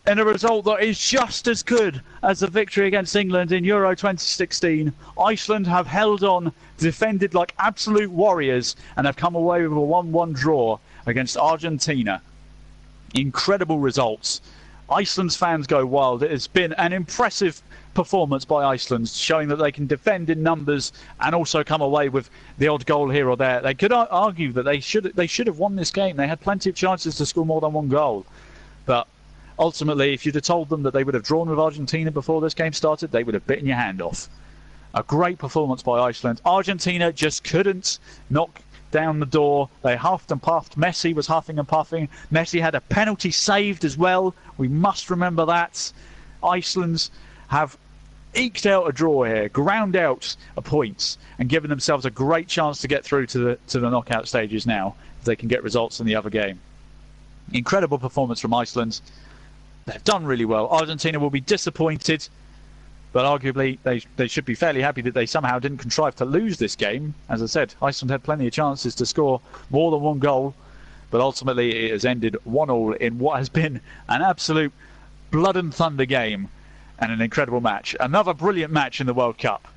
in a result that is just as good as the victory against England in Euro 2016. Iceland have held on, defended like absolute warriors, and have come away with a 1-1 draw against Argentina. Incredible results. Iceland's fans go wild. It has been an impressive performance by Iceland, showing that they can defend in numbers and also come away with the odd goal here or there. They could argue that they should have won this game. They had plenty of chances to score more than 1 goal. But ultimately, if you'd have told them that they would have drawn with Argentina before this game started, they would have bitten your hand off. A great performance by Iceland. Argentina just couldn't knock down the door. They huffed and puffed. Messi was huffing and puffing. Messi had a penalty saved as well. We must remember that. Iceland have eked out a draw here, ground out a point, and given themselves a great chance to get through to the knockout stages now, if they can get results in the other game. Incredible performance from Iceland. They've done really well. Argentina will be disappointed, but arguably they should be fairly happy that they somehow didn't contrive to lose this game. As I said, Iceland had plenty of chances to score more than 1 goal, but ultimately it has ended 1-1 in what has been an absolute blood and thunder game and an incredible match. Another brilliant match in the World Cup.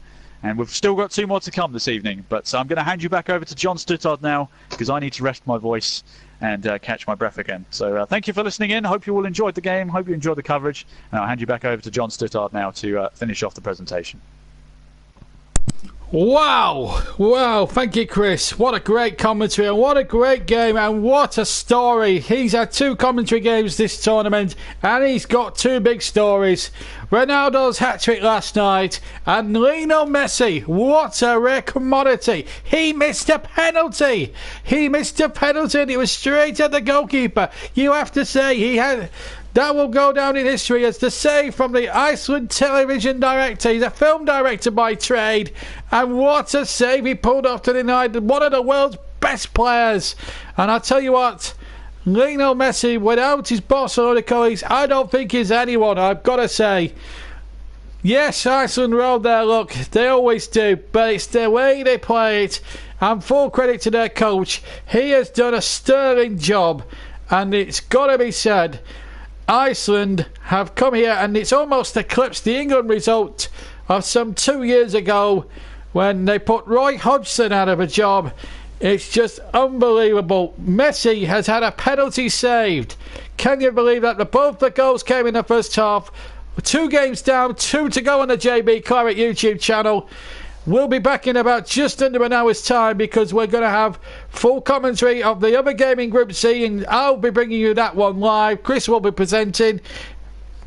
And we've still got 2 more to come this evening, but I'm going to hand you back over to John Stuttard now, because I need to rest my voice and catch my breath again. So thank you for listening in. Hope you all enjoyed the game. Hope you enjoyed the coverage. And I'll hand you back over to John Stuttard now to finish off the presentation. Wow, wow, thank you, Chris. What a great commentary and what a great game and what a story. He's had 2 commentary games this tournament and he's got 2 big stories. Ronaldo's hat-trick last night and Lionel Messi, what a rare commodity. He missed a penalty. He missed a penalty and it was straight at the goalkeeper. You have to say that will go down in history as the save from the Iceland television director. He's a film director by trade. And what a save he pulled off to deny one of the world's best players. And I'll tell you what, Lionel Messi, without his Barcelona colleagues, I don't think he's anyone, I've got to say. Yes, Iceland rode their luck. They always do. But it's the way they play it. And full credit to their coach. He has done a sterling job. And it's got to be said, Iceland have come here and it's almost eclipsed the England result of some 2 years ago when they put Roy Hodgson out of a job. It's just unbelievable. Messi has had a penalty saved. Can you believe that? Both the goals came in the first half. 2 games down, 2 to go on the JB Claret YouTube channel. We'll be back in about just under an hour's time because we're going to have full commentary of the other game in Group C, and I'll be bringing you that one live. Chris will be presenting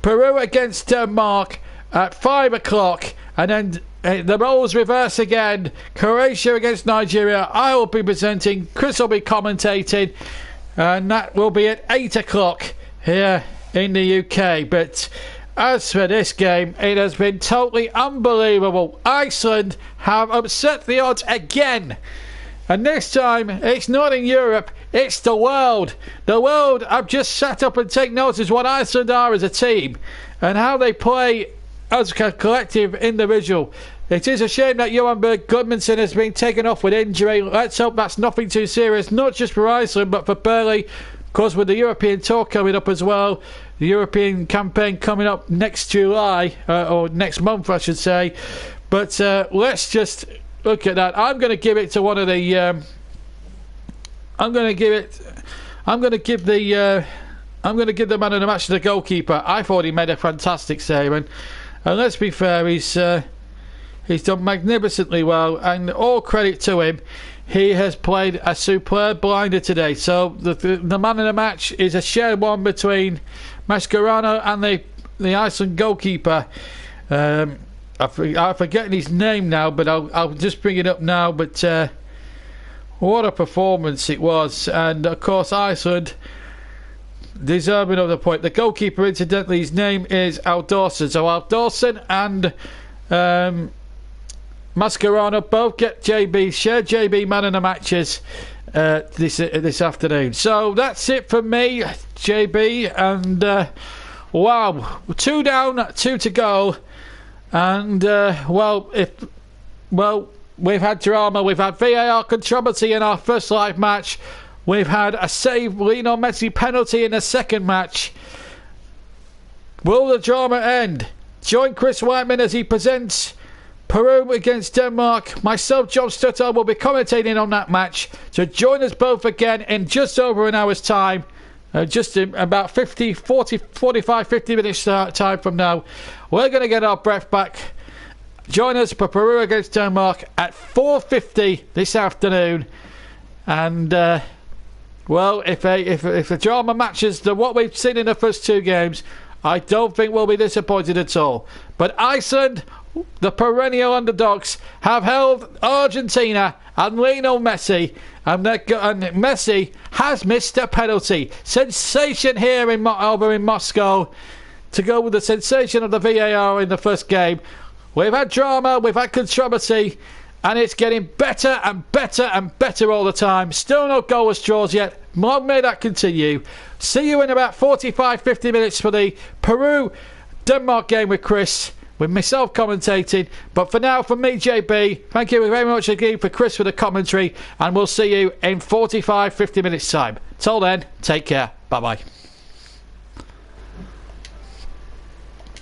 Peru against Denmark at 5 o'clock, and then the roles reverse again. Croatia against Nigeria. I will be presenting. Chris will be commentating, and that will be at 8 o'clock here in the UK. But as for this game, it has been totally unbelievable. Iceland have upset the odds again. And this time, it's not in Europe, it's the world. The world have just sat up and taken notice what Iceland are as a team and how they play as a collective individual. It is a shame that Johan Berg Gudmundsson has been taken off with injury. Let's hope that's nothing too serious, not just for Iceland, but for Burnley. Of course, with the European tour coming up as well, the European campaign coming up next July, or next month, I should say. But let's just look at that. I'm going to give it to one of the. I'm going to give the man of the match to the goalkeeper. I thought he made a fantastic save, and let's be fair, he's done magnificently well, and all credit to him. He has played a superb blinder today. So the man of the match is a shared one between Mascherano and the Iceland goalkeeper. I'm forgetting his name now, but I'll just bring it up now. But what a performance it was, and of course Iceland deserving of the point. The goalkeeper, incidentally, his name is Aldorsson. So Aldorsson and Mascherano both get shared JB man of the matches this afternoon. So that's it for me, JB, and wow, 2 down, 2 to go, and we've had drama, we've had VAR controversy in our first live match, we've had a save Lionel Messi penalty in the second match. Will the drama end? Join Chris Whiteman as he presents Peru against Denmark. Myself, John Stutter, will be commentating on that match. So join us both again in just over an hour's time. Just in about 45, 50 minutes time from now. We're going to get our breath back. Join us for Peru against Denmark at 4:50 this afternoon. And, if the drama matches what we've seen in the first 2 games, I don't think we'll be disappointed at all. But Iceland, the perennial underdogs, have held Argentina and Lionel Messi, and Messi has missed a penalty. Sensation here over in Moscow to go with the sensation of the VAR in the first game. We've had drama, we've had controversy, and it's getting better and better and better all the time. Still no goalless draws yet. Long may that continue. See you in about 45, 50 minutes for the Peru-Denmark game with Chris, with myself commentating. But for now, from me, JB, thank you very much again for Chris for the commentary, and we'll see you in 45, 50 minutes time. Till then, take care. Bye-bye.